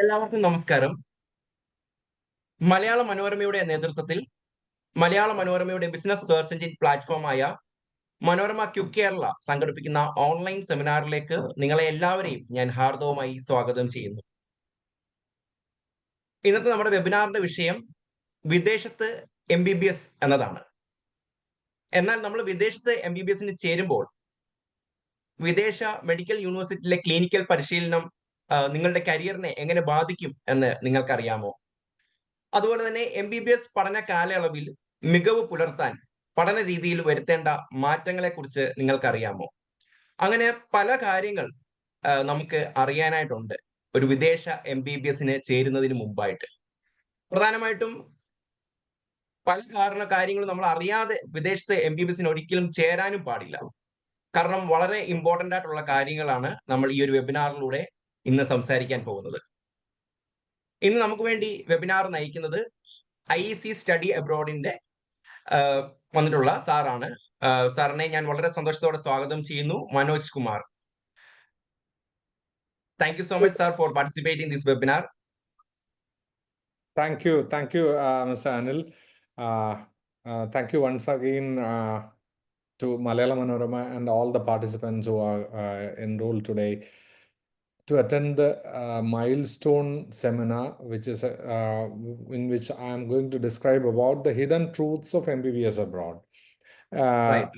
എല്ലാവർക്കും നമസ്കാരം. മലയാള മനോരമയുടെ നേതൃത്വത്തിൽ മലയാള മനോരമയുടെ ബിസിനസ് സെർച്ച് എഞ്ചിൻ പ്ലാറ്റ്ഫോമായ മനോരമ ക്വിക്ക് കേരള സംഘടിപ്പിക്കുന്ന ഓൺലൈൻ സെമിനാറിലേക്ക് നിങ്ങളെ എല്ലാവരെയും ഞാൻ ഹാർദവമായി സ്വാഗതം ചെയ്യുന്നു. ഇന്നത്തെ നമ്മുടെ വെബിനാറിന്റെ വിഷയം വിദേശത്ത് MBBS എന്നതാണ്. എന്നാൽ നമ്മൾ വിദേശത്ത് MBBSന് ചേരുമ്പോൾ വിദേശ മെഡിക്കൽ യൂണിവേഴ്സിറ്റിയിലെ ക്ലിനിക്കൽ പരിശീലനം നിങ്ങളുടെ കരിയറിനെ എങ്ങനെ ബാധിക്കും എന്ന് നിങ്ങൾക്കറിയാമോ? അതുപോലെ തന്നെ MBBS പഠന കാലയളവിൽ മികവ് പുലർത്താൻ പഠന രീതിയിൽ വരുത്തേണ്ട മാറ്റങ്ങളെക്കുറിച്ച് നിങ്ങൾക്കറിയാമോ? അങ്ങനെ പല കാര്യങ്ങൾ നമുക്ക് അറിയാനായിട്ടുണ്ട് ഒരു വിദേശ MBBSന് ചേരുന്നതിന് മുമ്പായിട്ട്. പ്രധാനമായിട്ടും പല കാര്യങ്ങളും നമ്മൾ അറിയാതെ വിദേശത്തെ MBBSന് ഒരിക്കലും ചേരാനും പാടില്ല. കാരണം വളരെ ഇമ്പോർട്ടന്റ് ആയിട്ടുള്ള കാര്യങ്ങളാണ് നമ്മൾ ഈ ഒരു വെബിനാറിലൂടെ ഇന്ന് സംസാരിക്കാൻ പോകുന്നത്. ഇന്ന് നമുക്ക് വേണ്ടി വെബിനാർ നയിക്കുന്നത് IEC സ്റ്റഡി അബ്രോഡിന്റെ വന്നിട്ടുള്ള സാറാണ്. സാറിനെ ഞാൻ വളരെ സന്തോഷത്തോടെ സ്വാഗതം ചെയ്യുന്നു, Manoj Kumar. Thank you so much, sir, for participating in this webinar. Thank you, Mr. Anil. Thank you once again to Malayalam Manorama and all the participants who are enrolled today to attend the milestone seminar, which is in which I am going to describe about the hidden truths of MBBS abroad.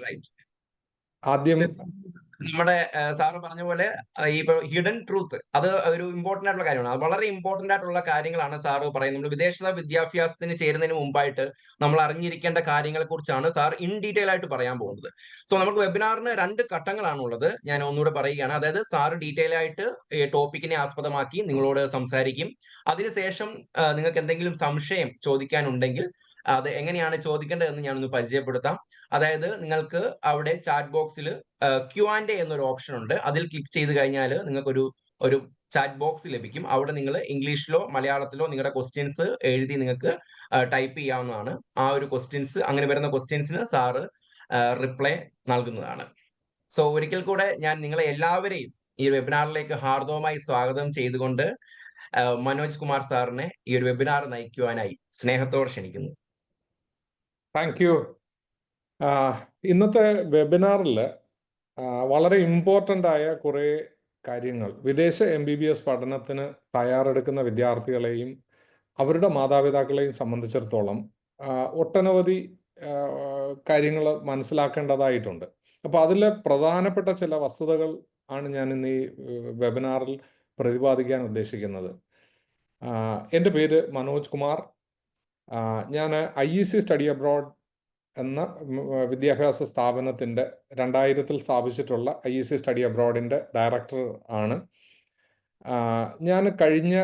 Right. ആദ്യം നമ്മുടെ sir പറഞ്ഞ പോലെ ഈ hidden truth അത് ഒരു important ആയിട്ടുള്ള കാര്യമാണ്. അത് വളരെ ഇമ്പോർട്ടന്റ് ആയിട്ടുള്ള കാര്യങ്ങളാണ് സാറ് പറയുന്നത്. നമ്മൾ വിദേശ വിദ്യാഭ്യാസത്തിന് ചേരുന്നതിന് മുമ്പായിട്ട് നമ്മൾ അറിഞ്ഞിരിക്കേണ്ട കാര്യങ്ങളെ കുറിച്ചാണ് സാർ ഇൻ ഡീറ്റെയിൽ ആയിട്ട് പറയാൻ പോകുന്നത്. സോ നമുക്ക് വെബിനാറിന് 2 ഘട്ടങ്ങളാണുള്ളത്. ഞാൻ ഒന്നുകൂടെ പറയുകയാണ്. അതായത് സാറ് ഡീറ്റെയിൽ ആയിട്ട് ഈ ടോപ്പിക്കിനെ ആസ്പദമാക്കി നിങ്ങളോട് സംസാരിക്കും. അതിനുശേഷം നിങ്ങൾക്ക് എന്തെങ്കിലും സംശയം ചോദിക്കാനുണ്ടെങ്കിൽ അത് എങ്ങനെയാണ് ചോദിക്കേണ്ടതെന്ന് ഞാനൊന്ന് പരിചയപ്പെടുത്താം. അതായത് നിങ്ങൾക്ക് അവിടെ ചാറ്റ് ബോക്സിൽ Q&A എന്നൊരു ഓപ്ഷൻ ഉണ്ട്. അതിൽ ക്ലിക്ക് ചെയ്ത് കഴിഞ്ഞാൽ നിങ്ങൾക്ക് ഒരു ചാറ്റ് ബോക്സ് ലഭിക്കും. അവിടെ നിങ്ങൾ ഇംഗ്ലീഷിലോ മലയാളത്തിലോ നിങ്ങളുടെ ക്വസ്റ്റ്യൻസ് എഴുതി നിങ്ങൾക്ക് ടൈപ്പ് ചെയ്യാവുന്നതാണ്. ആ ഒരു ക്വസ്റ്റ്യൻസ് അങ്ങനെ വരുന്ന ക്വസ്റ്റ്യൻസിന് സാറ് റിപ്ലൈ നൽകുന്നതാണ്. സോ ഒരിക്കൽ കൂടെ ഞാൻ നിങ്ങളെ എല്ലാവരെയും ഈ വെബിനാറിലേക്ക് ഹാർദവമായി സ്വാഗതം ചെയ്തുകൊണ്ട് മനോജ് കുമാർ സാറിനെ ഈ ഒരു വെബിനാർ നയിക്കുവാനായി സ്നേഹത്തോടെ ക്ഷണിക്കുന്നു. Thank you. ഇന്നത്തെ വെബിനാറിൽ വളരെ ഇമ്പോർട്ടൻ്റ് ആയ കുറേ കാര്യങ്ങൾ വിദേശ MBBS പഠനത്തിന് തയ്യാറെടുക്കുന്ന വിദ്യാർത്ഥികളെയും അവരുടെ മാതാപിതാക്കളെയും സംബന്ധിച്ചിടത്തോളം ഒട്ടനവധി കാര്യങ്ങൾ മനസ്സിലാക്കേണ്ടതായിട്ടുണ്ട്. അപ്പോൾ അതിലെ പ്രധാനപ്പെട്ട ചില വസ്തുതകൾ ആണ് ഞാൻ ഇന്ന് ഈ വെബിനാറിൽ പ്രതിപാദിക്കാൻ ഉദ്ദേശിക്കുന്നത്. എൻ്റെ പേര് മനോജ് കുമാർ. ഞാൻ IEC സ്റ്റഡി അബ്രോഡ് എന്ന വിദ്യാഭ്യാസ സ്ഥാപനത്തിൻ്റെ 2000 സ്ഥാപിച്ചിട്ടുള്ള IEC സ്റ്റഡി അബ്രോഡിൻ്റെ ഡയറക്ടർ ആണ്. ഞാൻ കഴിഞ്ഞ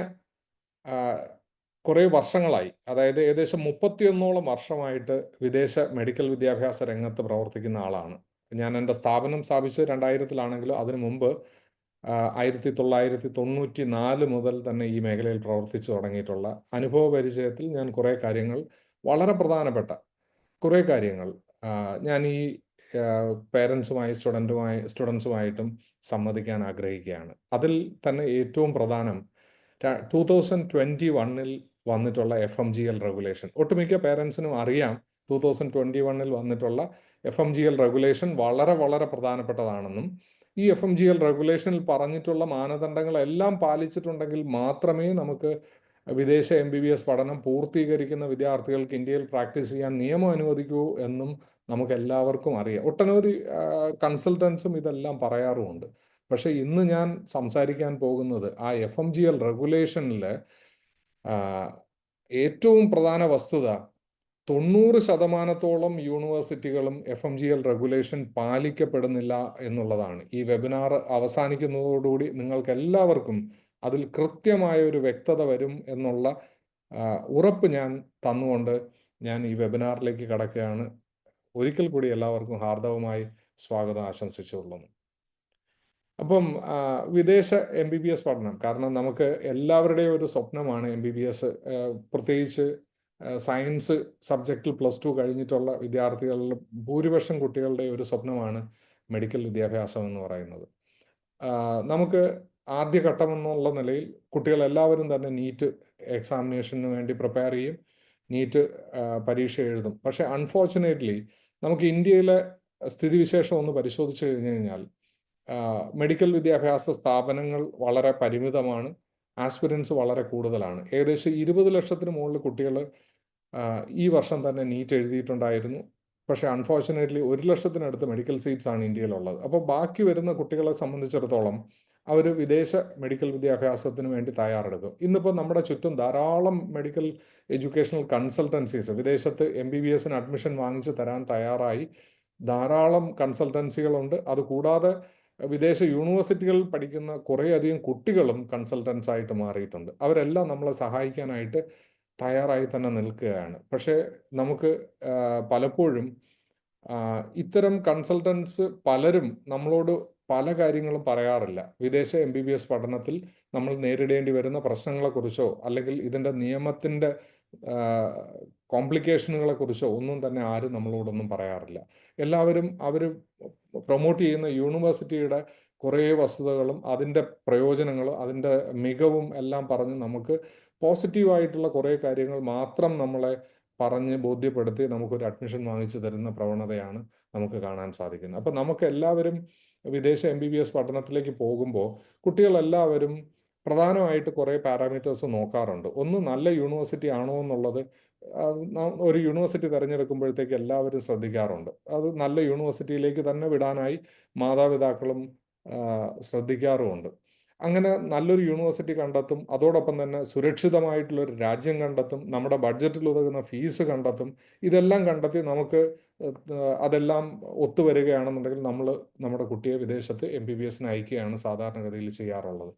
കുറേ വർഷങ്ങളായി, അതായത് ഏകദേശം 31ഓളം വർഷമായിട്ട് വിദേശ മെഡിക്കൽ വിദ്യാഭ്യാസ രംഗത്ത് പ്രവർത്തിക്കുന്ന ആളാണ്. ഞാൻ എൻ്റെ സ്ഥാപനം സ്ഥാപിച്ചത് 2000 അതിനു മുമ്പ് 1994 മുതൽ തന്നെ ഈ മേഖലയിൽ പ്രവർത്തിച്ചു തുടങ്ങിയിട്ടുള്ള അനുഭവ പരിചയത്തിൽ ഞാൻ കുറേ കാര്യങ്ങൾ, വളരെ പ്രധാനപ്പെട്ട കുറേ കാര്യങ്ങൾ ഞാൻ ഈ പേരൻസുമായി സ്റ്റുഡൻസുമായിട്ടും സംവദിക്കാൻ ആഗ്രഹിക്കുകയാണ്. അതിൽ തന്നെ ഏറ്റവും പ്രധാനം 2021 വന്നിട്ടുള്ള FMGL റെഗുലേഷൻ. ഒട്ടുമിക്ക പേരൻസിനും അറിയാം 2021 വന്നിട്ടുള്ള FMGL റെഗുലേഷൻ വളരെ വളരെ പ്രധാനപ്പെട്ടതാണെന്നും ഈ FMGL റെഗുലേഷനിൽ പറഞ്ഞിട്ടുള്ള മാനദണ്ഡങ്ങളെല്ലാം പാലിച്ചിട്ടുണ്ടെങ്കിൽ മാത്രമേ നമുക്ക് വിദേശ MBBS പഠനം പൂർത്തീകരിക്കുന്ന വിദ്യാർത്ഥികൾക്ക് ഇന്ത്യയിൽ പ്രാക്ടീസ് ചെയ്യാൻ നിയമം അനുവദിക്കൂ എന്നും നമുക്ക് എല്ലാവർക്കും അറിയാം. ഒട്ടനവധി കൺസൾട്ടൻസും ഇതെല്ലാം പറയാറുമുണ്ട്. പക്ഷേ ഇന്ന് ഞാൻ സംസാരിക്കാൻ പോകുന്നത് ആ FMGL റെഗുലേഷനിൽ ഏറ്റവും പ്രധാന വസ്തുത 90% യൂണിവേഴ്സിറ്റികളും FMGL റെഗുലേഷൻ പാലിക്കപ്പെടുന്നില്ല എന്നുള്ളതാണ്. ഈ വെബിനാർ അവസാനിക്കുന്നതോടുകൂടി നിങ്ങൾക്ക് എല്ലാവർക്കും അതിൽ കൃത്യമായ ഒരു വ്യക്തത വരും എന്നുള്ള ഉറപ്പ് ഞാൻ തന്നുകൊണ്ട് ഞാൻ ഈ വെബിനാറിലേക്ക് കടക്കുകയാണ്. ഒരിക്കൽ കൂടി എല്ലാവർക്കും ഹാർദവമായി സ്വാഗതം ആശംസിച്ചുകൊള്ളുന്നു. അപ്പം വിദേശ MBBS പഠനം, കാരണം നമുക്ക് എല്ലാവരുടെയും ഒരു സ്വപ്നമാണ് MBBS. പ്രത്യേകിച്ച് സയൻസ് സബ്ജക്റ്റിൽ +2 കഴിഞ്ഞിട്ടുള്ള വിദ്യാർത്ഥികളിൽ ഭൂരിപക്ഷം കുട്ടികളുടെ ഒരു സ്വപ്നമാണ് മെഡിക്കൽ വിദ്യാഭ്യാസം എന്ന് പറയുന്നത്. നമുക്ക് ആദ്യഘട്ടം എന്നുള്ള നിലയിൽ കുട്ടികളെല്ലാവരും തന്നെ നീറ്റ് എക്സാമിനേഷന് വേണ്ടി പ്രിപ്പയർ ചെയ്യും, നീറ്റ് പരീക്ഷ എഴുതും. പക്ഷേ അൺഫോർച്ചുനേറ്റ്ലി നമുക്ക് ഇന്ത്യയിലെ സ്ഥിതിവിശേഷം ഒന്ന് പരിശോധിച്ച് കഴിഞ്ഞു കഴിഞ്ഞാൽ മെഡിക്കൽ വിദ്യാഭ്യാസ സ്ഥാപനങ്ങൾ വളരെ പരിമിതമാണ്, ആസ്പിരൻസ് വളരെ കൂടുതലാണ്. ഏകദേശം 20 ലക്ഷത്തിന് മുകളിൽ കുട്ടികൾ ഈ വർഷം തന്നെ നീറ്റ് എഴുതിയിട്ടുണ്ടായിരുന്നു. പക്ഷേ അൺഫോർച്ചുനേറ്റ്ലി 1 ലക്ഷത്തിനടുത്ത് മെഡിക്കൽ സീറ്റ്സ് ആണ് ഇന്ത്യയിലുള്ളത്. അപ്പോൾ ബാക്കി വരുന്ന കുട്ടികളെ സംബന്ധിച്ചിടത്തോളം അവർ വിദേശ മെഡിക്കൽ വിദ്യാഭ്യാസത്തിന് വേണ്ടി തയ്യാറെടുക്കും. ഇന്നിപ്പോൾ നമ്മുടെ ചുറ്റും ധാരാളം മെഡിക്കൽ എഡ്യൂക്കേഷണൽ കൺസൾട്ടൻസീസ്, വിദേശത്ത് MBBSന് അഡ്മിഷൻ വാങ്ങിച്ച് തരാൻ തയ്യാറായി ധാരാളം കൺസൾട്ടൻസികളുണ്ട്. അതുകൂടാതെ വിദേശ യൂണിവേഴ്സിറ്റികളിൽ പഠിക്കുന്ന കുറേയധികം കുട്ടികളും കൺസൾട്ടൻസ് ആയിട്ട് മാറിയിട്ടുണ്ട്. അവരെല്ലാം നമ്മളെ സഹായിക്കാനായിട്ട് തയ്യാറായി തന്നെ നിൽക്കുകയാണ്. പക്ഷേ നമുക്ക് പലപ്പോഴും ഇത്തരം കൺസൾട്ടൻസ് പലരും നമ്മളോട് പല കാര്യങ്ങളും പറയാറില്ല. വിദേശ MBBS പഠനത്തിൽ നമ്മൾ നേരിടേണ്ടി വരുന്ന പ്രശ്നങ്ങളെക്കുറിച്ചോ അല്ലെങ്കിൽ ഇതിൻ്റെ നിയമത്തിൻ്റെ കോംപ്ലിക്കേഷനുകളെ കുറിച്ചോ ഒന്നും തന്നെ ആരും നമ്മളോടൊന്നും പറയാറില്ല. എല്ലാവരും അവർ പ്രൊമോട്ട് ചെയ്യുന്ന യൂണിവേഴ്സിറ്റിയുടെ കുറേ വസ്തുതകളും അതിൻ്റെ പ്രയോജനങ്ങളും അതിൻ്റെ മികവും എല്ലാം പറഞ്ഞ് നമുക്ക് പോസിറ്റീവായിട്ടുള്ള കുറേ കാര്യങ്ങൾ മാത്രം നമ്മളെ പറഞ്ഞ് ബോധ്യപ്പെടുത്തി നമുക്കൊരു അഡ്മിഷൻ വാങ്ങിച്ചു തരുന്ന പ്രവണതയാണ് നമുക്ക് കാണാൻ സാധിക്കുന്നത്. അപ്പോൾ നമുക്ക് എല്ലാവരും വിദേശ MBBS പഠനത്തിലേക്ക് പോകുമ്പോൾ കുട്ടികളെല്ലാവരും പ്രധാനമായിട്ട് കുറേ പാരാമീറ്റേഴ്സ് നോക്കാറുണ്ട്. ഒന്ന്, നല്ല യൂണിവേഴ്സിറ്റി ആണോ എന്നുള്ളത് ഒരു യൂണിവേഴ്സിറ്റി തിരഞ്ഞെടുക്കുമ്പോഴത്തേക്ക് എല്ലാവരും ശ്രദ്ധിക്കാറുണ്ട്. അത് നല്ല യൂണിവേഴ്സിറ്റിയിലേക്ക് തന്നെ വിടാനായി മാതാപിതാക്കളും ശ്രദ്ധിക്കാറുമുണ്ട്. അങ്ങനെ നല്ലൊരു യൂണിവേഴ്സിറ്റി കണ്ടെത്തും, അതോടൊപ്പം തന്നെ സുരക്ഷിതമായിട്ടുള്ളൊരു രാജ്യം കണ്ടെത്തും, നമ്മുടെ ബഡ്ജറ്റിൽ ഉതകുന്ന ഫീസ് കണ്ടെത്തും. ഇതെല്ലാം കണ്ടെത്തി നമുക്ക് അതെല്ലാം ഒത്തുവരികയാണെന്നുണ്ടെങ്കിൽ നമ്മൾ നമ്മുടെ കുട്ടിയെ വിദേശത്ത് MBBSന് അയക്കുകയാണ് സാധാരണഗതിയിൽ ചെയ്യാറുള്ളത്.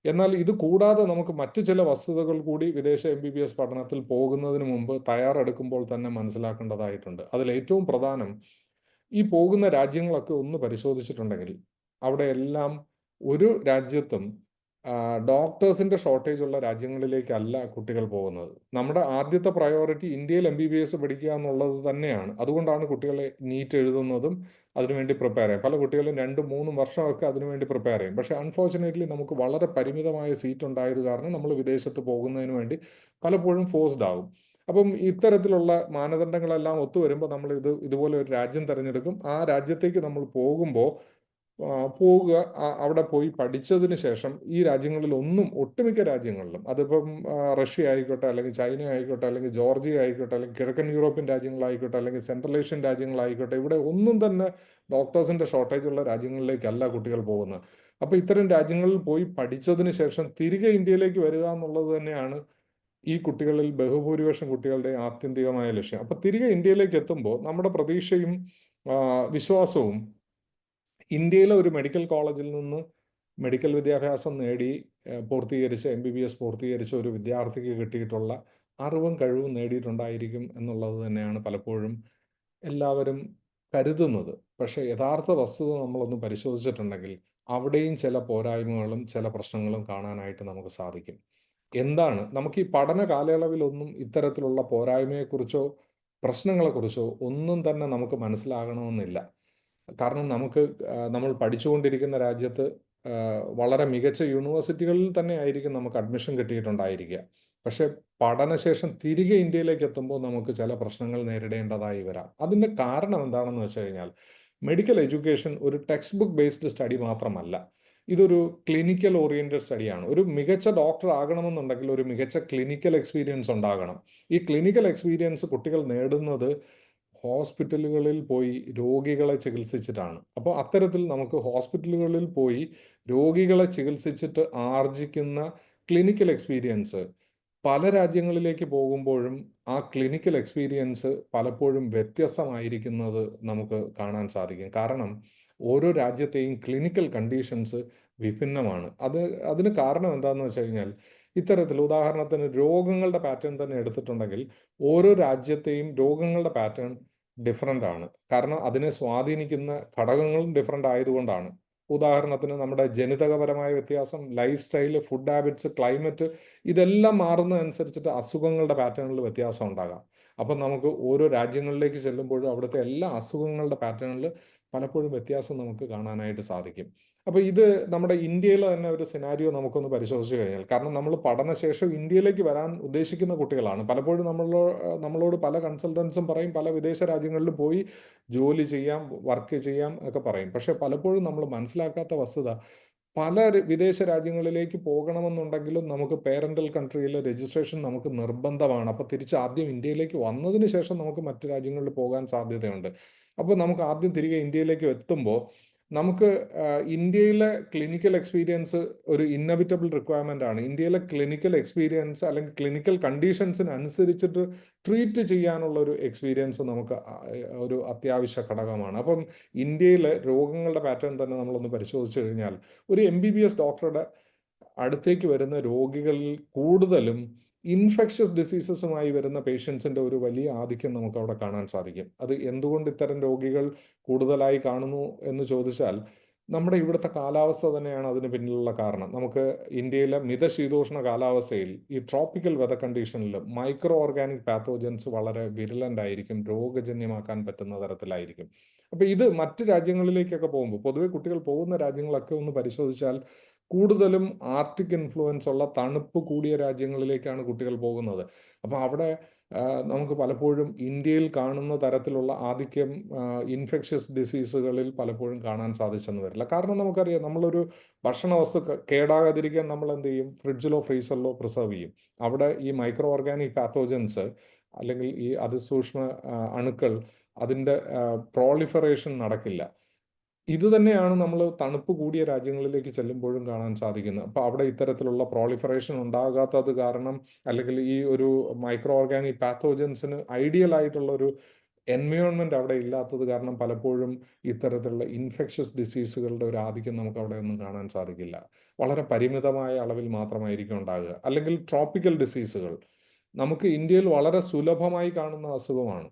എന്നാൽ ഇത് കൂടാതെ നമുക്ക് മറ്റു ചില വസ്തുതകൾ കൂടി വിദേശ MBBS പഠനത്തിൽ പോകുന്നതിന് മുമ്പ് തയ്യാറെടുക്കുമ്പോൾ തന്നെ മനസ്സിലാക്കേണ്ടതായിട്ടുണ്ട്. അതിലേറ്റവും പ്രധാനം, ഈ പോകുന്ന രാജ്യങ്ങളൊക്കെ ഒന്ന് പരിശോധിച്ചിട്ടുണ്ടെങ്കിൽ അവിടെയെല്ലാം ഒരു രാജ്യത്തും ഡോക്ടേഴ്സിൻ്റെ ഷോർട്ടേജ് ഉള്ള രാജ്യങ്ങളിലേക്കല്ല കുട്ടികൾ പോകുന്നത്. നമ്മുടെ ആദ്യത്തെ പ്രയോറിറ്റി ഇന്ത്യയിൽ MBBS പഠിക്കുക എന്നുള്ളത് തന്നെയാണ്. അതുകൊണ്ടാണ് കുട്ടികളെ നീറ്റ് എഴുതുന്നതും അതിനുവേണ്ടി പ്രിപ്പയർ ചെയ്യും. പല കുട്ടികളും 2-3 വർഷമൊക്കെ അതിനുവേണ്ടി പ്രിപ്പയർ ചെയ്യും. പക്ഷേ അൺഫോർച്ചുനേറ്റ്ലി നമുക്ക് വളരെ പരിമിതമായ സീറ്റ് ഉണ്ടായത് കാരണം നമ്മൾ വിദേശത്ത് പോകുന്നതിന് വേണ്ടി പലപ്പോഴും ഫോഴ്സ്ഡ് ആകും. അപ്പം ഇത്തരത്തിലുള്ള മാനദണ്ഡങ്ങളെല്ലാം ഒത്തുവരുമ്പോൾ നമ്മൾ ഇതുപോലെ ഒരു രാജ്യം തിരഞ്ഞെടുക്കും. ആ രാജ്യത്തേക്ക് നമ്മൾ പോകുമ്പോൾ പോവുക, അവിടെ പോയി പഠിച്ചതിന് ശേഷം ഈ രാജ്യങ്ങളിലൊന്നും, ഒട്ടുമിക്ക രാജ്യങ്ങളിലും, അതിപ്പം റഷ്യ ആയിക്കോട്ടെ, അല്ലെങ്കിൽ ചൈന ആയിക്കോട്ടെ, അല്ലെങ്കിൽ ജോർജിയ ആയിക്കോട്ടെ, അല്ലെങ്കിൽ കിഴക്കൻ യൂറോപ്യൻ രാജ്യങ്ങളായിക്കോട്ടെ, അല്ലെങ്കിൽ സെൻട്രൽ ഏഷ്യൻ രാജ്യങ്ങളായിക്കോട്ടെ, ഇവിടെ ഒന്നും തന്നെ ഡോക്ടേഴ്സിൻ്റെ ഷോർട്ടേജ് ഉള്ള രാജ്യങ്ങളിലേക്കല്ല കുട്ടികൾ പോകുന്നത്. അപ്പോൾ ഇത്തരം രാജ്യങ്ങളിൽ പോയി പഠിച്ചതിന് ശേഷം തിരികെ ഇന്ത്യയിലേക്ക് വരിക എന്നുള്ളത് തന്നെയാണ് ഈ കുട്ടികളിൽ ബഹുഭൂരിപക്ഷം കുട്ടികളുടെ ആത്യന്തികമായ ലക്ഷ്യം. അപ്പോൾ തിരികെ ഇന്ത്യയിലേക്ക് എത്തുമ്പോൾ നമ്മുടെ പ്രതീക്ഷയും വിശ്വാസവും ഇന്ത്യയിലെ ഒരു മെഡിക്കൽ കോളേജിൽ നിന്ന് മെഡിക്കൽ വിദ്യാഭ്യാസം നേടി പൂർത്തീകരിച്ച് MBBS പൂർത്തീകരിച്ച ഒരു വിദ്യാർത്ഥിക്ക് കിട്ടിയിട്ടുള്ള അറിവും കഴിവും നേടിയിട്ടുണ്ടായിരിക്കും എന്നുള്ളത് തന്നെയാണ് പലപ്പോഴും എല്ലാവരും കരുതുന്നത്. പക്ഷേ യഥാർത്ഥ വസ്തുത നമ്മളൊന്ന് പരിശോധിച്ചിട്ടുണ്ടെങ്കിൽ അവിടെയും ചില പോരായ്മകളും ചില പ്രശ്നങ്ങളും കാണാനായിട്ട് നമുക്ക് സാധിക്കും. എന്താണ്, നമുക്ക് ഈ പഠന കാലയളവിലൊന്നും ഇത്തരത്തിലുള്ള പോരായ്മയെക്കുറിച്ചോ പ്രശ്നങ്ങളെക്കുറിച്ചോ ഒന്നും തന്നെ നമുക്ക് മനസ്സിലാകണമെന്നില്ല. കാരണം നമ്മൾ പഠിച്ചുകൊണ്ടിരിക്കുന്ന രാജ്യത്ത് വളരെ മികച്ച യൂണിവേഴ്സിറ്റികളിൽ തന്നെ ആയിരിക്കും നമുക്ക് അഡ്മിഷൻ കിട്ടിയിട്ടുണ്ടായിരിക്കുക. പക്ഷേ പഠനശേഷം തിരികെ ഇന്ത്യയിലേക്ക് എത്തുമ്പോൾ നമുക്ക് ചില പ്രശ്നങ്ങൾ നേരിടേണ്ടതായി വരാം. അതിൻ്റെ കാരണം എന്താണെന്ന് വെച്ച് കഴിഞ്ഞാൽ, മെഡിക്കൽ എഡ്യൂക്കേഷൻ ഒരു ടെക്സ്റ്റ് ബുക്ക് ബേസ്ഡ് സ്റ്റഡി മാത്രമല്ല, ഇതൊരു ക്ലിനിക്കൽ ഓറിയൻറ്റഡ് സ്റ്റഡിയാണ്. ഒരു മികച്ച ഡോക്ടർ ആകണമെന്നുണ്ടെങ്കിൽ ഒരു മികച്ച ക്ലിനിക്കൽ എക്സ്പീരിയൻസ് ഉണ്ടാകണം. ഈ ക്ലിനിക്കൽ എക്സ്പീരിയൻസ് കുട്ടികൾ നേടുന്നത് ഹോസ്പിറ്റലുകളിൽ പോയി രോഗികളെ ചികിത്സിച്ചിട്ടാണ്. അപ്പോൾ അത്തരത്തിൽ നമുക്ക് ഹോസ്പിറ്റലുകളിൽ പോയി രോഗികളെ ചികിത്സിച്ചിട്ട് ആർജിക്കുന്ന ക്ലിനിക്കൽ എക്സ്പീരിയൻസ് പല രാജ്യങ്ങളിലേക്ക് പോകുമ്പോഴും ആ ക്ലിനിക്കൽ എക്സ്പീരിയൻസ് പലപ്പോഴും വ്യത്യസ്തമായിരിക്കുന്നത് നമുക്ക് കാണാൻ സാധിക്കും. കാരണം ഓരോ രാജ്യത്തെയും ക്ലിനിക്കൽ കണ്ടീഷൻസ് വിഭിന്നമാണ്. അതിന് കാരണം എന്താണെന്ന് വെച്ച് കഴിഞ്ഞാൽ, ഇത്തരത്തിൽ ഉദാഹരണത്തിന് രോഗങ്ങളുടെ പാറ്റേൺ തന്നെ എടുത്തിട്ടുണ്ടെങ്കിൽ ഓരോ രാജ്യത്തെയും രോഗങ്ങളുടെ പാറ്റേൺ ഡിഫറൻ്റ് ആണ്. കാരണം അതിനെ സ്വാധീനിക്കുന്ന ഘടകങ്ങളും ഡിഫറൻ്റ് ആയതുകൊണ്ടാണ്. ഉദാഹരണത്തിന് നമ്മുടെ ജനിതകപരമായ വ്യത്യാസം, life style, food habits, climate, ഇതെല്ലാം മാറുന്നതനുസരിച്ചിട്ട് അസുഖങ്ങളുടെ പാറ്റേണിൽ വ്യത്യാസം ഉണ്ടാകാം. അപ്പം നമുക്ക് ഓരോ രാജ്യങ്ങളിലേക്ക് ചെല്ലുമ്പോഴും അവിടുത്തെ എല്ലാ അസുഖങ്ങളുടെ പാറ്റേണിൽ പലപ്പോഴും വ്യത്യാസം നമുക്ക് കാണാനായിട്ട് സാധിക്കും. അപ്പോൾ ഇത് നമ്മുടെ ഇന്ത്യയിലെ തന്നെ ഒരു സിനാരിയോ നമുക്കൊന്ന് പരിശോധിച്ച് കഴിഞ്ഞാൽ, കാരണം നമ്മൾ പഠനശേഷം ഇന്ത്യയിലേക്ക് വരാൻ ഉദ്ദേശിക്കുന്ന കുട്ടികളാണ്. പലപ്പോഴും നമ്മളോട് പല കൺസൾട്ടൻസും പറയും പല വിദേശ രാജ്യങ്ങളിൽ പോയി ജോലി ചെയ്യാം, വർക്ക് ചെയ്യാം ഒക്കെ പറയും. പക്ഷെ പലപ്പോഴും നമ്മൾ മനസ്സിലാക്കാത്ത വസ്തുത, പല വിദേശ രാജ്യങ്ങളിലേക്ക് പോകണമെന്നുണ്ടെങ്കിലും നമുക്ക് പേരന്റൽ കൺട്രിയിലെ രജിസ്ട്രേഷൻ നമുക്ക് നിർബന്ധമാണ്. അപ്പോൾ തിരിച്ച് ആദ്യം ഇന്ത്യയിലേക്ക് വന്നതിന് ശേഷം നമുക്ക് മറ്റു രാജ്യങ്ങളിൽ പോകാൻ സാധ്യതയുണ്ട്. അപ്പോൾ നമുക്ക് ആദ്യം തിരികെ ഇന്ത്യയിലേക്ക് എത്തുമ്പോൾ നമുക്ക് ഇന്ത്യയിലെ ക്ലിനിക്കൽ എക്സ്പീരിയൻസ് ഒരു ഇന്നവിറ്റബിൾ റിക്വയർമെൻ്റ് ആണ്. ഇന്ത്യയിലെ ക്ലിനിക്കൽ എക്സ്പീരിയൻസ് അല്ലെങ്കിൽ ക്ലിനിക്കൽ കണ്ടീഷൻസിന് അനുസരിച്ചിട്ട് ട്രീറ്റ് ചെയ്യാനുള്ള ഒരു എക്സ്പീരിയൻസ് നമുക്ക് ഒരു അത്യാവശ്യ ഘടകമാണ്. അപ്പം ഇന്ത്യയിലെ രോഗങ്ങളുടെ പാറ്റേൺ തന്നെ നമ്മളൊന്ന് പരിശോധിച്ച് കഴിഞ്ഞാൽ, ഒരു MBBS ഡോക്ടറുടെ അടുത്തേക്ക് വരുന്ന രോഗികളിൽ കൂടുതലും ഇൻഫെക്ഷ്യസ് ഡിസീസസുമായി വരുന്ന പേഷ്യൻസിൻ്റെ ഒരു വലിയ ആധിക്യം നമുക്ക് അവിടെ കാണാൻ സാധിക്കും. അത് എന്തുകൊണ്ട് ഇത്തരം രോഗികൾ കൂടുതലായി കാണുന്നു എന്ന് ചോദിച്ചാൽ, നമ്മുടെ ഇവിടുത്തെ കാലാവസ്ഥ തന്നെയാണ് അതിന് പിന്നിലുള്ള കാരണം. നമുക്ക് ഇന്ത്യയിലെ മിതശീതോഷ്ണ കാലാവസ്ഥയിൽ ഈ ട്രോപ്പിക്കൽ വെതർ കണ്ടീഷനിൽ മൈക്രോ ഓർഗാനിക് പാത്തോജൻസ് വളരെ വിരലൻ്റ് ആയിരിക്കും, രോഗജന്യമാക്കാൻ പറ്റുന്ന തരത്തിലായിരിക്കും. അപ്പോൾ ഇത് മറ്റ് രാജ്യങ്ങളിലേക്കൊക്കെ പോകുമ്പോൾ, പൊതുവെ കുട്ടികൾ പോകുന്ന രാജ്യങ്ങളൊക്കെ ഒന്ന് പരിശോധിച്ചാൽ കൂടുതലും ആർട്ടിക് ഇൻഫ്ലുവൻസ് ഉള്ള തണുപ്പ് കൂടിയ രാജ്യങ്ങളിലേക്കാണ് കുട്ടികൾ പോകുന്നത്. അപ്പോൾ അവിടെ നമുക്ക് പലപ്പോഴും ഇന്ത്യയിൽ കാണുന്ന തരത്തിലുള്ള ആധിക്യം ഇൻഫെക്ഷ്യസ് ഡിസീസുകളിൽ പലപ്പോഴും കാണാൻ സാധിച്ചെന്ന് വരില്ല. കാരണം നമുക്കറിയാം, നമ്മളൊരു ഭക്ഷണ വസ്തു കേടാകാതിരിക്കാൻ നമ്മൾ എന്ത് ചെയ്യും? ഫ്രിഡ്ജിലോ ഫ്രീസറിലോ പ്രിസർവ് ചെയ്യും. അവിടെ ഈ മൈക്രോ ഓർഗാനിക് പാത്തോജൻസ് അല്ലെങ്കിൽ ഈ അതിസൂക്ഷ്മ അണുക്കൾ, അതിൻ്റെ പ്രോളിഫറേഷൻ നടക്കില്ല. ഇത് തന്നെയാണ് നമ്മൾ തണുപ്പ് കൂടിയ രാജ്യങ്ങളിലേക്ക് ചെല്ലുമ്പോഴും കാണാൻ സാധിക്കുന്നത്. അപ്പോൾ അവിടെ ഇത്തരത്തിലുള്ള പ്രോളിഫറേഷൻ ഉണ്ടാകാത്തത് കാരണം, അല്ലെങ്കിൽ ഈ ഒരു മൈക്രോ ഓർഗാനിക് പാത്തോജൻസിന് ഐഡിയൽ ആയിട്ടുള്ള ഒരു എൻവയോൺമെൻറ്റ് അവിടെ ഇല്ലാത്തത് കാരണം പലപ്പോഴും ഇത്തരത്തിലുള്ള ഇൻഫെക്ഷ്യസ് ഡിസീസുകളുടെ ഒരു ആധിക്യം നമുക്ക് അവിടെ ഒന്നും കാണാൻ സാധിക്കില്ല. വളരെ പരിമിതമായ അളവിൽ മാത്രമായിരിക്കും ഉണ്ടാകുക. അല്ലെങ്കിൽ ട്രോപ്പിക്കൽ ഡിസീസുകൾ നമുക്ക് ഇന്ത്യയിൽ വളരെ സുലഭമായി കാണുന്ന അസുഖമാണ്.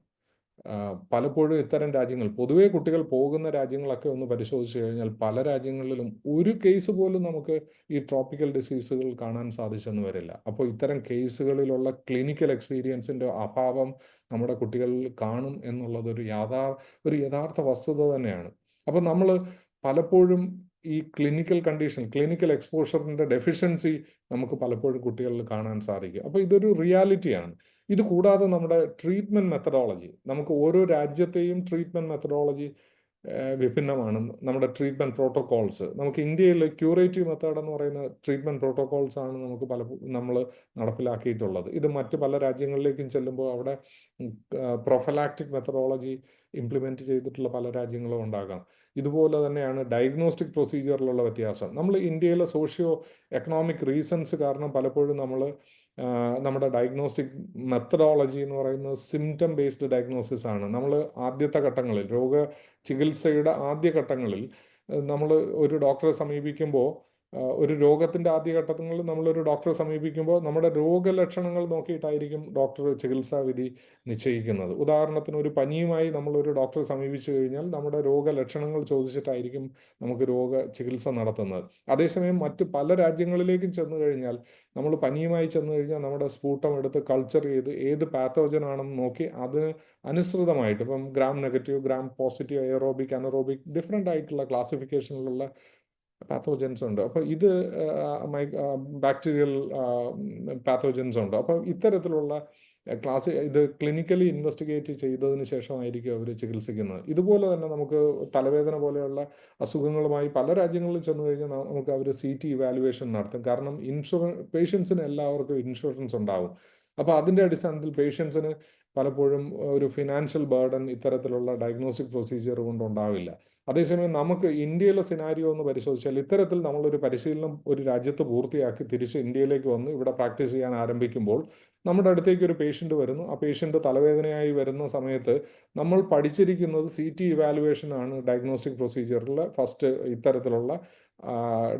പലപ്പോഴും ഇത്തരം രാജ്യങ്ങൾ, പൊതുവേ കുട്ടികൾ പോകുന്ന രാജ്യങ്ങളൊക്കെ ഒന്ന് പരിശോധിച്ച് കഴിഞ്ഞാൽ പല രാജ്യങ്ങളിലും ഒരു കേസ് പോലും നമുക്ക് ഈ ട്രോപ്പിക്കൽ ഡിസീസുകൾ കാണാൻ സാധിച്ചെന്ന് വരില്ല. അപ്പോൾ ഇത്തരം കേസുകളിലുള്ള ക്ലിനിക്കൽ എക്സ്പീരിയൻസിൻ്റെ അഭാവം നമ്മുടെ കുട്ടികളിൽ കാണും എന്നുള്ളത് ഒരു യഥാർത്ഥ വസ്തുത തന്നെയാണ്. അപ്പോൾ നമ്മൾ പലപ്പോഴും ഈ ക്ലിനിക്കൽ കണ്ടീഷൻ, ക്ലിനിക്കൽ എക്സ്പോഷറിൻ്റെ ഡെഫിഷ്യൻസി നമുക്ക് പലപ്പോഴും കുട്ടികളിൽ കാണാൻ സാധിക്കും. അപ്പോൾ ഇതൊരു റിയാലിറ്റിയാണ്. ഇത് കൂടാതെ നമ്മുടെ ട്രീറ്റ്മെൻറ്റ് മെത്തഡോളജി, നമുക്ക് ഓരോ രാജ്യത്തെയും ട്രീറ്റ്മെൻറ്റ് മെത്തഡോളജി വിഭിന്നമാണ്. നമ്മുടെ ട്രീറ്റ്മെൻറ്റ് പ്രോട്ടോകോൾസ്, നമുക്ക് ഇന്ത്യയിൽ ക്യൂറേറ്റീവ് മെത്തേഡ് എന്ന് പറയുന്ന ട്രീറ്റ്മെൻറ്റ് പ്രോട്ടോകോൾസ് ആണ് നമുക്ക് നമ്മൾ നടപ്പിലാക്കിയിട്ടുള്ളത്. ഇത് മറ്റ് പല രാജ്യങ്ങളിലേക്കും ചെല്ലുമ്പോൾ അവിടെ പ്രൊഫലാക്റ്റിക് മെത്തഡോളജി ഇംപ്ലിമെൻറ്റ് ചെയ്തിട്ടുള്ള പല രാജ്യങ്ങളും ഉണ്ടാകാം. ഇതുപോലെ തന്നെയാണ് ഡയഗ്നോസ്റ്റിക് പ്രൊസീജിയറിലുള്ള വ്യത്യാസം. നമ്മൾ ഇന്ത്യയിലെ സോഷ്യോ എക്കണോമിക് റീസൺസ് കാരണം പലപ്പോഴും നമ്മൾ നമ്മുടെ ഡയഗ്നോസ്റ്റിക് മെത്തഡോളജി എന്ന് പറയുന്നത് സിംറ്റം ബേസ്ഡ് ഡയഗ്നോസിസ് ആണ്. നമ്മൾ ആദ്യത്തെ ഘട്ടങ്ങളിൽ, ചികിത്സയുടെ ആദ്യ ഘട്ടങ്ങളിൽ നമ്മൾ ഒരു ഡോക്ടറെ സമീപിക്കുമ്പോൾ, ഒരു രോഗത്തിൻ്റെ ആദ്യഘട്ടങ്ങളിൽ നമ്മളൊരു ഡോക്ടറെ സമീപിക്കുമ്പോൾ നമ്മുടെ രോഗലക്ഷണങ്ങൾ നോക്കിയിട്ടായിരിക്കും ഡോക്ടർ ചികിത്സാവിധി നിശ്ചയിക്കുന്നത്. ഉദാഹരണത്തിന് ഒരു പനിയുമായി നമ്മളൊരു ഡോക്ടറെ സമീപിച്ചു കഴിഞ്ഞാൽ നമ്മുടെ രോഗലക്ഷണങ്ങൾ ചോദിച്ചിട്ടായിരിക്കും നമുക്ക് ചികിത്സ നടത്തുന്നത്. അതേസമയം മറ്റ് പല രാജ്യങ്ങളിലേക്കും ചെന്ന് കഴിഞ്ഞാൽ, നമ്മൾ പനിയുമായി ചെന്ന് കഴിഞ്ഞാൽ നമ്മുടെ സ്പൂട്ടം എടുത്ത് കൾച്ചർ ചെയ്ത് ഏത് പാത്തോജൻ ആണെന്ന് നോക്കി അതിന് അനുസൃതമായിട്ട്, ഇപ്പം gram negative, gram positive, aerobic, anaerobic, different ആയിട്ടുള്ള ക്ലാസിഫിക്കേഷനിലുള്ള പാത്തോജൻസ് ഉണ്ട്. അപ്പോൾ ഇത് ബാക്ടീരിയൽ പാത്തോജൻസ് ഉണ്ട്. അപ്പോൾ ഇത്തരത്തിലുള്ള ഇത് ക്ലിനിക്കലി ഇൻവെസ്റ്റിഗേറ്റ് ചെയ്തതിന് ശേഷമായിരിക്കും അവർ ചികിത്സിക്കുന്നത്. ഇതുപോലെ തന്നെ നമുക്ക് തലവേദന പോലെയുള്ള അസുഖങ്ങളുമായി പല രാജ്യങ്ങളിലും ചെന്ന് കഴിഞ്ഞാൽ നമുക്ക് അവർ CT ഇവാലുവേഷൻ നടത്തും. കാരണം പേഷ്യൻസിന് എല്ലാവർക്കും ഇൻഷുറൻസ് ഉണ്ടാവും. അപ്പോൾ അതിൻ്റെ അടിസ്ഥാനത്തിൽ പേഷ്യൻസിന് പലപ്പോഴും ഒരു ഫിനാൻഷ്യൽ ബർഡൻ ഇത്തരത്തിലുള്ള ഡയഗ്നോസ്റ്റിക് പ്രൊസീജിയർ കൊണ്ട് ഉണ്ടാവില്ല. അതേസമയം നമുക്ക് ഇന്ത്യയിലെ സിനാരിയോ ഒന്ന് പരിശോധിച്ചാൽ, ഇത്തരത്തിൽ നമ്മളൊരു പരിശീലനം ഒരു രാജ്യത്ത് പൂർത്തിയാക്കി തിരിച്ച് ഇന്ത്യയിലേക്ക് വന്ന് ഇവിടെ പ്രാക്ടീസ് ചെയ്യാൻ ആരംഭിക്കുമ്പോൾ നമ്മുടെ അടുത്തേക്ക് ഒരു പേഷ്യൻ്റ് വരുന്നു. ആ പേഷ്യൻ്റ് തലവേദനയായി വരുന്ന സമയത്ത് നമ്മൾ പഠിച്ചിരിക്കുന്നത് CT ഇവാലുവേഷൻ ആണ്. ഡയഗ്നോസ്റ്റിക് പ്രൊസീജിയറിൽ ഫസ്റ്റ് ഇത്തരത്തിലുള്ള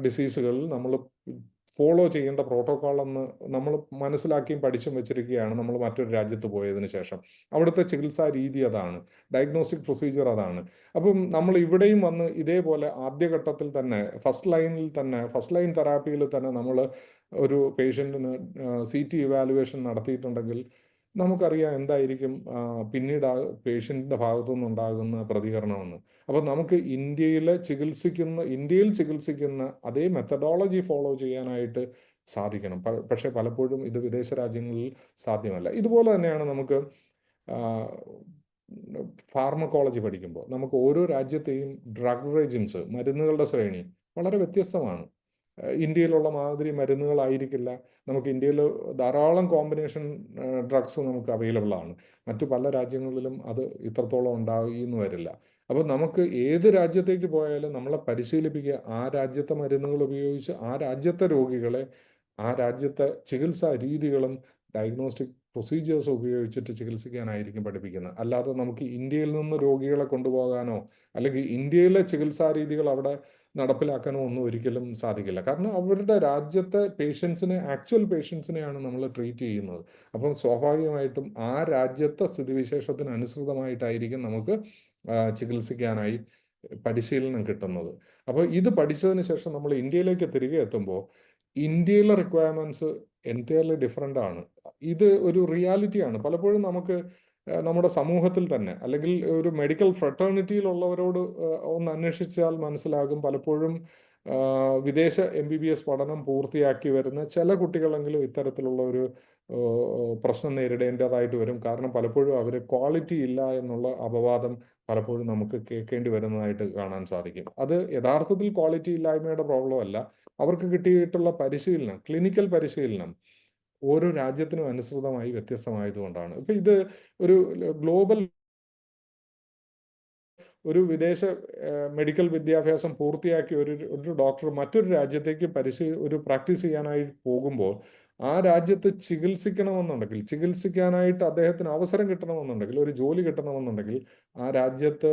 ഡിസീസുകളിൽ നമ്മൾ ഫോളോ ചെയ്യേണ്ട പ്രോട്ടോക്കോൾ എന്ന് നമ്മൾ മനസ്സിലാക്കിയും പഠിച്ചും വെച്ചിരിക്കുകയാണ് നമ്മൾ മറ്റൊരു രാജ്യത്ത് പോയതിന് ശേഷം. അവിടുത്തെ ചികിത്സാ രീതി അതാണ്, ഡയഗ്നോസ്റ്റിക് പ്രൊസീജിയർ അതാണ്. അപ്പം നമ്മൾ ഇവിടെയും വന്ന് ഇതേപോലെ ആദ്യഘട്ടത്തിൽ തന്നെ ഫസ്റ്റ് ലൈൻ തെറാപ്പിയിൽ തന്നെ നമ്മൾ ഒരു പേഷ്യൻറ്റിന് CT ഇവാലുവേഷൻ നടത്തിയിട്ടുണ്ടെങ്കിൽ നമുക്കറിയാം എന്തായിരിക്കും പിന്നീട് ആ പേഷ്യൻറ്റിൻ്റെ ഭാഗത്തു നിന്നുണ്ടാകുന്ന പ്രതികരണമെന്ന്. അപ്പോൾ നമുക്ക് ഇന്ത്യയിൽ ചികിത്സിക്കുന്ന അതേ മെത്തഡോളജി ഫോളോ ചെയ്യാനായിട്ട് സാധിക്കണം. പക്ഷേ പലപ്പോഴും ഇത് വിദേശ രാജ്യങ്ങളിൽ സാധ്യമല്ല. ഇതുപോലെ തന്നെയാണ് നമുക്ക് ഫാർമക്കോളജി പഠിക്കുമ്പോൾ നമുക്ക് ഓരോ രാജ്യത്തെയും ഡ്രഗ് റെജിംസ്, മരുന്നുകളുടെ ശ്രേണി വളരെ വ്യത്യസ്തമാണ്. ഇന്ത്യയിലുള്ള മാതിരി മരുന്നുകളായിരിക്കില്ല. നമുക്ക് ഇന്ത്യയിൽ ധാരാളം കോമ്പിനേഷൻ ഡ്രഗ്സ് നമുക്ക് അവൈലബിൾ ആണ്. മറ്റു പല രാജ്യങ്ങളിലും അത് ഇത്രത്തോളം ഉണ്ടാകുന്നു വരില്ല. അപ്പോൾ നമുക്ക് ഏത് രാജ്യത്തേക്ക് പോയാലും നമ്മളെ പരിശീലിപ്പിക്കുക ആ രാജ്യത്തെ മരുന്നുകൾ ഉപയോഗിച്ച് ആ രാജ്യത്തെ രോഗികളെ ആ രാജ്യത്തെ ചികിത്സാ രീതികളും ഡയഗ്നോസ്റ്റിക് പ്രൊസീജിയേഴ്സ് ഉപയോഗിച്ചിട്ട് ചികിത്സിക്കാനായിരിക്കും പഠിപ്പിക്കുന്നത്. അല്ലാതെ നമുക്ക് ഇന്ത്യയിൽ നിന്ന് രോഗികളെ കൊണ്ടുപോകാനോ അല്ലെങ്കിൽ ഇന്ത്യയിലെ ചികിത്സാ രീതികൾ അവിടെ നടപ്പിലാക്കാനോ ഒന്നും ഒരിക്കലും സാധിക്കില്ല. കാരണം അവരുടെ രാജ്യത്തെ ആക്ച്വൽ പേഷ്യൻസിനെയാണ് നമ്മൾ ട്രീറ്റ് ചെയ്യുന്നത്. അപ്പം സ്വാഭാവികമായിട്ടും ആ രാജ്യത്തെ സ്ഥിതിവിശേഷത്തിന് അനുസൃതമായിട്ടായിരിക്കും നമുക്ക് ചികിത്സിക്കാനായി പരിശീലനം കിട്ടുന്നത്. അപ്പോൾ ഇത് പഠിച്ചതിന് ശേഷം നമ്മൾ ഇന്ത്യയിലേക്ക് തിരികെ എത്തുമ്പോൾ ഇന്ത്യയിലെ റിക്വയർമെൻറ്റ്സ് എൻറ്റയർലി ഡിഫറെൻ്റ് ആണ്. ഇത് ഒരു റിയാലിറ്റിയാണ്. പലപ്പോഴും നമുക്ക് നമ്മുടെ സമൂഹത്തിൽ തന്നെ അല്ലെങ്കിൽ ഒരു മെഡിക്കൽ ഫ്രട്ടേണിറ്റിയിലുള്ളവരോട് ഒന്ന് അന്വേഷിച്ചാൽ മനസ്സിലാകും. പലപ്പോഴും വിദേശ MBBS പഠനം പൂർത്തിയാക്കി വരുന്ന ചില കുട്ടികളെങ്കിലും ഇത്തരത്തിലുള്ള ഒരു പ്രശ്നം നേരിടേണ്ടതായിട്ട് വരും. കാരണം പലപ്പോഴും അവർ ക്വാളിറ്റി ഇല്ല എന്നുള്ള അപവാദം പലപ്പോഴും നമുക്ക് കേൾക്കേണ്ടി വരുന്നതായിട്ട് കാണാൻ സാധിക്കും. അത് യഥാർത്ഥത്തിൽ ക്വാളിറ്റി ഇല്ലായ്മയുടെ പ്രോബ്ലം അല്ല. അവർക്ക് കിട്ടിയിട്ടുള്ള പരിശീലനം, ക്ലിനിക്കൽ പരിശീലനം ഓരോ രാജ്യത്തിനും അനുസൃതമായി വ്യത്യസ്തമായതുകൊണ്ടാണ്. ഇപ്പം ഇത് ഒരു ഗ്ലോബൽ ഒരു വിദേശ മെഡിക്കൽ വിദ്യാഭ്യാസം പൂർത്തിയാക്കി ഒരു ഡോക്ടർ മറ്റൊരു രാജ്യത്തേക്ക് പ്രാക്ടീസ് ചെയ്യാനായി പോകുമ്പോൾ ആ രാജ്യത്ത് ചികിത്സിക്കാനായിട്ട് അദ്ദേഹത്തിന് അവസരം കിട്ടണമെന്നുണ്ടെങ്കിൽ, ഒരു ജോലി കിട്ടണമെന്നുണ്ടെങ്കിൽ ആ രാജ്യത്ത്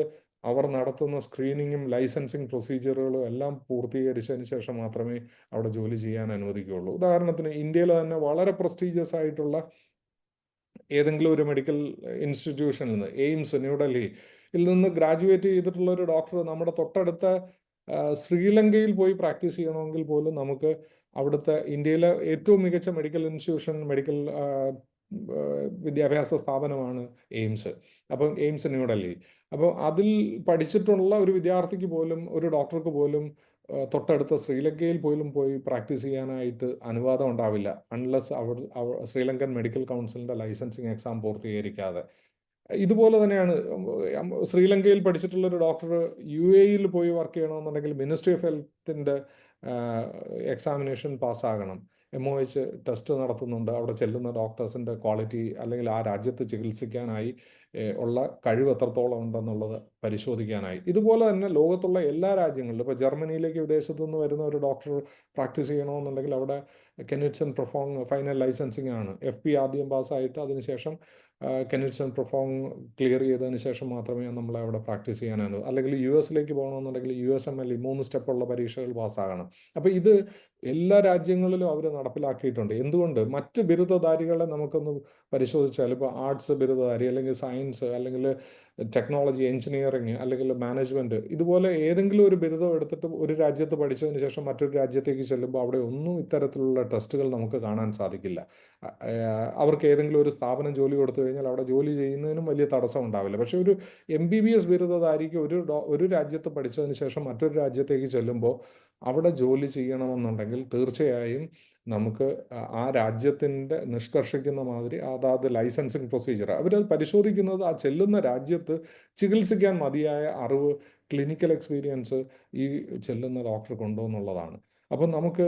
അവർ നടത്തുന്ന സ്ക്രീനിങ്ങും ലൈസൻസിങ് പ്രൊസീജിയറുകളും എല്ലാം പൂർത്തീകരിച്ചതിന് ശേഷം മാത്രമേ അവിടെ ജോലി ചെയ്യാൻ അനുവദിക്കുകയുള്ളൂ. ഉദാഹരണത്തിന് ഇന്ത്യയിൽ തന്നെ വളരെ പ്രസ്റ്റീജിയസ് ആയിട്ടുള്ള ഏതെങ്കിലും ഒരു മെഡിക്കൽ ഇൻസ്റ്റിറ്റ്യൂഷനിൽ നിന്ന്, എയിംസ് ന്യൂഡൽഹിയിൽ നിന്ന് ഗ്രാജുവേറ്റ് ചെയ്തിട്ടുള്ള ഒരു ഡോക്ടർ നമ്മുടെ തൊട്ടടുത്ത ശ്രീലങ്കയിൽ പോയി പ്രാക്ടീസ് ചെയ്യണമെങ്കിൽ പോലും നമുക്ക് അവിടുത്തെ ഇന്ത്യയിലെ ഏറ്റവും മികച്ച മെഡിക്കൽ വിദ്യാഭ്യാസ സ്ഥാപനമാണ് എയിംസ്. അപ്പം എയിംസ് ന്യൂഡൽഹി. അപ്പോൾ അതിൽ പഠിച്ചിട്ടുള്ള ഒരു വിദ്യാർത്ഥിക്ക് പോലും, ഒരു ഡോക്ടർക്ക് പോലും തൊട്ടടുത്ത ശ്രീലങ്കയിൽ പോലും പോയി പ്രാക്ടീസ് ചെയ്യാനായിട്ട് അനുവാദം ഉണ്ടാവില്ല, അൺലെസ് ശ്രീലങ്കൻ മെഡിക്കൽ കൗൺസിലിൻ്റെ ലൈസൻസിങ് എക്സാം പൂർത്തീകരിക്കാതെ. ഇതുപോലെ തന്നെയാണ് ശ്രീലങ്കയിൽ പഠിച്ചിട്ടുള്ള ഒരു ഡോക്ടർ UAEയിൽ പോയി വർക്ക് ചെയ്യണമെന്നുണ്ടെങ്കിൽ മിനിസ്ട്രി ഓഫ് ഹെൽത്തിൻ്റെ എക്സാമിനേഷൻ പാസ്സാകണം. MOH ടെസ്റ്റ് നടത്തുന്നുണ്ട്. അവിടെ ചെല്ലുന്ന ഡോക്ടേഴ്സിൻ്റെ ക്വാളിറ്റി അല്ലെങ്കിൽ ആ രാജ്യത്ത് ചികിത്സിക്കാനായി ഉള്ള കഴിവ് എത്രത്തോളം ഉണ്ടെന്നുള്ളത് പരിശോധിക്കാനായി. ഇതുപോലെ തന്നെ ലോകത്തുള്ള എല്ലാ രാജ്യങ്ങളിലും, ഇപ്പോൾ ജർമ്മനിയിലേക്ക് വിദേശത്തു നിന്ന് വരുന്ന ഒരു ഡോക്ടർ പ്രാക്ടീസ് ചെയ്യണമെന്നുണ്ടെങ്കിൽ അവിടെ കെനിറ്റ്സൺ പ്രൊഫോങ് ഫൈനൽ ലൈസൻസിങ് ആണ്. FP ആദ്യം പാസ്സായിട്ട് അതിനുശേഷം കെനിറ്റ്സൺ പ്രൊഫോങ് ക്ലിയർ ചെയ്തതിന് ശേഷം മാത്രമേ നമ്മളെ അവിടെ പ്രാക്ടീസ് ചെയ്യാനാണ്. അല്ലെങ്കിൽ US പോകണമെന്നുണ്ടെങ്കിൽ USMLE 3 സ്റ്റെപ്പുള്ള പരീക്ഷകൾ പാസ്സാകണം. അപ്പോൾ ഇത് എല്ലാ രാജ്യങ്ങളിലും അവർ നടപ്പിലാക്കിയിട്ടുണ്ട്. എന്തുകൊണ്ട്? മറ്റ് ബിരുദധാരികളെ നമുക്കൊന്ന് പരിശോധിച്ചാൽ, ഇപ്പോൾ ആർട്സ് ബിരുദധാരി അല്ലെങ്കിൽ സയൻസ് അല്ലെങ്കിൽ ടെക്നോളജി, എഞ്ചിനീയറിങ് അല്ലെങ്കിൽ മാനേജ്മെൻറ്റ്, ഇതുപോലെ ഏതെങ്കിലും ഒരു ബിരുദം എടുത്തിട്ട് ഒരു രാജ്യത്ത് പഠിച്ചതിന് ശേഷം മറ്റൊരു രാജ്യത്തേക്ക് ചെല്ലുമ്പോൾ അവിടെ ഒന്നും ഇത്തരത്തിലുള്ള ടെസ്റ്റുകൾ നമുക്ക് കാണാൻ സാധിക്കില്ല. അവർക്ക് ഏതെങ്കിലും ഒരു സ്ഥാപനം ജോലി കൊടുത്തു കഴിഞ്ഞാൽ അവിടെ ജോലി ചെയ്യുന്നതിനും വലിയ തടസ്സം ഉണ്ടാവില്ല. പക്ഷേ ഒരു MBBS ബിരുദധാരിക്ക് ഒരു രാജ്യത്ത് പഠിച്ചതിന് ശേഷം മറ്റൊരു രാജ്യത്തേക്ക് ചെല്ലുമ്പോൾ അവിടെ ജോലി ചെയ്യണമെന്നുണ്ടെങ്കിൽ തീർച്ചയായും നമുക്ക് ആ രാജ്യത്തിൻ്റെ നിഷ്കർഷിക്കുന്ന മാതിരി അതാത് ലൈസൻസിങ് പ്രൊസീജിയർ അവരത് പരിശോധിക്കുന്നത് ആ ചെല്ലുന്ന രാജ്യത്ത് ചികിത്സിക്കാൻ മതിയായ അറിവ്, ക്ലിനിക്കൽ എക്സ്പീരിയൻസ് ഈ ചെല്ലുന്ന ഡോക്ടർക്കുണ്ടോ എന്നുള്ളതാണ്. അപ്പം നമുക്ക്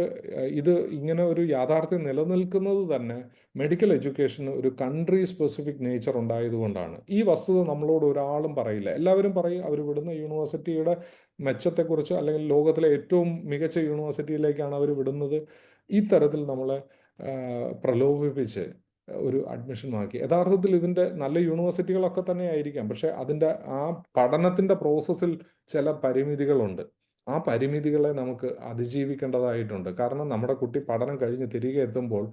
ഇത് ഇങ്ങനെ ഒരു യാഥാർത്ഥ്യം നിലനിൽക്കുന്നത് തന്നെ മെഡിക്കൽ എഡ്യൂക്കേഷന് ഒരു കൺട്രി സ്പെസിഫിക് നേച്ചർ ഉണ്ടായതുകൊണ്ടാണ്. ഈ വസ്തുത നമ്മളോട് ഒരാളും പറയില്ല. എല്ലാവരും പറയും അവർ വിടുന്ന യൂണിവേഴ്സിറ്റിയുടെ മെച്ചത്തെക്കുറിച്ച്, അല്ലെങ്കിൽ ലോകത്തിലെ ഏറ്റവും മികച്ച യൂണിവേഴ്സിറ്റിയിലേക്കാണ് അവർ വിടുന്നത്. ഈ തരത്തിൽ നമ്മളെ പ്രലോഭിപ്പിച്ച് ഒരു അഡ്മിഷൻ ആക്കി. യഥാർത്ഥത്തിൽ ഇതിൻ്റെ നല്ല യൂണിവേഴ്സിറ്റികളൊക്കെ തന്നെ ആയിരിക്കാം, പക്ഷേ അതിൻ്റെ ആ പഠനത്തിൻ്റെ പ്രോസസ്സിൽ ചില പരിമിതികളുണ്ട്. ആ പരിമിതികളെ നമുക്ക് അതിജീവിക്കേണ്ടതായിട്ടുണ്ട്. കാരണം നമ്മുടെ കുട്ടി പഠനം കഴിഞ്ഞ് തിരികെ എത്തുമ്പോൾ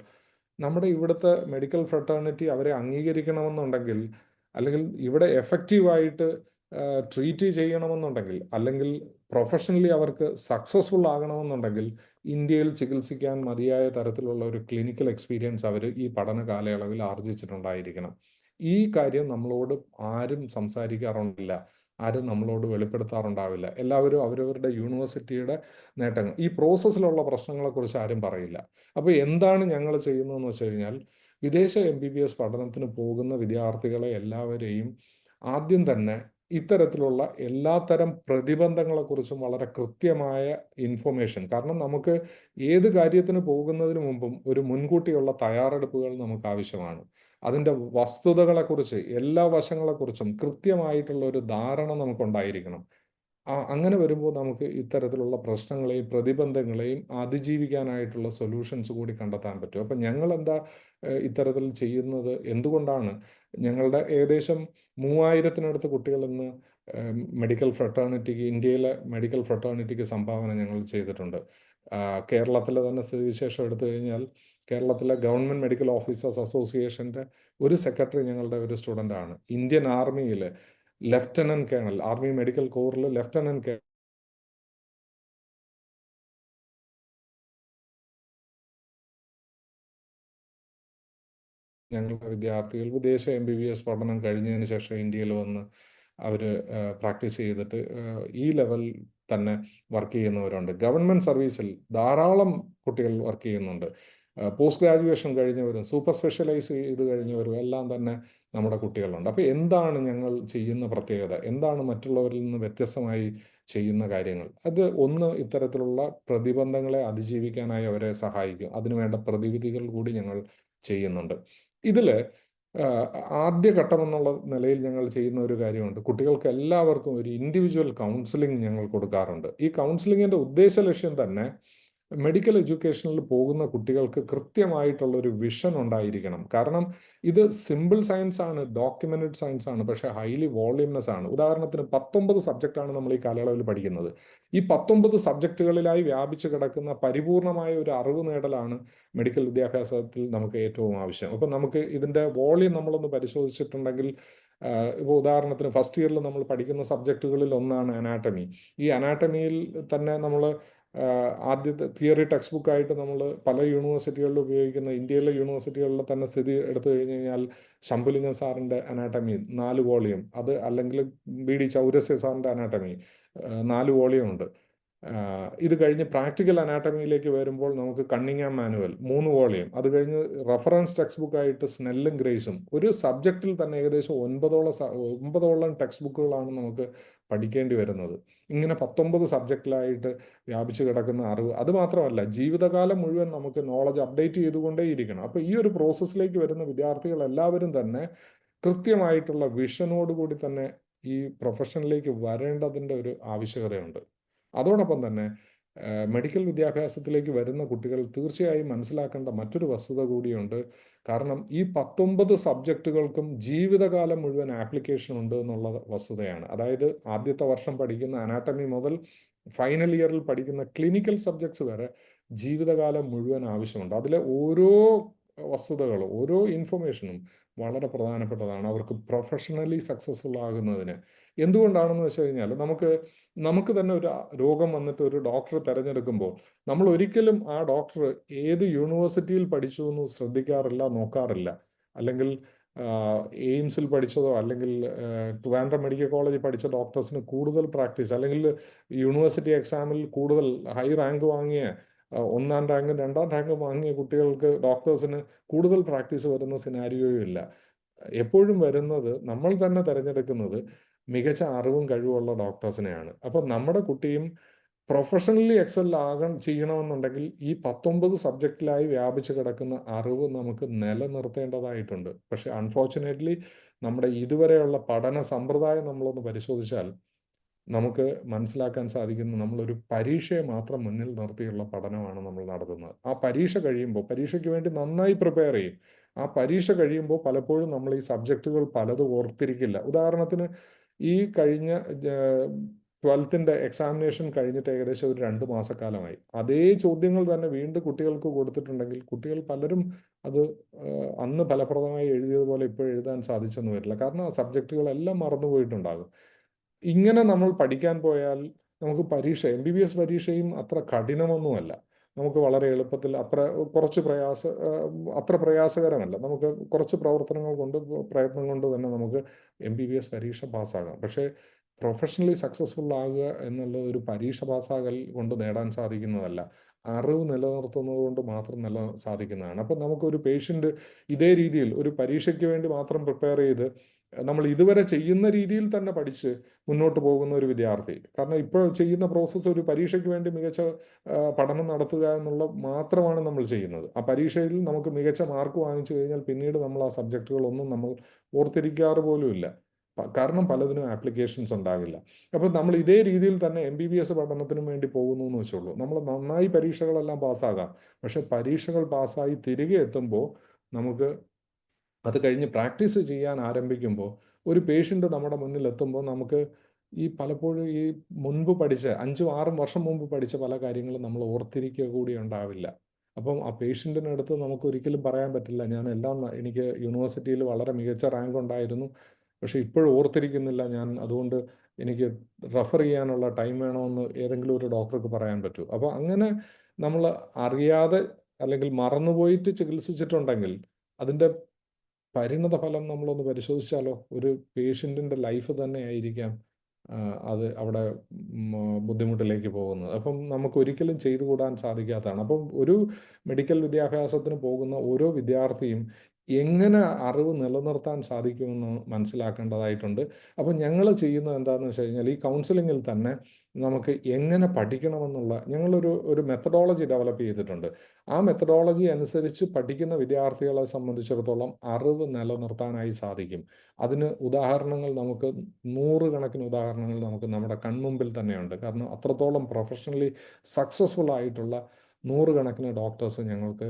നമ്മുടെ ഇവിടുത്തെ മെഡിക്കൽ ഫ്രട്ടേണിറ്റി അവരെ അംഗീകരിക്കണമെന്നുണ്ടെങ്കിൽ, അല്ലെങ്കിൽ ഇവിടെ എഫക്റ്റീവായിട്ട് ട്രീറ്റ് ചെയ്യണമെന്നുണ്ടെങ്കിൽ, അല്ലെങ്കിൽ പ്രൊഫഷണലി അവർക്ക് സക്സസ്ഫുൾ ആകണമെന്നുണ്ടെങ്കിൽ ഇന്ത്യയിൽ ചികിത്സിക്കാൻ മതിയായ തരത്തിലുള്ള ഒരു ക്ലിനിക്കൽ എക്സ്പീരിയൻസ് അവർ ഈ പഠന കാലയളവിൽ ആർജിച്ചിട്ടുണ്ടായിരിക്കണം. ഈ കാര്യം നമ്മളോട് ആരും സംസാരിക്കാറുണ്ടില്ല, ആരും നമ്മളോട് വെളിപ്പെടുത്താറുണ്ടാവില്ല. എല്ലാവരും അവരവരുടെ യൂണിവേഴ്സിറ്റിയുടെ നേട്ടങ്ങൾ, ഈ പ്രോസസ്സിലുള്ള പ്രശ്നങ്ങളെക്കുറിച്ച് ആരും പറയില്ല. അപ്പോൾ എന്താണ് ഞങ്ങൾ ചെയ്യുന്നതെന്ന് വെച്ച് കഴിഞ്ഞാൽ, വിദേശ MBBS പഠനത്തിന് പോകുന്ന വിദ്യാർത്ഥികളെ എല്ലാവരെയും ആദ്യം തന്നെ ഇത്തരത്തിലുള്ള എല്ലാത്തരം പ്രതിബന്ധങ്ങളെക്കുറിച്ചും വളരെ കൃത്യമായ ഇൻഫർമേഷൻ, കാരണം നമുക്ക് ഏത് കാര്യത്തിന് പോകുന്നതിന് മുമ്പും ഒരു മുൻകൂട്ടിയുള്ള തയ്യാറെടുപ്പുകൾ നമുക്ക് ആവശ്യമാണ്. അതിൻ്റെ വസ്തുതകളെക്കുറിച്ച്, എല്ലാ വശങ്ങളെക്കുറിച്ചും കൃത്യമായിട്ടുള്ള ഒരു ധാരണ നമുക്കുണ്ടായിരിക്കണം. അങ്ങനെ വരുമ്പോൾ നമുക്ക് ഇത്തരത്തിലുള്ള പ്രശ്നങ്ങളെയും പ്രതിബന്ധങ്ങളെയും അതിജീവിക്കാനായിട്ടുള്ള സൊല്യൂഷൻസ് കൂടി കണ്ടെത്താൻ പറ്റും. അപ്പം ഞങ്ങളെന്താ ഇത്തരത്തിൽ ചെയ്യുന്നത്, എന്തുകൊണ്ടാണ് ഞങ്ങളുടെ ഏകദേശം 3000-നടുത്ത് കുട്ടികൾ ഇന്ന് മെഡിക്കൽ ഫ്രട്ടേണിറ്റിക്ക്, ഇന്ത്യയിലെ മെഡിക്കൽ ഫ്രട്ടേണിറ്റിക്ക് സംഭാവന ഞങ്ങൾ ചെയ്തിട്ടുണ്ട്. കേരളത്തിലെ തന്നെ സ്ഥിതിവിശേഷം എടുത്തു കഴിഞ്ഞാൽ, കേരളത്തിലെ ഗവൺമെൻറ് മെഡിക്കൽ ഓഫീസേഴ്സ് അസോസിയേഷൻ്റെ ഒരു സെക്രട്ടറി ഞങ്ങളുടെ ഒരു സ്റ്റുഡൻ്റാണ്. ഇന്ത്യൻ ആർമിയിൽ ലെഫ്റ്റനന്റ് കേണൽ, ആർമി മെഡിക്കൽ കോറിൽ ലെഫ്റ്റനന്റ് കേണൽ ഞങ്ങളുടെ വിദ്യാർത്ഥികൾ വിദേശ MBBS പഠനം കഴിഞ്ഞതിന് ശേഷം ഇന്ത്യയിൽ വന്ന് അവർ പ്രാക്ടീസ് ചെയ്തിട്ട് ഈ ലെവൽ തന്നെ വർക്ക് ചെയ്യുന്നവരുണ്ട്. ഗവൺമെൻറ് സർവീസിൽ ധാരാളം കുട്ടികൾ വർക്ക് ചെയ്യുന്നുണ്ട്. പോസ്റ്റ് ഗ്രാജുവേഷൻ കഴിഞ്ഞവരും സൂപ്പർ സ്പെഷ്യലൈസ് ചെയ്ത് കഴിഞ്ഞവരും എല്ലാം തന്നെ നമ്മുടെ കുട്ടികളുണ്ട്. അപ്പോൾ എന്താണ് ഞങ്ങൾ ചെയ്യുന്ന പ്രത്യേകത, എന്താണ് മറ്റുള്ളവരിൽ നിന്ന് വ്യത്യസ്തമായി ചെയ്യുന്ന കാര്യങ്ങൾ? അത് ഒന്ന്, ഇത്തരത്തിലുള്ള പ്രതിബന്ധങ്ങളെ അതിജീവിക്കാനായി അവരെ സഹായിക്കും. അതിനുവേണ്ട പ്രതിവിധികൾ കൂടി ഞങ്ങൾ ചെയ്യുന്നുണ്ട്. ഇതിൽ ആദ്യഘട്ടം എന്നുള്ള നിലയിൽ ഞങ്ങൾ ചെയ്യുന്ന ഒരു കാര്യമുണ്ട്. കുട്ടികൾക്ക് എല്ലാവർക്കും ഒരു ഇൻഡിവിജ്വൽ കൗൺസിലിംഗ് ഞങ്ങൾ കൊടുക്കാറുണ്ട്. ഈ കൗൺസിലിങ്ങിൻ്റെ ഉദ്ദേശ ലക്ഷ്യം തന്നെ മെഡിക്കൽ എഡ്യൂക്കേഷനിൽ പോകുന്ന കുട്ടികൾക്ക് കൃത്യമായിട്ടുള്ളൊരു വിഷൻ ഉണ്ടായിരിക്കണം. കാരണം ഇത് സിമ്പിൾ സയൻസ് ആണ്, ഡോക്യുമെന്റഡ് സയൻസ് ആണ്, പക്ഷേ ഹൈലി വോള്യൂമിനസ് ആണ്. ഉദാഹരണത്തിന് 19 സബ്ജക്റ്റാണ് നമ്മൾ ഈ കാലയളവിൽ പഠിക്കുന്നത്. ഈ 19 സബ്ജക്റ്റുകളിലായി വ്യാപിച്ചു കിടക്കുന്ന പരിപൂർണമായ ഒരു അറിവ് നേടലാണ് മെഡിക്കൽ വിദ്യാഭ്യാസത്തിൽ നമുക്ക് ഏറ്റവും ആവശ്യം. അപ്പം നമുക്ക് ഇതിൻ്റെ വോള്യൂം നമ്മളൊന്ന് പരിശോധിച്ചിട്ടുണ്ടെങ്കിൽ, ഇപ്പോൾ ഉദാഹരണത്തിന് ഫസ്റ്റ് ഇയറിൽ നമ്മൾ പഠിക്കുന്ന സബ്ജക്റ്റുകളിൽ ഒന്നാണ് അനാട്ടമി. ഈ അനാട്ടമിയിൽ തന്നെ നമ്മൾ ആദ്യത്തെ തിയറി ടെക്സ്റ്റ് ബുക്കായിട്ട് നമ്മൾ പല യൂണിവേഴ്സിറ്റികളിലും ഉപയോഗിക്കുന്ന, ഇന്ത്യയിലെ യൂണിവേഴ്സിറ്റികളിൽ തന്നെ സ്ഥിതി എടുത്തു കഴിഞ്ഞ് കഴിഞ്ഞാൽ, ശംഭുലിംഗം സാറിൻ്റെ അനാട്ടമി 4 വോളിയം, അത് അല്ലെങ്കിൽ BD ചൗരസ്യ സാറിൻ്റെ അനാട്ടമി 4 വോളിയം ഉണ്ട്. ഇത് കഴിഞ്ഞ് പ്രാക്ടിക്കൽ അനാട്ടമിയിലേക്ക് വരുമ്പോൾ നമുക്ക് കണ്ണിങ്ങാം മാനുവൽ 3 വോളിയം, അത് കഴിഞ്ഞ് റഫറൻസ് ടെക്സ്റ്റ് ബുക്കായിട്ട് സ്നെല്ലും ഗ്രേസും. ഒരു സബ്ജക്റ്റിൽ തന്നെ ഏകദേശം 9ഓളം ടെക്സ്റ്റ് ബുക്കുകളാണ് നമുക്ക് പഠിക്കേണ്ടി വരുന്നത്. ഇങ്ങനെ 19 സബ്ജക്റ്റിലായിട്ട് വ്യാപിച്ചു കിടക്കുന്ന അറിവ്, അത് മാത്രമല്ല ജീവിതകാലം മുഴുവൻ നമുക്ക് നോളജ് അപ്ഡേറ്റ് ചെയ്തുകൊണ്ടേയിരിക്കണം. അപ്പോൾ ഈ ഒരു പ്രോസസ്സിലേക്ക് വരുന്ന വിദ്യാർത്ഥികൾ എല്ലാവരും തന്നെ കൃത്യമായിട്ടുള്ള വിഷനോടുകൂടി തന്നെ ഈ പ്രൊഫഷനിലേക്ക് വരേണ്ടതിൻ്റെ ഒരു ആവശ്യകതയുണ്ട്. അതോടൊപ്പം തന്നെ മെഡിക്കൽ വിദ്യാഭ്യാസത്തിലേക്ക് വരുന്ന കുട്ടികൾ തീർച്ചയായും മനസ്സിലാക്കേണ്ട മറ്റൊരു വസ്തുത കൂടിയുണ്ട്. കാരണം ഈ 19 സബ്ജക്റ്റുകൾക്കും ജീവിതകാലം മുഴുവൻ ആപ്ലിക്കേഷൻ ഉണ്ട് എന്നുള്ള വസ്തുതയാണ്. അതായത് ആദ്യത്തെ വർഷം പഠിക്കുന്ന അനാട്ടമി മുതൽ ഫൈനൽ ഇയറിൽ പഠിക്കുന്ന ക്ലിനിക്കൽ സബ്ജക്ട്സ് വരെ ജീവിതകാലം മുഴുവൻ ആവശ്യമുണ്ട്. അതിലെ ഓരോ വസ്തുതകളും, ഓരോ ഇൻഫർമേഷനും വളരെ പ്രധാനപ്പെട്ടതാണ് അവർക്ക് പ്രൊഫഷണലി സക്സസ്ഫുൾ ആകുന്നതിന്. എന്തുകൊണ്ടാണെന്ന് വെച്ച് കഴിഞ്ഞാൽ, നമുക്ക് തന്നെ ഒരു രോഗം വന്നിട്ട് ഒരു ഡോക്ടറെ തിരഞ്ഞെടുക്കുമ്പോൾ നമ്മൾ ഒരിക്കലും ആ ഡോക്ടർ ഏത് യൂണിവേഴ്സിറ്റിയിൽ പഠിച്ചു എന്ന് ശ്രദ്ധിക്കാറില്ല, നോക്കാറില്ല. അല്ലെങ്കിൽ എയിംസിൽ പഠിച്ചതോ അല്ലെങ്കിൽ ട്രിവാൻഡ്രം മെഡിക്കൽ കോളേജിൽ പഠിച്ച ഡോക്ടേഴ്സിന് കൂടുതൽ പ്രാക്ടീസ്, അല്ലെങ്കിൽ യൂണിവേഴ്സിറ്റി എക്സാമിൽ കൂടുതൽ ഹൈ റാങ്ക് വാങ്ങിയ, 1ാം റാങ്കും 2ാം റാങ്കും വാങ്ങിയ കുട്ടികൾക്ക്, ഡോക്ടേഴ്സിന് കൂടുതൽ പ്രാക്ടീസ് വരുന്ന സിനാരിയോയും ഇല്ല. എപ്പോഴും വരുന്നത്, നമ്മൾ തന്നെ തിരഞ്ഞെടുക്കുന്നത് മികച്ച അറിവും കഴിവുള്ള ഡോക്ടേഴ്സിനെയാണ്. അപ്പം നമ്മുടെ കുട്ടിയും പ്രൊഫഷണലി എക്സൽ ചെയ്യണമെന്നുണ്ടെങ്കിൽ ഈ 19 സബ്ജക്റ്റിലായി വ്യാപിച്ചു കിടക്കുന്ന അറിവ് നമുക്ക് നിലനിർത്തേണ്ടതായിട്ടുണ്ട്. പക്ഷെ അൺഫോർച്ചുനേറ്റ്ലി നമ്മുടെ ഇതുവരെയുള്ള പഠന സമ്പ്രദായം നമ്മളൊന്ന് പരിശോധിച്ചാൽ നമുക്ക് മനസ്സിലാക്കാൻ സാധിക്കുന്നു, നമ്മളൊരു പരീക്ഷയെ മാത്രം മുന്നിൽ നിർത്തിയുള്ള പഠനമാണ് നമ്മൾ നടത്തുന്നത്. ആ പരീക്ഷ കഴിയുമ്പോൾ, പരീക്ഷയ്ക്ക് വേണ്ടി നന്നായി പ്രിപ്പയർ ചെയ്യും. ആ പരീക്ഷ കഴിയുമ്പോൾ പലപ്പോഴും നമ്മൾ ഈ സബ്ജക്റ്റുകൾ പലതും ഓർത്തിരിക്കില്ല. ഉദാഹരണത്തിന് ഈ കഴിഞ്ഞ 12th എക്സാമിനേഷൻ കഴിഞ്ഞിട്ട് ഏകദേശം ഒരു 2 മാസക്കാലമായി. അതേ ചോദ്യങ്ങൾ തന്നെ വീണ്ടും കുട്ടികൾക്ക് കൊടുത്തിട്ടുണ്ടെങ്കിൽ കുട്ടികൾ പലരും അത് അന്ന് ഫലപ്രദമായി എഴുതിയതുപോലെ ഇപ്പോൾ എഴുതാൻ സാധിച്ചെന്ന് വരില്ല. കാരണം ആ സബ്ജക്റ്റുകളെല്ലാം മറന്നുപോയിട്ടുണ്ടാകും. ഇങ്ങനെ നമ്മൾ പഠിക്കാൻ പോയാൽ നമുക്ക് MBBS പരീക്ഷയും അത്ര കഠിനമൊന്നുമല്ല. നമുക്ക് വളരെ എളുപ്പത്തിൽ അത്ര പ്രയാസകരമല്ല. നമുക്ക് കുറച്ച് പ്രവർത്തനങ്ങൾ കൊണ്ട് പ്രയത്നം കൊണ്ട് തന്നെ നമുക്ക് MBBS പരീക്ഷ പാസ്സാകാം. പക്ഷേ പ്രൊഫഷണലി സക്സസ്ഫുൾ ആകുക എന്നുള്ള ഒരു പരീക്ഷ പാസ്സാകൽ കൊണ്ട് നേടാൻ സാധിക്കുന്നതല്ല. അറിവ് നിലനിർത്തുന്നത് കൊണ്ട് മാത്രം സാധിക്കുന്നതാണ്. അപ്പം നമുക്കൊരു പേഷ്യൻ്റ് ഇതേ രീതിയിൽ ഒരു പരീക്ഷയ്ക്ക് വേണ്ടി മാത്രം പ്രിപ്പയർ ചെയ്ത് നമ്മൾ ഇതുവരെ ചെയ്യുന്ന രീതിയിൽ തന്നെ പഠിച്ച് മുന്നോട്ട് പോകുന്ന ഒരു വിദ്യാർത്ഥി, കാരണം ഇപ്പോൾ ചെയ്യുന്ന പ്രോസസ്സ് ഒരു പരീക്ഷയ്ക്ക് വേണ്ടി മികച്ച പഠനം നടത്തുക എന്നുള്ള മാത്രമാണ് നമ്മൾ ചെയ്യുന്നത്. ആ പരീക്ഷയിൽ നമുക്ക് മികച്ച മാർക്ക് വാങ്ങിച്ചു കഴിഞ്ഞാൽ പിന്നീട് നമ്മൾ ആ സബ്ജക്റ്റുകളൊന്നും നമ്മൾ ഓർത്തിരിക്കാറ് പോലുമില്ല. കാരണം പലതിനും ആപ്ലിക്കേഷൻസ് ഉണ്ടാകില്ല. അപ്പോൾ നമ്മൾ ഇതേ രീതിയിൽ തന്നെ MBBS പഠനത്തിനും വേണ്ടി പോകുന്നു എന്ന് വെച്ചോളൂ. നമ്മൾ നന്നായി പരീക്ഷകളെല്ലാം പാസ്സാകാം. പക്ഷെ പരീക്ഷകൾ പാസ്സായി തിരികെ എത്തുമ്പോൾ നമുക്ക് അത് കഴിഞ്ഞ് പ്രാക്ടീസ് ചെയ്യാൻ ആരംഭിക്കുമ്പോൾ ഒരു പേഷ്യൻ്റ് നമ്മുടെ മുന്നിൽ എത്തുമ്പോൾ നമുക്ക് പലപ്പോഴും മുൻപ് പഠിച്ച 5ഉം 6ഉം വർഷം മുമ്പ് പഠിച്ച പല കാര്യങ്ങളും നമ്മൾ ഓർത്തിരിക്കുക കൂടി ഉണ്ടാവില്ല. അപ്പം ആ പേഷ്യൻറ്റിനടുത്ത് നമുക്ക് ഒരിക്കലും പറയാൻ പറ്റില്ല, എനിക്ക് യൂണിവേഴ്സിറ്റിയിൽ വളരെ മികച്ച റാങ്ക് ഉണ്ടായിരുന്നു, പക്ഷേ ഇപ്പോഴും ഓർത്തിരിക്കുന്നില്ല ഞാൻ, അതുകൊണ്ട് എനിക്ക് റെഫർ ചെയ്യാനുള്ള ടൈം വേണമെന്ന് ഏതെങ്കിലും ഒരു ഡോക്ടർക്ക് പറയാൻ പറ്റൂ. അപ്പോൾ അങ്ങനെ നമ്മൾ അറിയാതെ അല്ലെങ്കിൽ മറന്നുപോയിട്ട് ചികിത്സിച്ചിട്ടുണ്ടെങ്കിൽ അതിൻ്റെ പരിണത ഫലം നമ്മളൊന്ന് പരിശോധിച്ചാലോ? ഒരു പേഷ്യൻറ്റിൻ്റെ ലൈഫ് തന്നെ ആയിരിക്കാം അത് അവിടെ ബുദ്ധിമുട്ടിലേക്ക് പോകുന്നത്. അപ്പം നമുക്കൊരിക്കലും ചെയ്തുകൂടാൻ സാധിക്കാത്തതാണ്. അപ്പം ഒരു മെഡിക്കൽ വിദ്യാഭ്യാസത്തിന് പോകുന്ന ഓരോ വിദ്യാർത്ഥിയും എങ്ങനെ അറിവ് നിലനിർത്താൻ സാധിക്കുമെന്ന് മനസ്സിലാക്കേണ്ടതായിട്ടുണ്ട്. അപ്പം ഞങ്ങൾ ചെയ്യുന്നത് എന്താണെന്ന് വെച്ച് കഴിഞ്ഞാൽ ഈ കൗൺസിലിങ്ങിൽ തന്നെ നമുക്ക് എങ്ങനെ പഠിക്കണമെന്നുള്ള ഞങ്ങളൊരു മെത്തഡോളജി ഡെവലപ്പ് ചെയ്തിട്ടുണ്ട്. ആ മെത്തഡോളജി അനുസരിച്ച് പഠിക്കുന്ന വിദ്യാർത്ഥികളെ സംബന്ധിച്ചിടത്തോളം അറിവ് നിലനിർത്താനായി സാധിക്കും. അതിന് ഉദാഹരണങ്ങൾ നമുക്ക് 100 കണക്കിന് ഉദാഹരണങ്ങൾ നമുക്ക് നമ്മുടെ കൺമുമ്പിൽ തന്നെയുണ്ട്. കാരണം അത്രത്തോളം പ്രൊഫഷണലി സക്സസ്ഫുൾ ആയിട്ടുള്ള 100 കണക്കിന് ഡോക്ടേഴ്സ് ഞങ്ങൾക്ക്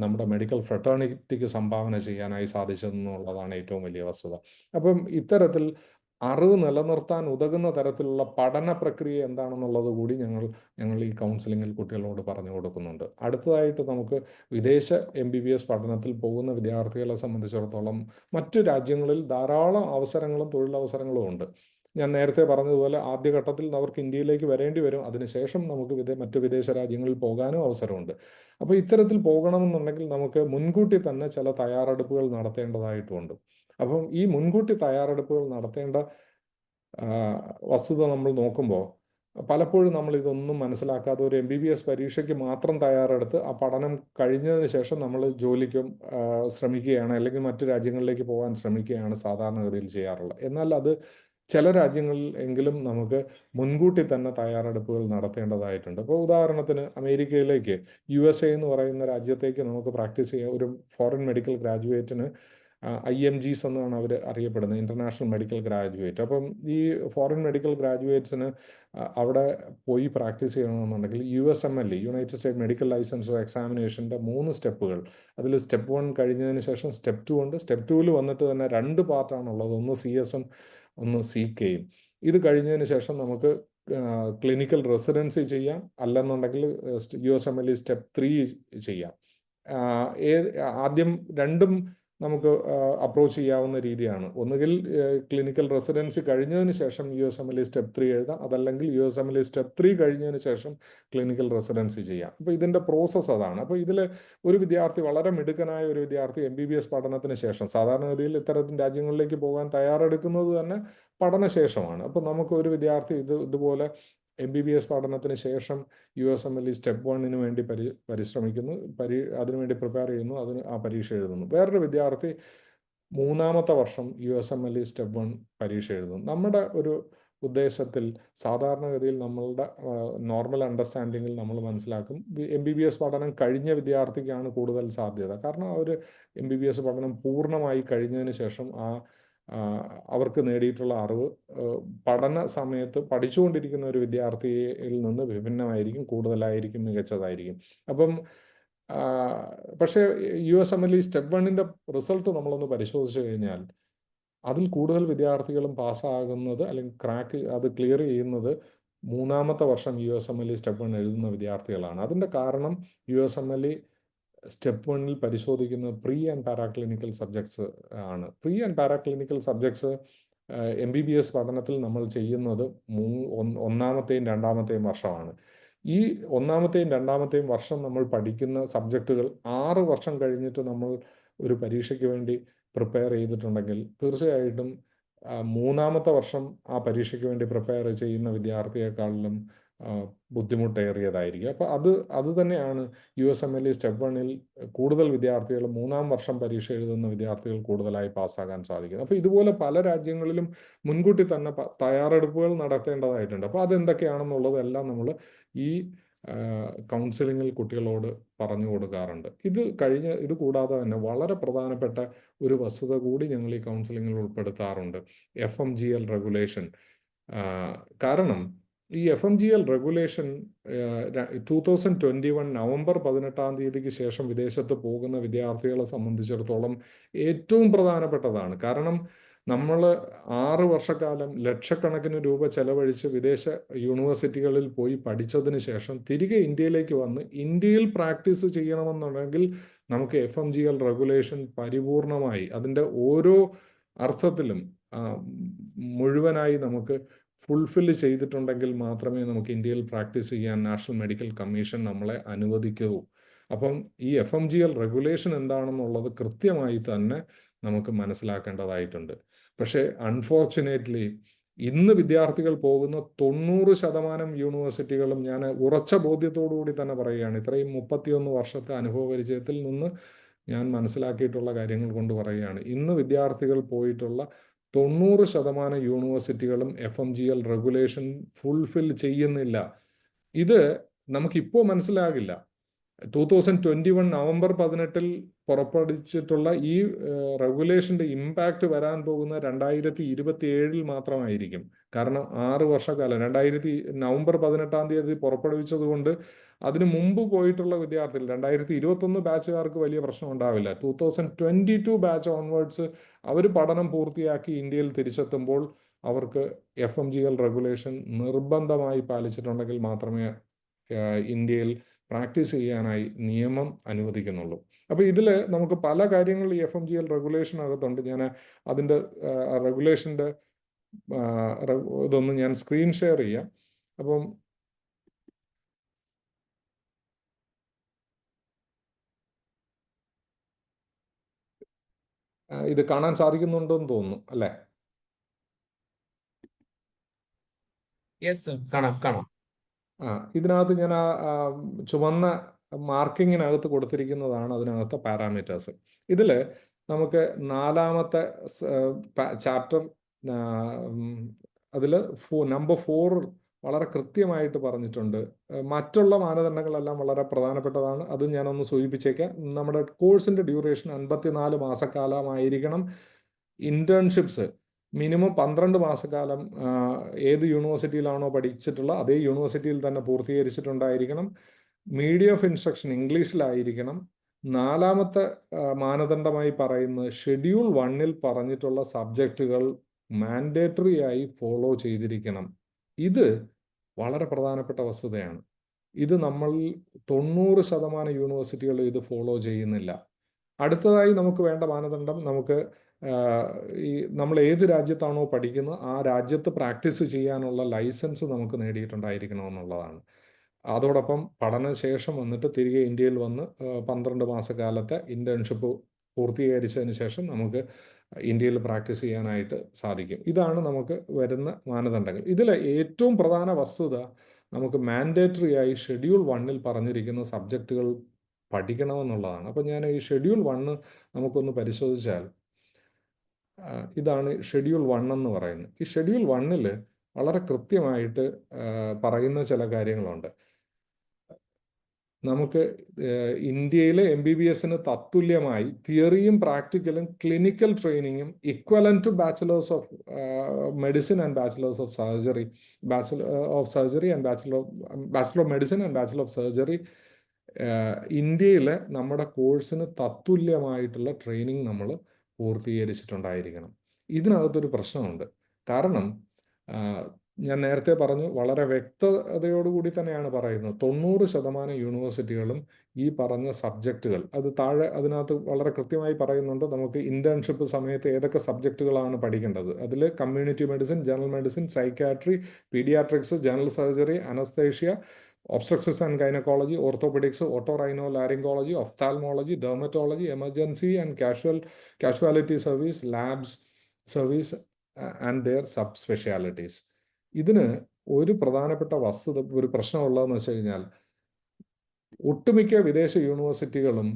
നമ്മുടെ മെഡിക്കൽ ഫ്രട്ടേണിറ്റിക്ക് സംഭാവന ചെയ്യാനായി സാധിച്ചതെന്നുള്ളതാണ് ഏറ്റവും വലിയ വസ്തുത. അപ്പം ഇത്തരത്തിൽ അറിവ് നിലനിർത്താൻ ഉതകുന്ന തരത്തിലുള്ള പഠന പ്രക്രിയ എന്താണെന്നുള്ളത് കൂടി ഞങ്ങൾ ഈ കൗൺസിലിങ്ങിൽ കുട്ടികളോട് പറഞ്ഞു കൊടുക്കുന്നുണ്ട്. അടുത്തതായിട്ട് നമുക്ക് വിദേശ MBBS പഠനത്തിൽ പോകുന്ന വിദ്യാർത്ഥികളെ സംബന്ധിച്ചിടത്തോളം മറ്റു രാജ്യങ്ങളിൽ ധാരാളം അവസരങ്ങളും തൊഴിലവസരങ്ങളും ഉണ്ട്. ഞാൻ നേരത്തെ പറഞ്ഞതുപോലെ ആദ്യഘട്ടത്തിൽ അവർക്ക് ഇന്ത്യയിലേക്ക് വരേണ്ടി വരും. അതിനുശേഷം നമുക്ക് മറ്റ് വിദേശ രാജ്യങ്ങളിൽ പോകാനും അവസരമുണ്ട്. അപ്പോൾ ഇത്തരത്തിൽ പോകണമെന്നുണ്ടെങ്കിൽ നമുക്ക് മുൻകൂട്ടി തന്നെ ചില തയ്യാറെടുപ്പുകൾ നടത്തേണ്ടതായിട്ടുമുണ്ട്. അപ്പം ഈ മുൻകൂട്ടി തയ്യാറെടുപ്പുകൾ നടത്തേണ്ട വസ്തുത നമ്മൾ നോക്കുമ്പോൾ പലപ്പോഴും നമ്മൾ ഇതൊന്നും മനസ്സിലാക്കാതെ ഒരു MBBS പരീക്ഷയ്ക്ക് മാത്രം തയ്യാറെടുത്ത് ആ പഠനം കഴിഞ്ഞതിന് ശേഷം നമ്മൾ ജോലിക്കും ശ്രമിക്കുകയാണ്, അല്ലെങ്കിൽ മറ്റു രാജ്യങ്ങളിലേക്ക് പോകാൻ ശ്രമിക്കുകയാണ് സാധാരണഗതിയിൽ ചെയ്യാറുള്ളത്. എന്നാൽ അത് ചില രാജ്യങ്ങളിൽ എങ്കിലും നമുക്ക് മുൻകൂട്ടി തന്നെ തയ്യാറെടുപ്പുകൾ നടത്തേണ്ടതായിട്ടുണ്ട്. അപ്പോൾ ഉദാഹരണത്തിന് അമേരിക്കയിലേക്ക് USA എന്ന് പറയുന്ന രാജ്യത്തേക്ക് നമുക്ക് പ്രാക്ടീസ് ചെയ്യാൻ ഒരു ഫോറിൻ മെഡിക്കൽ ഗ്രാജുവേറ്റിന് IMGs എന്നാണ് അവർ അറിയപ്പെടുന്നത്, ഇൻ്റർനാഷണൽ മെഡിക്കൽ ഗ്രാജുവേറ്റ്. അപ്പം ഈ ഫോറിൻ മെഡിക്കൽ ഗ്രാജുവേറ്റ്സിന് അവിടെ പോയി പ്രാക്ടീസ് ചെയ്യണമെന്നുണ്ടെങ്കിൽ USMLE united state medical license എക്സാമിനേഷൻ്റെ 3 സ്റ്റെപ്പുകൾ, അതിൽ സ്റ്റെപ്പ് 1 കഴിഞ്ഞതിന് ശേഷം സ്റ്റെപ്പ് 2 ഉണ്ട്. സ്റ്റെപ്പ് 2-ൽ വന്നിട്ട് തന്നെ 2 പാർട്ടാണുള്ളത്, ഒന്ന് CS-ഉം ഒന്ന് CK-യും. ഇത് കഴിഞ്ഞതിന് ശേഷം നമുക്ക് ക്ലിനിക്കൽ റെസിഡൻസി ചെയ്യാം, അല്ലെന്നുണ്ടെങ്കിൽ USMLE സ്റ്റെപ്പ് 3 ചെയ്യാം. ആദ്യം രണ്ടും നമുക്ക് അപ്രോച്ച് ചെയ്യാവുന്ന രീതിയാണ്. ഒന്നുകിൽ ക്ലിനിക്കൽ റെസിഡൻസി കഴിഞ്ഞതിന് ശേഷം USMLE സ്റ്റെപ്പ് 3 എഴുതാം, അതല്ലെങ്കിൽ USMLE സ്റ്റെപ്പ് 3 കഴിഞ്ഞതിന് ശേഷം ക്ലിനിക്കൽ റെസിഡൻസി ചെയ്യാം. അപ്പോൾ ഇതിൻ്റെ പ്രോസസ്സ് അതാണ്. അപ്പോൾ ഇതിൽ ഒരു വിദ്യാർത്ഥി, വളരെ മിടുക്കനായ ഒരു വിദ്യാർത്ഥി MBBS പഠനത്തിന് ശേഷം, സാധാരണഗതിയിൽ ഇത്തരത്തിൽ രാജ്യങ്ങളിലേക്ക് പോകാൻ തയ്യാറെടുക്കുന്നത് തന്നെ പഠനശേഷമാണ്. അപ്പോൾ നമുക്ക് ഒരു വിദ്യാർത്ഥി ഇതുപോലെ MBBS പഠനത്തിന് ശേഷം USMLE സ്റ്റെപ്പ് 1-ന് വേണ്ടി പരിശ്രമിക്കുന്നു, അതിനുവേണ്ടി പ്രിപ്പയർ ചെയ്യുന്നു, ആ പരീക്ഷ എഴുതുന്നു. വേറൊരു വിദ്യാർത്ഥി 3-ാമത്തെ വർഷം USMLE സ്റ്റെപ്പ് 1 പരീക്ഷ എഴുതുന്നു. നമ്മുടെ ഒരു ഉദ്ദേശത്തിൽ സാധാരണഗതിയിൽ നമ്മളുടെ നോർമൽ അണ്ടർസ്റ്റാൻഡിങ്ങിൽ നമ്മൾ മനസ്സിലാക്കും MBBS പഠനം കഴിഞ്ഞ വിദ്യാർത്ഥിക്കാണ് കൂടുതൽ സാധ്യത. കാരണം അവർ MBBS പഠനം പൂർണ്ണമായി കഴിഞ്ഞതിന് ശേഷം അവർക്ക് നേടിയിട്ടുള്ള അറിവ് പഠന സമയത്ത് പഠിച്ചുകൊണ്ടിരിക്കുന്ന ഒരു വിദ്യാർത്ഥിയിൽ നിന്ന് വിഭിന്നമായിരിക്കും, കൂടുതലായിരിക്കും, മികച്ചതായിരിക്കും. അപ്പം പക്ഷേ USMLE സ്റ്റെപ്പ് 1-ൻ്റെ റിസൾട്ട് നമ്മളൊന്ന് പരിശോധിച്ച് കഴിഞ്ഞാൽ അതിൽ കൂടുതൽ വിദ്യാർത്ഥികളും പാസ്സാകുന്നത് അല്ലെങ്കിൽ അത് ക്ലിയർ ചെയ്യുന്നത് 3-ാമത്തെ വർഷം USMLE സ്റ്റെപ്പ് 1 എഴുതുന്ന വിദ്യാർത്ഥികളാണ്. അതിൻ്റെ കാരണം USMLE സ്റ്റെപ്പ് 1-ൽ പരിശോധിക്കുന്നത് പ്രീ ആൻഡ് പാരാക്ലിനിക്കൽ സബ്ജക്ട്സ് ആണ്. Pre and paraclinical subjects MBBS പഠനത്തിൽ നമ്മൾ ചെയ്യുന്നത് 1-ാമത്തെയും 2-ാമത്തെയും വർഷമാണ്. ഈ ഒന്നാമത്തെയും രണ്ടാമത്തെയും വർഷം നമ്മൾ പഠിക്കുന്ന സബ്ജക്റ്റുകൾ 6 വർഷം കഴിഞ്ഞിട്ട് നമ്മൾ ഒരു പരീക്ഷയ്ക്ക് വേണ്ടി പ്രിപ്പയർ ചെയ്തിട്ടുണ്ടെങ്കിൽ തീർച്ചയായിട്ടും മൂന്നാമത്തെ വർഷം ആ പരീക്ഷയ്ക്ക് വേണ്ടി പ്രിപ്പയർ ചെയ്യുന്ന വിദ്യാർത്ഥിയെക്കാളിലും ബുദ്ധിമുട്ടേറിയതായിരിക്കും. അപ്പോൾ അത് തന്നെയാണ് USMLE സ്റ്റെപ്പ് 1-ൽ കൂടുതൽ വിദ്യാർത്ഥികൾ 3-ാം വർഷം പരീക്ഷ എഴുതുന്ന വിദ്യാർത്ഥികൾ കൂടുതലായി പാസ്സാകാൻ സാധിക്കുന്നത്. അപ്പോൾ ഇതുപോലെ പല രാജ്യങ്ങളിലും മുൻകൂട്ടി തന്നെ തയ്യാറെടുപ്പുകൾ നടത്തേണ്ടതായിട്ടുണ്ട്. അപ്പോൾ അതെന്തൊക്കെയാണെന്നുള്ളതെല്ലാം നമ്മൾ ഈ കൗൺസിലിങ്ങിൽ കുട്ടികളോട് പറഞ്ഞു കൊടുക്കാറുണ്ട്. ഇത് കൂടാതെ തന്നെ വളരെ പ്രധാനപ്പെട്ട ഒരു വസ്തുത കൂടി ഞങ്ങൾ ഈ കൗൺസിലിങ്ങിൽ ഉൾപ്പെടുത്താറുണ്ട്. FMGL regulation. കാരണം ഈ FMGL റെഗുലേഷൻ 2021 നവംബർ 18-ാം തീയതിക്ക് ശേഷം വിദേശത്ത് പോകുന്ന വിദ്യാർത്ഥികളെ സംബന്ധിച്ചിടത്തോളം ഏറ്റവും പ്രധാനപ്പെട്ടതാണ്. കാരണം നമ്മൾ 6 വർഷക്കാലം ലക്ഷക്കണക്കിന് രൂപ ചെലവഴിച്ച് വിദേശ യൂണിവേഴ്സിറ്റികളിൽ പോയി പഠിച്ചതിന് ശേഷം തിരികെ ഇന്ത്യയിലേക്ക് വന്ന് ഇന്ത്യയിൽ പ്രാക്ടീസ് ചെയ്യണമെന്നുണ്ടെങ്കിൽ നമുക്ക് FMGL റെഗുലേഷൻ പരിപൂർണമായി അതിൻ്റെ ഓരോ അർത്ഥത്തിലും മുഴുവനായി നമുക്ക് ഫുൾഫിൽ ചെയ്തിട്ടുണ്ടെങ്കിൽ മാത്രമേ നമുക്ക് ഇന്ത്യയിൽ പ്രാക്ടീസ് ചെയ്യാൻ നാഷണൽ മെഡിക്കൽ കമ്മീഷൻ നമ്മളെ അനുവദിക്കൂ. അപ്പം ഈ FMGL റെഗുലേഷൻ എന്താണെന്നുള്ളത് കൃത്യമായി തന്നെ നമുക്ക് മനസ്സിലാക്കേണ്ടതായിട്ടുണ്ട്. പക്ഷേ അൺഫോർച്ചുനേറ്റ്ലി ഇന്ന് വിദ്യാർത്ഥികൾ പോകുന്ന 90% യൂണിവേഴ്സിറ്റികളും, ഞാൻ ഉറച്ച ബോധ്യത്തോടു കൂടി തന്നെ പറയുകയാണ്, ഇത്രയും 31 വർഷത്തെ അനുഭവ പരിചയത്തിൽ നിന്ന് ഞാൻ മനസ്സിലാക്കിയിട്ടുള്ള കാര്യങ്ങൾ കൊണ്ട് പറയുകയാണ്, ഇന്ന് വിദ്യാർത്ഥികൾ പോയിട്ടുള്ള 90% യൂണിവേഴ്സിറ്റികളും FMGL റെഗുലേഷൻ ഫുൾഫിൽ ചെയ്യുന്നില്ല. ഇത് നമുക്കിപ്പോൾ മനസ്സിലാകില്ല. 2021 നവംബർ 18-ൽ പുറപ്പെടുവിച്ചിട്ടുള്ള ഈ റെഗുലേഷൻ്റെ ഇമ്പാക്റ്റ് വരാൻ പോകുന്ന 2027-ൽ മാത്രമായിരിക്കും. കാരണം 6 വർഷക്കാലം നവംബർ 18-ാം തീയതി പുറപ്പെടുവിച്ചത് കൊണ്ട് അതിന് മുമ്പ് പോയിട്ടുള്ള വിദ്യാർത്ഥികൾ 2021 ബാച്ചുകാർക്ക് വലിയ പ്രശ്നം ഉണ്ടാവില്ല. 2022 ബാച്ച് ഓൺവേർഡ്സ് അവർ പഠനം പൂർത്തിയാക്കി ഇന്ത്യയിൽ തിരിച്ചെത്തുമ്പോൾ അവർക്ക് FMGL റെഗുലേഷൻ നിർബന്ധമായി പാലിച്ചിട്ടുണ്ടെങ്കിൽ മാത്രമേ ഇന്ത്യയിൽ പ്രാക്ടീസ് ചെയ്യാനായി നിയമം അനുവദിക്കുന്നുള്ളൂ. അപ്പോൾ ഇതിൽ നമുക്ക് പല കാര്യങ്ങൾ ഈ FMGL റെഗുലേഷനകത്തുണ്ട്. ഞാൻ അതിൻ്റെ റെഗുലേഷൻ്റെ ഇതൊന്ന് ഞാൻ സ്ക്രീൻ ഷെയർ ചെയ്യാം. അപ്പം ഇത് കാണാൻ സാധിക്കുന്നുണ്ടെന്ന് തോന്നുന്നു അല്ലേ? യെസ്, കാണാം. ഇതിനകത്ത് ഞാൻ ചുവന്ന മാർക്കിങ്ങിനകത്ത് കൊടുത്തിരിക്കുന്നതാണ് അതിനകത്തെ പാരാമീറ്റേഴ്സ്. ഇതിൽ നമുക്ക് 4-ാമത്തെ ചാപ്റ്റർ അതിൽ നമ്പർ 4 വളരെ കൃത്യമായിട്ട് പറഞ്ഞിട്ടുണ്ട്. മറ്റുള്ള മാനദണ്ഡങ്ങളെല്ലാം വളരെ പ്രധാനപ്പെട്ടതാണ്. അത് ഞാനൊന്ന് സൂചിപ്പിച്ചേക്കാം. നമ്മുടെ കോഴ്സിൻ്റെ ഡ്യൂറേഷൻ 54 മാസക്കാലമായിരിക്കണം. ഇന്റേൺഷിപ്സ് മിനിമം 12 മാസക്കാലം ഏത് യൂണിവേഴ്സിറ്റിയിലാണോ പഠിച്ചിട്ടുള്ള അതേ യൂണിവേഴ്സിറ്റിയിൽ തന്നെ പൂർത്തീകരിച്ചിട്ടുണ്ടായിരിക്കണം. മീഡിയം ഓഫ് ഇൻസ്ട്രക്ഷൻ ഇംഗ്ലീഷിലായിരിക്കണം. 4-ാമത്തെ മാനദണ്ഡമായി പറയുന്നത് ഷെഡ്യൂൾ 1-ൽ പറഞ്ഞിട്ടുള്ള സബ്ജക്റ്റുകൾ മാൻഡേറ്ററി ആയി ഫോളോ ചെയ്തിരിക്കണം. ഇത് വളരെ പ്രധാനപ്പെട്ട വസ്തുതയാണ്. ഇത് നമ്മൾ 90% യൂണിവേഴ്സിറ്റികൾ ഇത് ഫോളോ ചെയ്യുന്നില്ല. അടുത്തതായി നമുക്ക് വേണ്ട മാനദണ്ഡം നമുക്ക് നമ്മൾ ഏത് രാജ്യത്താണോ പഠിക്കുന്നത് ആ രാജ്യത്ത് പ്രാക്ടീസ് ചെയ്യാനുള്ള ലൈസൻസ് നമുക്ക് നേടിയിട്ടുണ്ടായിരിക്കണമെന്നുള്ളതാണ്. അതോടൊപ്പം പഠനശേഷം വന്നിട്ട് തിരികെ ഇന്ത്യയിൽ വന്ന് 12 മാസക്കാലത്തെ ഇന്റേൺഷിപ്പ് പൂർത്തീകരിച്ചതിന് ശേഷം നമുക്ക് ഇന്ത്യയിൽ പ്രാക്ടീസ് ചെയ്യാനായിട്ട് സാധിക്കും. ഇതാണ് നമുക്ക് വരുന്ന മാനദണ്ഡങ്ങൾ. ഇതിൽ ഏറ്റവും പ്രധാന വസ്തുത നമുക്ക് മാൻഡേറ്ററി ആയി ഷെഡ്യൂൾ 1-ൽ പറഞ്ഞിരിക്കുന്ന സബ്ജക്റ്റുകൾ പഠിക്കണമെന്നുള്ളതാണ്. അപ്പോൾ ഞാൻ ഈ ഷെഡ്യൂൾ 1 നമുക്കൊന്ന് പരിശോധിച്ചാൽ ഇതാണ് ഷെഡ്യൂൾ 1 എന്ന് പറയുന്നത്. ഈ ഷെഡ്യൂൾ 1-ൽ വളരെ കൃത്യമായിട്ട് പറയുന്ന ചില കാര്യങ്ങളുണ്ട്. നമുക്ക് ഇന്ത്യയിലെ MBBSന് തത്തുല്യമായി തിയറിയും പ്രാക്ടിക്കലും ക്ലിനിക്കൽ ട്രെയിനിങ്ങും equivalent to bachelors of medicine and bachelors of surgery, bachelor of medicine and bachelor of surgery ഇന്ത്യയിലെ നമ്മുടെ കോഴ്സിന് തത്തുല്യമായിട്ടുള്ള ട്രെയിനിങ് നമ്മൾ പൂർത്തീകരിച്ചിട്ടുണ്ടായിരിക്കണം. ഇതിനകത്തൊരു പ്രശ്നമുണ്ട്. കാരണം ഞാൻ നേരത്തെ പറഞ്ഞു, വളരെ വ്യക്തതയോടുകൂടി തന്നെയാണ് പറയുന്നത്. 90% യൂണിവേഴ്സിറ്റികളും ഈ പറഞ്ഞ സബ്ജക്റ്റുകൾ അത് താഴെ അതിനകത്ത് വളരെ കൃത്യമായി പറയുന്നുണ്ട്. നമുക്ക് ഇന്റേൺഷിപ്പ് സമയത്ത് ഏതൊക്കെ സബ്ജക്റ്റുകളാണ് പഠിക്കേണ്ടത്. അതിൽ community medicine, general medicine, psychiatry, paediatrics, general surgery, anaesthesia, obstetrics and gynecology, orthopedics, otorhinolaryngology, ophthalmology, dermatology, emergency and casualty service, labs service, and their subspecialties. ഇതിന് ഒരു പ്രധാനപ്പെട്ട ഒരു പ്രശ്നമുള്ളതെന്ന് വെച്ച് കഴിഞ്ഞാൽ ഒട്ടുമിക്ക വിദേശ യൂണിവേഴ്സിറ്റികളും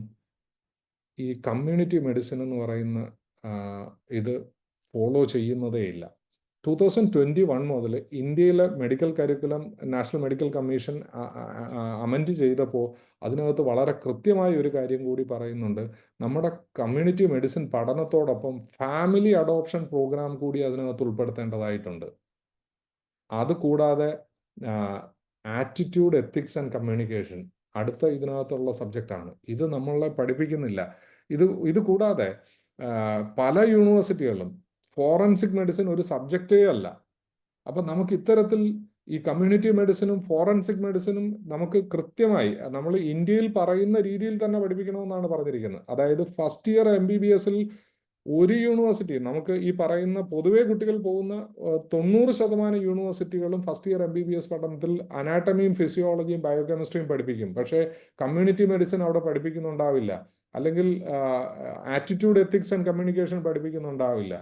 ഈ കമ്മ്യൂണിറ്റി മെഡിസിൻ എന്ന് പറയുന്ന ഇത് ഫോളോ ചെയ്യുന്നതേയില്ല. 2021 മുതൽ ഇന്ത്യയിലെ medical curriculum national medical commission amend ചെയ്തപ്പോൾ അതിനകത്ത് വളരെ കൃത്യമായ ഒരു കാര്യം കൂടി പറയുന്നുണ്ട്. നമ്മുടെ കമ്മ്യൂണിറ്റി മെഡിസിൻ പഠനത്തോടൊപ്പം ഫാമിലി അഡോപ്ഷൻ പ്രോഗ്രാം കൂടി അതിനകത്ത് ഉൾപ്പെടുത്തേണ്ടതായിട്ടുണ്ട്. അതുകൂടാതെ ആറ്റിറ്റ്യൂഡ്, എത്തിക്സ് ആൻഡ് കമ്മ്യൂണിക്കേഷൻ അടുത്ത ഇതിനകത്തുള്ള സബ്ജക്റ്റാണ്. ഇത് നമ്മളെ പഠിപ്പിക്കുന്നില്ല. ഇത് കൂടാതെ പല യൂണിവേഴ്സിറ്റികളിലും ഫോറൻസിക് മെഡിസിൻ ഒരു സബ്ജക്റ്റേ അല്ല. അപ്പം നമുക്ക് ഇത്തരത്തിൽ ഈ കമ്മ്യൂണിറ്റി മെഡിസിനും ഫോറൻസിക് മെഡിസിനും നമുക്ക് കൃത്യമായി നമ്മൾ ഇന്ത്യയിൽ പറയുന്ന രീതിയിൽ തന്നെ പഠിപ്പിക്കണമെന്നാണ് പറഞ്ഞിരിക്കുന്നത്. അതായത് ഫസ്റ്റ് ഇയർ MBBS-ൽ ഒരു യൂണിവേഴ്സിറ്റി നമുക്ക് ഈ പറയുന്ന പൊതുവെ കുട്ടികൾ പോകുന്ന 90% യൂണിവേഴ്സിറ്റികളും ഫസ്റ്റ് ഇയർ MBBS പഠനത്തിൽ അനാട്ടമിയും ഫിസിയോളജിയും ബയോകെമിസ്ട്രിയും പഠിപ്പിക്കും. പക്ഷേ കമ്മ്യൂണിറ്റി മെഡിസിൻ അവിടെ പഠിപ്പിക്കുന്നുണ്ടാവില്ല. അല്ലെങ്കിൽ ആറ്റിറ്റ്യൂഡ്, എത്തിക്സ് ആൻഡ് കമ്മ്യൂണിക്കേഷൻ പഠിപ്പിക്കുന്നുണ്ടാവില്ല.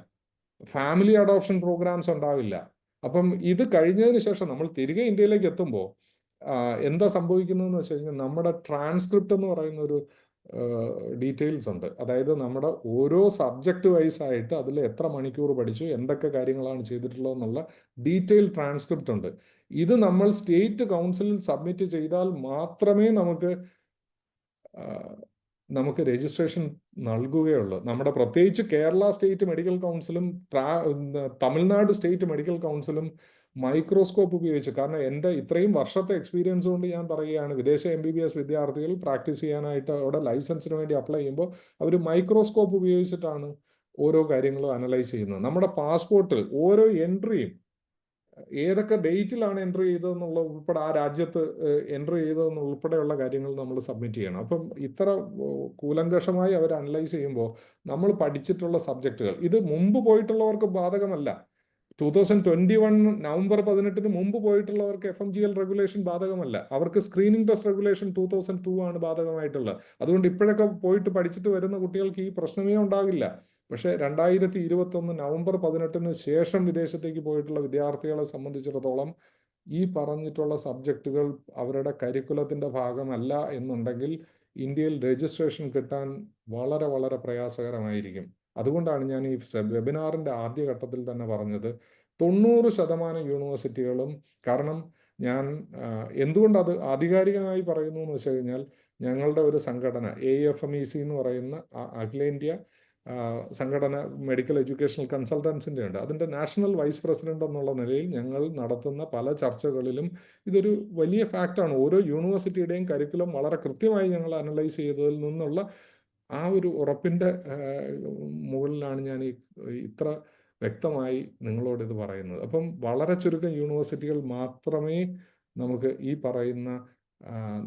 ഫാമിലി അഡോപ്ഷൻ പ്രോഗ്രാംസ് ഉണ്ടാവില്ല. അപ്പം ഇത് കഴിഞ്ഞതിന് ശേഷം നമ്മൾ തിരികെ ഇന്ത്യയിലേക്ക് എത്തുമ്പോൾ എന്താ സംഭവിക്കുന്നതെന്ന് വെച്ച് കഴിഞ്ഞാൽ നമ്മുടെ ട്രാൻസ്ക്രിപ്റ്റ് എന്ന് പറയുന്ന ഒരു ഡീറ്റെയിൽസ് ഉണ്ട്. അതായത് നമ്മുടെ ഓരോ സബ്ജക്റ്റ് വൈസ് ആയിട്ട് അതിൽ എത്ര മണിക്കൂർ പഠിച്ചു, എന്തൊക്കെ കാര്യങ്ങളാണ് ചെയ്തിട്ടുള്ളതെന്നുള്ള ഡീറ്റെയിൽ ട്രാൻസ്ക്രിപ്റ്റ് ഉണ്ട്. ഇത് നമ്മൾ സ്റ്റേറ്റ് കൗൺസിലിൽ സബ്മിറ്റ് ചെയ്താൽ മാത്രമേ നമുക്ക് രജിസ്ട്രേഷൻ നൽകുകയുള്ളൂ. നമ്മുടെ പ്രത്യേകിച്ച് കേരള സ്റ്റേറ്റ് മെഡിക്കൽ കൗൺസിലും തമിഴ്നാട് സ്റ്റേറ്റ് മെഡിക്കൽ കൗൺസിലും മൈക്രോസ്കോപ്പ് ഉപയോഗിച്ച്, കാരണം എൻ്റെ ഇത്രയും വർഷത്തെ എക്സ്പീരിയൻസ് കൊണ്ട് ഞാൻ പറയുകയാണ്, വിദേശ MBBS വിദ്യാർത്ഥികൾ പ്രാക്ടീസ് ചെയ്യാനായിട്ട് അവിടെ ലൈസൻസിന് വേണ്ടി അപ്ലൈ ചെയ്യുമ്പോൾ അവർ മൈക്രോസ്കോപ്പ് ഉപയോഗിച്ചിട്ടാണ് ഓരോ കാര്യങ്ങളും അനലൈസ് ചെയ്യുന്നത്. നമ്മുടെ പാസ്പോർട്ടിൽ ഓരോ എൻട്രിയും ഏതൊക്കെ ഡേറ്റിലാണ് എൻട്രി ചെയ്തതെന്നുള്ള ഉൾപ്പെടെ ആ രാജ്യത്ത് എൻട്രി ചെയ്തതെന്നുള്ള ഉൾപ്പെടെയുള്ള കാര്യങ്ങൾ നമ്മൾ സബ്മിറ്റ് ചെയ്യണം. അപ്പം ഇത്ര കൂലങ്കഷമായി അവർ അനലൈസ് ചെയ്യുമ്പോൾ നമ്മൾ പഠിച്ചിട്ടുള്ള സബ്ജക്റ്റുകൾ ഇത് മുമ്പ് പോയിട്ടുള്ളവർക്ക് ബാധകമല്ല. 2021 നവംബർ 18 മുമ്പ് പോയിട്ടുള്ളവർക്ക് FMGL റെഗുലേഷൻ ബാധകമല്ല. അവർക്ക് സ്ക്രീനിങ് ടെസ്റ്റ് റെഗുലേഷൻ 2002 ആണ് ബാധകമായിട്ടുള്ളത്. അതുകൊണ്ട് ഇപ്പോഴൊക്കെ പോയിട്ട് പഠിച്ചിട്ട് വരുന്ന കുട്ടികൾക്ക് ഈ പ്രശ്നമേ ഉണ്ടാകില്ല. പക്ഷേ 2021 നവംബർ 18 ശേഷം വിദേശത്തേക്ക് പോയിട്ടുള്ള വിദ്യാർത്ഥികളെ സംബന്ധിച്ചിടത്തോളം ഈ പറഞ്ഞിട്ടുള്ള സബ്ജക്റ്റുകൾ അവരുടെ കരിക്കുലത്തിൻ്റെ ഭാഗമല്ല എന്നുണ്ടെങ്കിൽ ഇന്ത്യയിൽ രജിസ്ട്രേഷൻ കിട്ടാൻ വളരെ വളരെ പ്രയാസകരമായിരിക്കും. അതുകൊണ്ടാണ് ഞാൻ ഈ വെബിനാറിൻ്റെ ആദ്യഘട്ടത്തിൽ തന്നെ പറഞ്ഞത് 90% യൂണിവേഴ്സിറ്റികളും, കാരണം ഞാൻ എന്തുകൊണ്ട് അത് ആധികാരികമായി പറയുന്നു എന്ന് വെച്ച് കഴിഞ്ഞാൽ ഞങ്ങളുടെ ഒരു സംഘടന AFMEC എന്ന് പറയുന്ന അഖിലേന്ത്യാ സംഘടന മെഡിക്കൽ എഡ്യൂക്കേഷണൽ കൺസൾട്ടൻസിൻ്റെ ഉണ്ട്. അതിൻ്റെ നാഷണൽ വൈസ് പ്രസിഡന്റ് എന്നുള്ള നിലയിൽ ഞങ്ങൾ നടത്തുന്ന പല ചർച്ചകളിലും ഇതൊരു വലിയ ഫാക്റ്റാണ്. ഓരോ യൂണിവേഴ്സിറ്റിയുടെയും കരിക്കുലം വളരെ കൃത്യമായി ഞങ്ങൾ അനലൈസ് ചെയ്തതിൽ നിന്നുള്ള ആ ഒരു ഉറപ്പിൻ്റെ മുകളിലാണ് ഞാൻ ഇത്ര വ്യക്തമായി നിങ്ങളോട് ഇത് പറയുന്നത്. അപ്പം വളരെ ചുരുക്കം യൂണിവേഴ്സിറ്റികൾ മാത്രമേ നമുക്ക് ഈ പറയുന്ന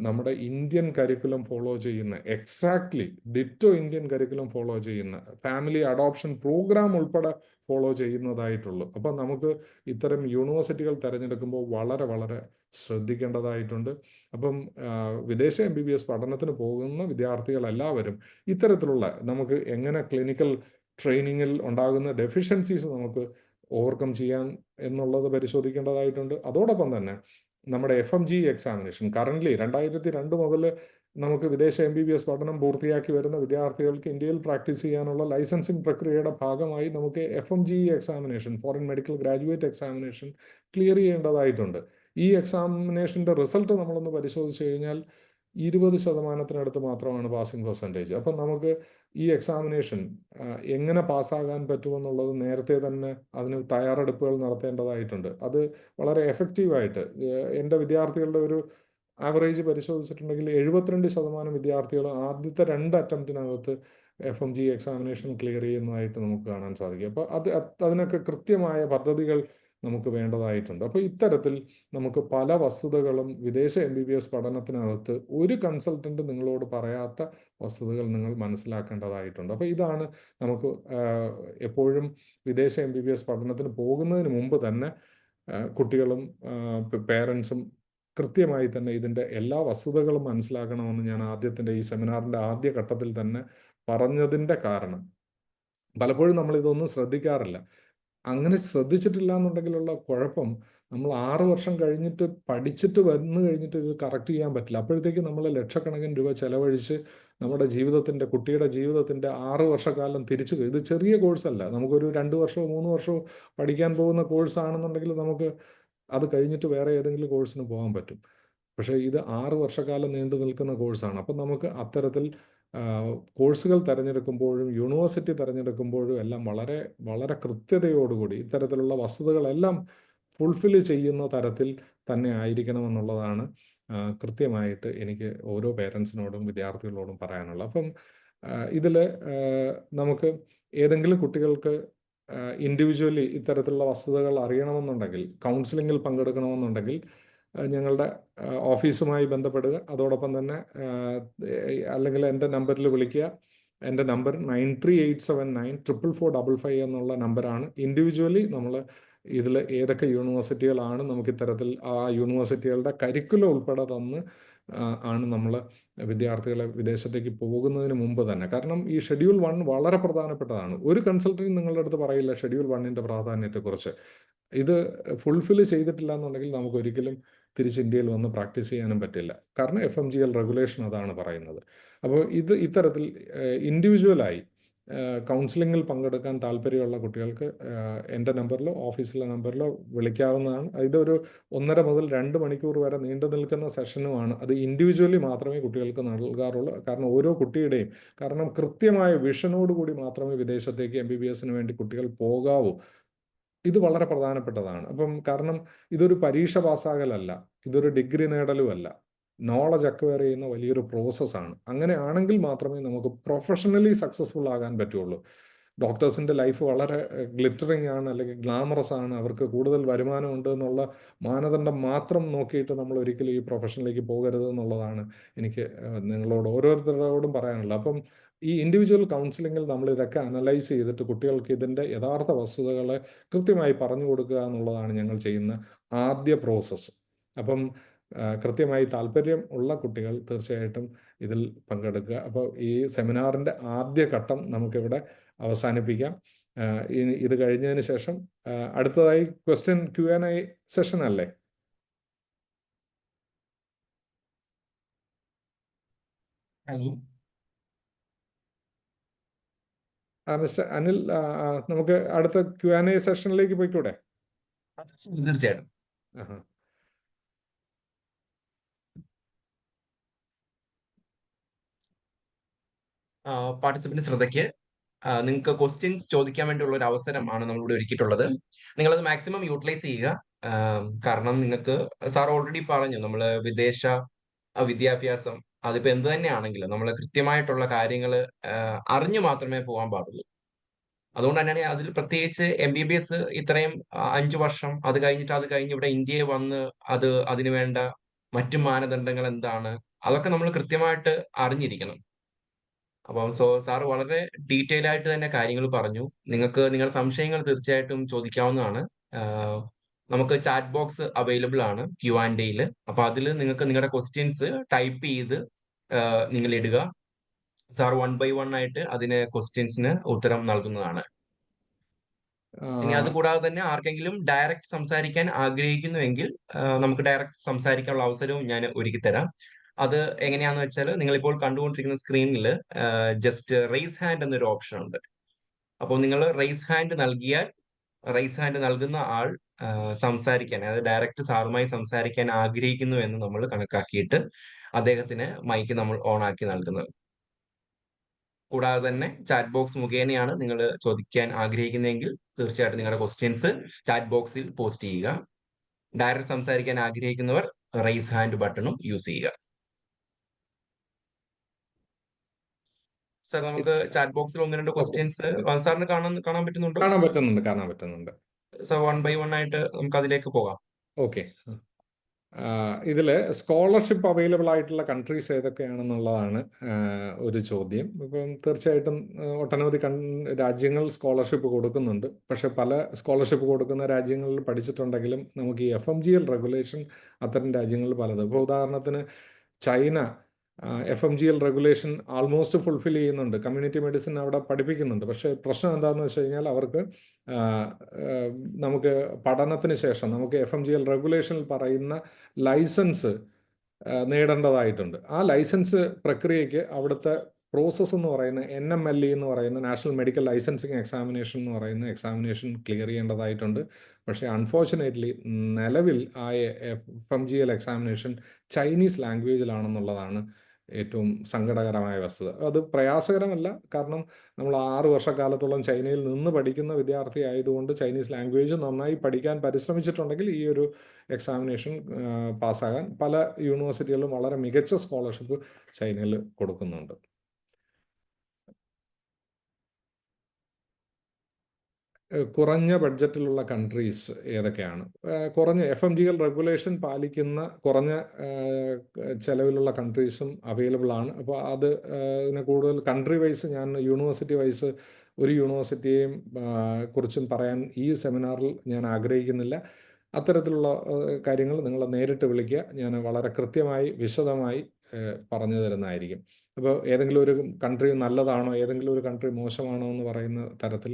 നമ്മുടെ ഇന്ത്യൻ കരിക്കുലം ഫോളോ ചെയ്യുന്ന, exactly ditto Indian curriculum follow ചെയ്യുന്ന, ഫാമിലി അഡോപ്ഷൻ പ്രോഗ്രാം ഉൾപ്പെടെ ഫോളോ ചെയ്യുന്നതായിട്ടുള്ളൂ. അപ്പം നമുക്ക് ഇത്തരം യൂണിവേഴ്സിറ്റികൾ തിരഞ്ഞെടുക്കുമ്പോൾ വളരെ വളരെ ശ്രദ്ധിക്കേണ്ടതായിട്ടുണ്ട്. അപ്പം വിദേശ MBBS പഠനത്തിന് പോകുന്ന വിദ്യാർത്ഥികളെല്ലാവരും ഇത്തരത്തിലുള്ള നമുക്ക് എങ്ങനെ ക്ലിനിക്കൽ ട്രെയിനിങ്ങിൽ ഉണ്ടാകുന്ന ഡെഫിഷ്യൻസീസ് നമുക്ക് ഓവർകം ചെയ്യാൻ എന്നുള്ളത് പരിശോധിക്കേണ്ടതായിട്ടുണ്ട്. അതോടൊപ്പം തന്നെ നമ്മുടെ FMG എക്സാമിനേഷൻ കറൻ്റ്ലി 2002 മുതൽ നമുക്ക് വിദേശ MBBS പഠനം പൂർത്തിയാക്കി വരുന്ന വിദ്യാർത്ഥികൾക്ക് ഇന്ത്യയിൽ പ്രാക്ടീസ് ചെയ്യാനുള്ള ലൈസൻസിങ് പ്രക്രിയയുടെ ഭാഗമായി നമുക്ക് FMG examination, foreign medical graduate examination clear ചെയ്യേണ്ടതായിട്ടുണ്ട്. ഈ എക്സാമിനേഷൻ്റെ റിസൾട്ട് നമ്മളൊന്ന് പരിശോധിച്ച് കഴിഞ്ഞാൽ 20% മാത്രമാണ് പാസിംഗ് പെർസെൻറ്റേജ്. അപ്പം നമുക്ക് ഈ എക്സാമിനേഷൻ എങ്ങനെ പാസ്സാകാൻ പറ്റുമെന്നുള്ളത് നേരത്തെ തന്നെ അതിന് തയ്യാറെടുപ്പുകൾ നടത്തേണ്ടതായിട്ടുണ്ട്. അത് വളരെ എഫക്റ്റീവായിട്ട് എൻ്റെ വിദ്യാർത്ഥികളുടെ ഒരു ആവറേജ് പരിശോധിച്ചിട്ടുണ്ടെങ്കിൽ 72% വിദ്യാർത്ഥികൾ ആദ്യത്തെ 2 അറ്റംപ്റ്റിനകത്ത് FMG എക്സാമിനേഷൻ ക്ലിയർ ചെയ്യുന്നതായിട്ട് നമുക്ക് കാണാൻ സാധിക്കും. അപ്പോൾ അതിനൊക്കെ കൃത്യമായ പദ്ധതികൾ നമുക്ക് വേണ്ടതായിട്ടുണ്ട്. അപ്പോൾ ഇത്തരത്തിൽ നമുക്ക് പല വസ്തുതകളും വിദേശ MBBS പഠനത്തിനകത്ത് ഒരു കൺസൾട്ടൻ്റ് നിങ്ങളോട് പറയാത്ത വസ്തുതകൾ നിങ്ങൾ മനസ്സിലാക്കേണ്ടതായിട്ടുണ്ട്. അപ്പോൾ ഇതാണ് നമുക്ക് എപ്പോഴും വിദേശ MBBS പഠനത്തിന് പോകുന്നതിന് മുമ്പ് തന്നെ കുട്ടികളും പേരൻസും കൃത്യമായി തന്നെ ഇതിൻ്റെ എല്ലാ വസ്തുതകളും മനസ്സിലാക്കണമെന്ന് ഞാൻ ഈ സെമിനാറിൻ്റെ ആദ്യ ഘട്ടത്തിൽ തന്നെ പറഞ്ഞതിൻ്റെ കാരണം പലപ്പോഴും നമ്മളിതൊന്നും ശ്രദ്ധിക്കാറില്ല. അങ്ങനെ ശ്രദ്ധിച്ചിട്ടില്ല എന്നുണ്ടെങ്കിലുള്ള കുഴപ്പം, നമ്മൾ 6 വർഷം കഴിഞ്ഞിട്ട് പഠിച്ചിട്ട് വന്നു കഴിഞ്ഞിട്ട് ഇത് കറക്റ്റ് ചെയ്യാൻ പറ്റില്ല. അപ്പോഴത്തേക്ക് നമ്മൾ ലക്ഷക്കണക്കിന് രൂപ ചെലവഴിച്ച് നമ്മുടെ കുട്ടിയുടെ ജീവിതത്തിൻ്റെ 6 വർഷക്കാലം ഇത് ചെറിയ കോഴ്സല്ല. നമുക്കൊരു 2 വർഷമോ 3 വർഷമോ പഠിക്കാൻ പോകുന്ന കോഴ്സാണെന്നുണ്ടെങ്കിൽ നമുക്ക് അത് കഴിഞ്ഞിട്ട് വേറെ ഏതെങ്കിലും കോഴ്സിന് പോകാൻ പറ്റും. പക്ഷേ ഇത് 6 വർഷക്കാലം നീണ്ടു നിൽക്കുന്ന കോഴ്സാണ്. അപ്പം നമുക്ക് അത്തരത്തിൽ കോഴ്സുകൾ തിരഞ്ഞെടുക്കുമ്പോഴും യൂണിവേഴ്സിറ്റി തിരഞ്ഞെടുക്കുമ്പോഴും എല്ലാം വളരെ വളരെ കൃത്യതയോടുകൂടി ഇത്തരത്തിലുള്ള വസ്തുതകളെല്ലാം ഫുൾഫിൽ ചെയ്യുന്ന തരത്തിൽ തന്നെ ആയിരിക്കണമെന്നുള്ളതാണ് കൃത്യമായിട്ട് എനിക്ക് ഓരോ പേരൻസിനോടും വിദ്യാർത്ഥികളോടും പറയാനുള്ളത്. അപ്പം ഇതിൽ നമുക്ക് ഏതെങ്കിലും കുട്ടികൾക്ക് ഇൻഡിവിജ്വലി ഇത്തരത്തിലുള്ള വസ്തുതകൾ അറിയണമെന്നുണ്ടെങ്കിൽ, കൗൺസിലിങ്ങിൽ പങ്കെടുക്കണമെന്നുണ്ടെങ്കിൽ ഞങ്ങളുടെ ഓഫീസുമായി ബന്ധപ്പെടുക. അതോടൊപ്പം തന്നെ അല്ലെങ്കിൽ എൻ്റെ നമ്പറിൽ വിളിക്കുക. എൻ്റെ നമ്പർ 9387944455 എന്നുള്ള നമ്പറാണ്. ഇൻഡിവിജ്വലി നമ്മൾ ഇതിൽ ഏതൊക്കെ യൂണിവേഴ്സിറ്റികളാണ് നമുക്ക് ഇത്തരത്തിൽ ആ യൂണിവേഴ്സിറ്റികളുടെ കരിക്കുലം ഉൾപ്പെടെ തന്ന് ആണ് നമ്മൾ വിദ്യാർത്ഥികളെ വിദേശത്തേക്ക് പോകുന്നതിന് മുമ്പ് തന്നെ. കാരണം ഈ ഷെഡ്യൂൾ 1 വളരെ പ്രധാനപ്പെട്ടതാണ്. ഒരു കൺസൾട്ടൻറ്റ് നിങ്ങളുടെ അടുത്ത് പറയില്ല ഷെഡ്യൂൾ 1ൻ്റെ പ്രാധാന്യത്തെക്കുറിച്ച്. ഇത് ഫുൾഫിൽ ചെയ്തിട്ടില്ല എന്നുണ്ടെങ്കിൽ നമുക്കൊരിക്കലും തിരിച്ച് ഇന്ത്യയിൽ വന്ന് പ്രാക്ടീസ് ചെയ്യാനും പറ്റില്ല. കാരണം FMGL റെഗുലേഷൻ അതാണ് പറയുന്നത്. അപ്പോൾ ഇത്തരത്തിൽ ഇൻഡിവിജ്വലായി കൗൺസിലിങ്ങിൽ പങ്കെടുക്കാൻ താല്പര്യമുള്ള കുട്ടികൾക്ക് എൻ്റെ നമ്പറിലോ ഓഫീസിലെ നമ്പറിലോ വിളിക്കാവുന്നതാണ്. ഇതൊരു 1.5 മുതൽ 2 മണിക്കൂർ വരെ നീണ്ടു നിൽക്കുന്ന സെഷനുമാണ്. അത് ഇൻഡിവിജ്വലി മാത്രമേ കുട്ടികൾക്ക് നൽകാറുള്ളൂ. കാരണം ഓരോ കുട്ടിയുടെയും കൃത്യമായ വിഷനോടുകൂടി മാത്രമേ വിദേശത്തേക്ക് MBBSന് വേണ്ടി കുട്ടികൾ പോകാവൂ. ഇത് വളരെ പ്രധാനപ്പെട്ടതാണ്. അപ്പം കാരണം ഇതൊരു പരീക്ഷ പാസ്സാകലല്ല, ഇതൊരു ഡിഗ്രി നേടലുമല്ല, നോളജ് അക്വയർ ചെയ്യുന്ന വലിയൊരു പ്രോസസ്സാണ്. അങ്ങനെ ആണെങ്കിൽ മാത്രമേ നമുക്ക് പ്രൊഫഷണലി സക്സസ്ഫുൾ ആകാൻ പറ്റുള്ളൂ. ഡോക്ടേഴ്സിൻ്റെ ലൈഫ് വളരെ ഗ്ലിറ്ററിങ് ആണ്, അല്ലെങ്കിൽ ഗ്ലാമറസ് ആണ്, അവർക്ക് കൂടുതൽ വരുമാനമുണ്ട് എന്നുള്ള മാനദണ്ഡം മാത്രം നോക്കിയിട്ട് നമ്മൾ ഒരിക്കലും ഈ പ്രൊഫഷനിലേക്ക് പോകരുത് എന്നുള്ളതാണ് എനിക്ക് നിങ്ങളോട് ഓരോരുത്തരോടും പറയാനുള്ളത്. അപ്പം ഈ ഇൻഡിവിജ്വൽ കൗൺസിലിങ്ങിൽ നമ്മൾ ഇതൊക്കെ അനലൈസ് ചെയ്തിട്ട് കുട്ടികൾക്ക് ഇതിൻ്റെ യഥാർത്ഥ വസ്തുതകളെ കൃത്യമായി പറഞ്ഞു കൊടുക്കുക എന്നുള്ളതാണ് ഞങ്ങൾ ചെയ്യുന്ന ആദ്യ പ്രോസസ്സ്. അപ്പം കൃത്യമായി താല്പര്യം ഉള്ള കുട്ടികൾ തീർച്ചയായിട്ടും ഇതിൽ പങ്കെടുക്കുക. അപ്പോൾ ഈ സെമിനാറിൻ്റെ ആദ്യ ഘട്ടം നമുക്കിവിടെ അവസാനിപ്പിക്കാം. ഇനി ഇത് കഴിഞ്ഞതിന് ശേഷം അടുത്തതായി Q&A സെഷൻ അല്ലേ? മിസ്റ്റർ അനിൽ, നമുക്ക് അടുത്ത Q&A സെഷനിലേക്ക് പോയിക്കൂടെ? തീർച്ചയായിട്ടും. പാർട്ടിസിപ്പന്റ് ശ്രദ്ധയ്ക്ക്, നിങ്ങൾക്ക് ക്വസ്റ്റ്യൻസ് ചോദിക്കാൻ വേണ്ടിയുള്ള ഒരു അവസരമാണ് നമ്മളിവിടെ ഒരുക്കിയിട്ടുള്ളത്. നിങ്ങളത് മാക്സിമം യൂട്ടിലൈസ് ചെയ്യുക. കാരണം നിങ്ങൾക്ക് സാർ ഓൾറെഡി പറഞ്ഞു, നമ്മൾ വിദേശ വിദ്യാഭ്യാസം അതിപ്പോ എന്ത് തന്നെയാണെങ്കിലും നമ്മൾ കൃത്യമായിട്ടുള്ള കാര്യങ്ങൾ അറിഞ്ഞു മാത്രമേ പോകാൻ പാടുള്ളൂ. അതുകൊണ്ട് തന്നെയാണ് അതിൽ പ്രത്യേകിച്ച് MBBS ഇത്രയും 5 വർഷം അത് കഴിഞ്ഞ് ഇവിടെ ഇന്ത്യയിൽ വന്ന് അതിനു വേണ്ട മറ്റു മാനദണ്ഡങ്ങൾ എന്താണ്, അതൊക്കെ നമ്മൾ കൃത്യമായിട്ട് അറിഞ്ഞിരിക്കണം. അപ്പം സാർ വളരെ ഡീറ്റെയിൽ ആയിട്ട് തന്നെ കാര്യങ്ങൾ പറഞ്ഞു. നിങ്ങൾക്ക് നിങ്ങളുടെ സംശയങ്ങൾ തീർച്ചയായിട്ടും ചോദിക്കാവുന്നതാണ്. നമുക്ക് ചാറ്റ് ബോക്സ് അവൈലബിൾ ആണ് Q&Aയിൽ. അപ്പൊ അതിൽ നിങ്ങൾക്ക് നിങ്ങളുടെ ക്വസ്റ്റ്യൻസ് ടൈപ്പ് ചെയ്ത് നിങ്ങൾ ഇടുക. സാർ 1 by 1 ആയിട്ട് അതിന് ക്വസ്റ്റ്യൻസിന് ഉത്തരം നൽകുന്നതാണ്. ഇനി അതുകൂടാതെ തന്നെ ആർക്കെങ്കിലും ഡയറക്റ്റ് സംസാരിക്കാൻ ആഗ്രഹിക്കുന്നുവെങ്കിൽ നമുക്ക് ഡയറക്റ്റ് സംസാരിക്കാനുള്ള അവസരവും ഞാൻ ഒരുക്കി തരാം. അത് എങ്ങനെയാന്ന് വെച്ചാൽ, നിങ്ങളിപ്പോൾ കണ്ടുകൊണ്ടിരിക്കുന്ന സ്ക്രീനിൽ ജസ്റ്റ് റേസ് ഹാൻഡ് എന്നൊരു ഓപ്ഷൻ ഉണ്ട്. അപ്പോൾ നിങ്ങൾ റേസ് ഹാൻഡ് നൽകുന്ന ആൾ സംസാരിക്കാൻ, അതായത് ഡയറക്റ്റ് സാറുമായി സംസാരിക്കാൻ ആഗ്രഹിക്കുന്നു എന്ന് നമ്മൾ കണക്കാക്കിയിട്ട് അദ്ദേഹത്തിന് മൈക്ക് നമ്മൾ ഓൺ ആക്കി നൽകുന്നത്. കൂടാതെ തന്നെ ചാറ്റ് ബോക്സ് മുഖേനയാണ് നിങ്ങൾ ചോദിക്കാൻ ആഗ്രഹിക്കുന്നതെങ്കിൽ തീർച്ചയായിട്ടും നിങ്ങളുടെ ക്വസ്റ്റ്യൻസ് ചാറ്റ് ബോക്സിൽ പോസ്റ്റ് ചെയ്യുക. ഡയറക്റ്റ് സംസാരിക്കാൻ ആഗ്രഹിക്കുന്നവർ റേസ് ഹാൻഡ് ബട്ടണും യൂസ് ചെയ്യുക. സാർ, നമുക്ക് ചാറ്റ് ബോക്സിൽ 1-2 ക്വസ്റ്റ്യൻസ് സാറിന് കാണാൻ പറ്റുന്നുണ്ടോ? കാണാൻ പറ്റുന്നുണ്ട്. സാർ 1 by 1 ആയിട്ട് നമുക്ക് അതിലേക്ക് പോകാം. ഓക്കെ. ഇതിൽ സ്കോളർഷിപ്പ് അവൈലബിൾ ആയിട്ടുള്ള കൺട്രീസ് ഏതൊക്കെയാണെന്നുള്ളതാണ് ഒരു ചോദ്യം. ഇപ്പം തീർച്ചയായിട്ടും ഒട്ടനവധി രാജ്യങ്ങൾ സ്കോളർഷിപ്പ് കൊടുക്കുന്നുണ്ട്. പക്ഷെ പല സ്കോളർഷിപ്പ് കൊടുക്കുന്ന രാജ്യങ്ങളിൽ പഠിച്ചിട്ടുണ്ടെങ്കിലും നമുക്ക് ഈ FMGL റെഗുലേഷൻ അത്തരം രാജ്യങ്ങളിൽ പലത്, ഇപ്പോൾ ഉദാഹരണത്തിന് China FMGL regulation almost fulfil ചെയ്യുന്നുണ്ട്. കമ്മ്യൂണിറ്റി മെഡിസിൻ അവിടെ പഠിപ്പിക്കുന്നുണ്ട്. പക്ഷേ പ്രശ്നം എന്താണെന്ന് വെച്ച് കഴിഞ്ഞാൽ അവർക്ക് നമുക്ക് പഠനത്തിന് ശേഷം നമുക്ക് FMGL റെഗുലേഷനിൽ പറയുന്ന ലൈസൻസ് നേടേണ്ടതായിട്ടുണ്ട്. ആ ലൈസൻസ് പ്രക്രിയയ്ക്ക് അവിടുത്തെ പ്രോസസ്സ് എന്ന് പറയുന്ന NMLE എന്ന് പറയുന്ന നാഷണൽ മെഡിക്കൽ ലൈസൻസിങ് എക്സാമിനേഷൻ എന്ന് പറയുന്ന എക്സാമിനേഷൻ ക്ലിയർ ചെയ്യേണ്ടതായിട്ടുണ്ട്. പക്ഷേ അൺഫോർച്ചുനേറ്റ്ലി നിലവിൽ ആ FMGL എക്സാമിനേഷൻ ചൈനീസ് ലാംഗ്വേജിലാണെന്നുള്ളതാണ് ഏറ്റവും സങ്കടകരമായ വസ്തുത. അത് പ്രയാസകരമല്ല, കാരണം നമ്മൾ 6 വർഷക്കാലത്തോളം ചൈനയിൽ നിന്ന് പഠിക്കുന്ന വിദ്യാർത്ഥി ആയതുകൊണ്ട് ചൈനീസ് ലാംഗ്വേജ് നന്നായി പഠിക്കാൻ പരിശ്രമിച്ചിട്ടുണ്ടെങ്കിൽ ഈ ഒരു എക്സാമിനേഷൻ പാസ്സാകാൻ പല യൂണിവേഴ്സിറ്റികളിലും വളരെ മികച്ച സ്കോളർഷിപ്പ് ചൈനയിൽ കൊടുക്കുന്നുണ്ട്. കുറഞ്ഞ ബഡ്ജറ്റിലുള്ള കൺട്രീസ് ഏതൊക്കെയാണ്? കുറഞ്ഞ FMGL റെഗുലേഷൻ പാലിക്കുന്ന കുറഞ്ഞ ചെലവിലുള്ള കൺട്രീസും അവൈലബിൾ ആണ്. അപ്പോൾ അത് ഇതിനെ കൂടുതൽ കൺട്രി വൈസ് ഞാൻ യൂണിവേഴ്സിറ്റി വൈസ് ഒരു യൂണിവേഴ്സിറ്റിയെയും കുറിച്ചും പറയാൻ ഈ സെമിനാറിൽ ഞാൻ ആഗ്രഹിക്കുന്നില്ല. അത്തരത്തിലുള്ള കാര്യങ്ങൾ നിങ്ങൾ നേരിട്ട് വിളിക്കുക, ഞാൻ വളരെ കൃത്യമായി വിശദമായി പറഞ്ഞു തരുന്നതായിരിക്കും. അപ്പോൾ ഏതെങ്കിലും ഒരു കൺട്രി നല്ലതാണോ ഏതെങ്കിലും ഒരു കൺട്രി മോശമാണോ എന്ന് പറയുന്ന തരത്തിൽ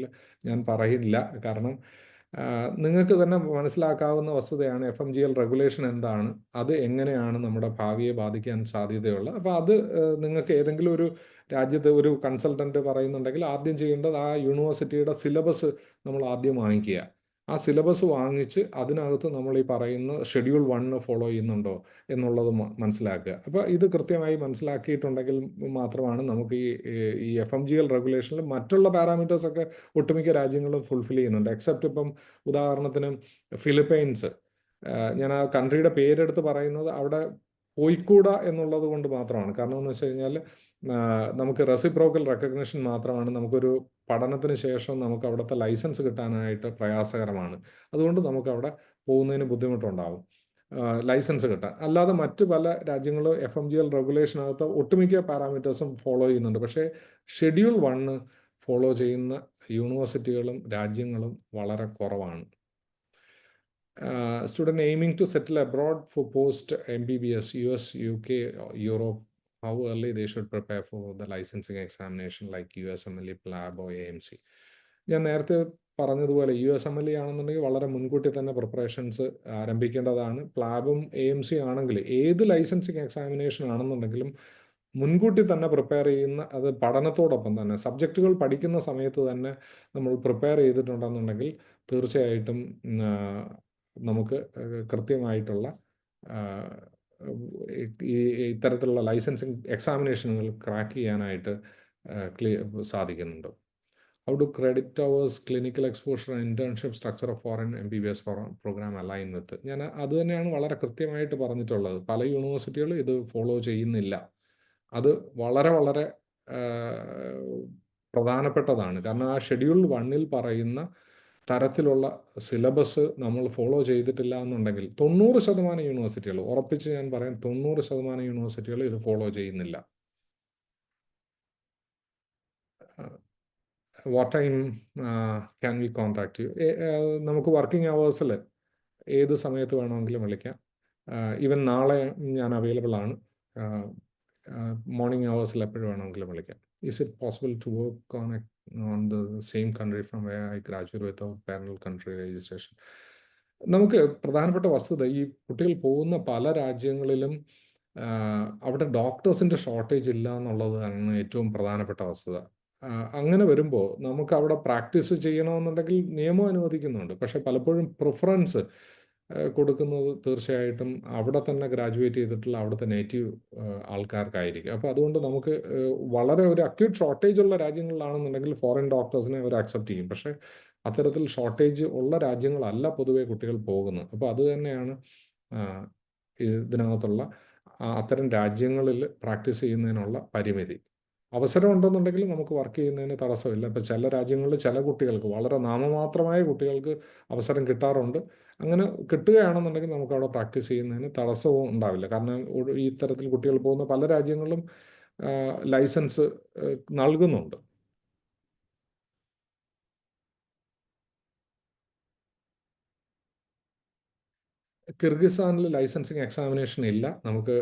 ഞാൻ പറയില്ല. കാരണം നിങ്ങൾക്ക് തന്നെ മനസ്സിലാക്കാവുന്ന വസ്തുതയാണ് FMGL റെഗുലേഷൻ എന്താണ്, അത് എങ്ങനെയാണ് നമ്മുടെ ഭാവിയെ ബാധിക്കാൻ സാധ്യതയുള്ളത്. അപ്പോൾ അത് നിങ്ങൾക്ക് ഏതെങ്കിലും ഒരു രാജ്യത്ത് ഒരു കൺസൾട്ടൻറ്റ് പറയുന്നുണ്ടെങ്കിൽ ആദ്യം ചെയ്യേണ്ടത് ആ യൂണിവേഴ്സിറ്റിയുടെ സിലബസ് നമ്മൾ ആദ്യം വാങ്ങിക്കുക. ആ സിലബസ് വാങ്ങിച്ച് അതിനകത്ത് നമ്മൾ ഈ പറയുന്ന ഷെഡ്യൂൾ 1 ഫോളോ ചെയ്യുന്നുണ്ടോ എന്നുള്ളത് മനസ്സിലാക്കുക. അപ്പോൾ ഇത് കൃത്യമായി മനസ്സിലാക്കിയിട്ടുണ്ടെങ്കിൽ മാത്രമാണ് നമുക്ക് ഈ FMGL റെഗുലേഷനിൽ മറ്റുള്ള പാരാമീറ്റേഴ്സൊക്കെ ഒട്ടുമിക്ക രാജ്യങ്ങളും ഫുൾഫിൽ ചെയ്യുന്നുണ്ട്. എക്സെപ്റ്റ് ഇപ്പം ഉദാഹരണത്തിന് ഫിലിപ്പൈൻസ്, ഞാൻ ആ കൺട്രിയുടെ പേരെടുത്ത് പറയുന്നത് അവിടെ പോയിക്കൂടാ എന്നുള്ളത് കൊണ്ട് മാത്രമാണ്. കാരണം എന്ന് വെച്ച് കഴിഞ്ഞാൽ നമുക്ക് റെസിപ്രോക്കൽ റെക്കഗ്നിഷൻ മാത്രമാണ്, നമുക്കൊരു പഠനത്തിന് ശേഷം നമുക്ക് അവിടുത്തെ ലൈസൻസ് കിട്ടാനായിട്ട് പ്രയാസകരമാണ്. അതുകൊണ്ട് നമുക്കവിടെ പോകുന്നതിന് ബുദ്ധിമുട്ടുണ്ടാകും ലൈസൻസ് കിട്ടാൻ. അല്ലാതെ മറ്റ് പല രാജ്യങ്ങളും FMGL റെഗുലേഷനകത്ത് ഒട്ടുമിക്ക പാരാമീറ്റേഴ്സും ഫോളോ ചെയ്യുന്നുണ്ട്. പക്ഷേ ഷെഡ്യൂൾ 1 ഫോളോ ചെയ്യുന്ന യൂണിവേഴ്സിറ്റികളും രാജ്യങ്ങളും വളരെ കുറവാണ്. Student aiming to settle abroad for post MBBS, US, UK, Europe, how early they should prepare for the licensing examination like USMLE, PLAB or AMC? ഞാൻ നേരത്തെ പറഞ്ഞതുപോലെ USMLE ആണെന്നുണ്ടെങ്കിൽ വളരെ മുൻകൂട്ടി തന്നെ പ്രിപ്പറേഷൻസ് ആരംഭിക്കേണ്ടതാണ്. പ്ലാബും AMC ആണെങ്കിൽ ഏത് ലൈസൻസിങ് എക്സാമിനേഷൻ ആണെന്നുണ്ടെങ്കിലും മുൻകൂട്ടി തന്നെ പ്രിപ്പയർ ചെയ്യുന്ന, അത് പഠനത്തോടൊപ്പം തന്നെ സബ്ജക്റ്റുകൾ പഠിക്കുന്ന സമയത്ത് തന്നെ നമ്മൾ പ്രിപ്പയർ ചെയ്തിട്ടുണ്ടെന്നുണ്ടെങ്കിൽ തീർച്ചയായിട്ടും നമുക്ക് കൃത്യമായിട്ടുള്ള ഈ ഇത്തരത്തിലുള്ള ലൈസൻസിങ് എക്സാമിനേഷനുകൾ ക്രാക്ക് ചെയ്യാനായിട്ട് സാധിക്കുന്നുണ്ട്. How do credit hours clinical exposure and internship structure of foreign MBBS programme align with? ഞാൻ അത് തന്നെയാണ് വളരെ കൃത്യമായിട്ട് പറഞ്ഞിട്ടുള്ളത്. പല യൂണിവേഴ്സിറ്റികളും ഇത് ഫോളോ ചെയ്യുന്നില്ല. അത് വളരെ വളരെ പ്രധാനപ്പെട്ടതാണ്. കാരണം ആ ഷെഡ്യൂൾ 1 പറയുന്ന തരത്തിലുള്ള സിലബസ് നമ്മൾ ഫോളോ ചെയ്തിട്ടില്ല എന്നുണ്ടെങ്കിൽ 90% യൂണിവേഴ്സിറ്റികൾ, ഉറപ്പിച്ച് ഞാൻ പറയാം 90% യൂണിവേഴ്സിറ്റികൾ ഇത് ഫോളോ ചെയ്യുന്നില്ല. What time can we contact you? നമുക്ക് വർക്കിംഗ് അവേഴ്സിൽ ഏത് സമയത്ത് വേണമെങ്കിലും വിളിക്കാം. ഈവൻ നാളെ ഞാൻ അവൈലബിൾ ആണ്. മോർണിംഗ് അവേഴ്സിൽ എപ്പോഴും വേണമെങ്കിലും വിളിക്കാം. Is it possible to work on the same country from where I graduated without parallel country registration? നമുക്ക് പ്രധാനപ്പെട്ട വസ്തുത, ഈ കുട്ടികൾ പോകുന്ന പല രാജ്യങ്ങളിലും അവിടെ ഡോക്ടേഴ്സിൻ്റെ ഷോർട്ടേജ് ഇല്ല എന്നുള്ളതാണ് ഏറ്റവും പ്രധാനപ്പെട്ട വസ്തുത. അങ്ങനെ വരുമ്പോൾ നമുക്ക് അവിടെ പ്രാക്ടീസ് ചെയ്യണമെന്നുണ്ടെങ്കിൽ നിയമം അനുവദിക്കുന്നുണ്ട്. പക്ഷെ പലപ്പോഴും പ്രിഫറൻസ് കൊടുക്കുന്നത് തീർച്ചയായിട്ടും അവിടെ തന്നെ ഗ്രാജുവേറ്റ് ചെയ്തിട്ടുള്ള അവിടുത്തെ നേറ്റീവ് ആൾക്കാർക്കായിരിക്കും. അപ്പോൾ അതുകൊണ്ട് നമുക്ക് വളരെ ഒരു അക്യൂട്ട് ഷോർട്ടേജ് ഉള്ള രാജ്യങ്ങളിലാണെന്നുണ്ടെങ്കിൽ ഫോറിൻ ഡോക്ടേഴ്സിനെ അവർ അക്സെപ്റ്റ് ചെയ്യും. പക്ഷേ അത്തരത്തിൽ ഷോർട്ടേജ് ഉള്ള രാജ്യങ്ങളല്ല പൊതുവെ കുട്ടികൾ പോകുന്നത്. അപ്പോൾ അത് തന്നെയാണ് ഇതിനകത്തുള്ള അത്തരം രാജ്യങ്ങളിൽ പ്രാക്ടീസ് ചെയ്യുന്നതിനുള്ള പരിമിതി. അവസരം ഉണ്ടെന്നുണ്ടെങ്കിൽ നമുക്ക് വർക്ക് ചെയ്യുന്നതിന് തടസ്സമില്ല. ഇപ്പോൾ ചില രാജ്യങ്ങളിൽ ചില കുട്ടികൾക്ക്, വളരെ നാമമാത്രമായ കുട്ടികൾക്ക് അവസരം കിട്ടാറുണ്ട്. അങ്ങനെ കിട്ടുകയാണെന്നുണ്ടെങ്കിൽ നമുക്ക് അവിടെ പ്രാക്ടീസ് ചെയ്യുന്നതിന് തടസ്സവും ഉണ്ടാവില്ല. കാരണം ഈ ഇത്തരത്തിൽ കുട്ടികൾ പോകുന്ന പല രാജ്യങ്ങളിലും ലൈസൻസ് നൽകുന്നുണ്ട്. കിർഗിസ്ഥാനിൽ ലൈസൻസിങ് എക്സാമിനേഷൻ ഇല്ല. നമുക്ക്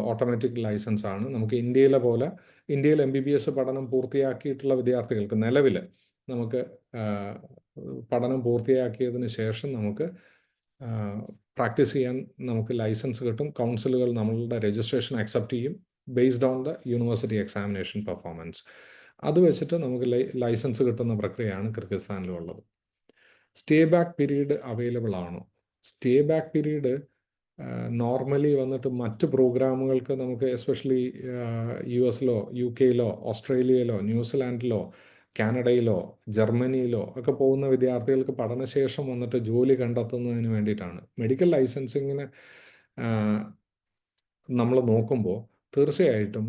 ഓട്ടോമാറ്റിക് ലൈസൻസ് ആണ്. നമുക്ക് ഇന്ത്യയിലെ പോലെ ഇന്ത്യയിൽ MBBS പഠനം പൂർത്തിയാക്കിയിട്ടുള്ള വിദ്യാർത്ഥികൾക്ക് നിലവിൽ നമുക്ക് പഠനം പൂർത്തിയാക്കിയതിന് ശേഷം നമുക്ക് പ്രാക്ടീസ് ചെയ്യാൻ നമുക്ക് ലൈസൻസ് കിട്ടും. കൗൺസിലുകൾ നമ്മളുടെ രജിസ്ട്രേഷൻ അക്സെപ്റ്റ് ചെയ്യും based on the university examination performance. അത് വെച്ചിട്ട് നമുക്ക് ലൈസൻസ് കിട്ടുന്ന പ്രക്രിയയാണ് കിർഗിസ്ഥാനിലുള്ളത്. സ്റ്റേ ബാക്ക് പീരീഡ് അവൈലബിൾ ആണോ? സ്റ്റേ ബാക്ക് പീരീഡ് നോർമലി വന്നിട്ട് മറ്റ് പ്രോഗ്രാമുകൾക്ക് നമുക്ക് എസ്പെഷ്യലി US-ലോ UK-ലോ ഓസ്ട്രേലിയയിലോ ന്യൂസിലാൻഡിലോ കാനഡയിലോ ജർമ്മനിയിലോ ഒക്കെ പോകുന്ന വിദ്യാർത്ഥികൾക്ക് പഠനശേഷം വന്നിട്ട് ജോലി കണ്ടെത്തുന്നതിന് വേണ്ടിയിട്ടാണ്. മെഡിക്കൽ ലൈസൻസിങ്ങിന് നമ്മൾ നോക്കുമ്പോൾ തീർച്ചയായിട്ടും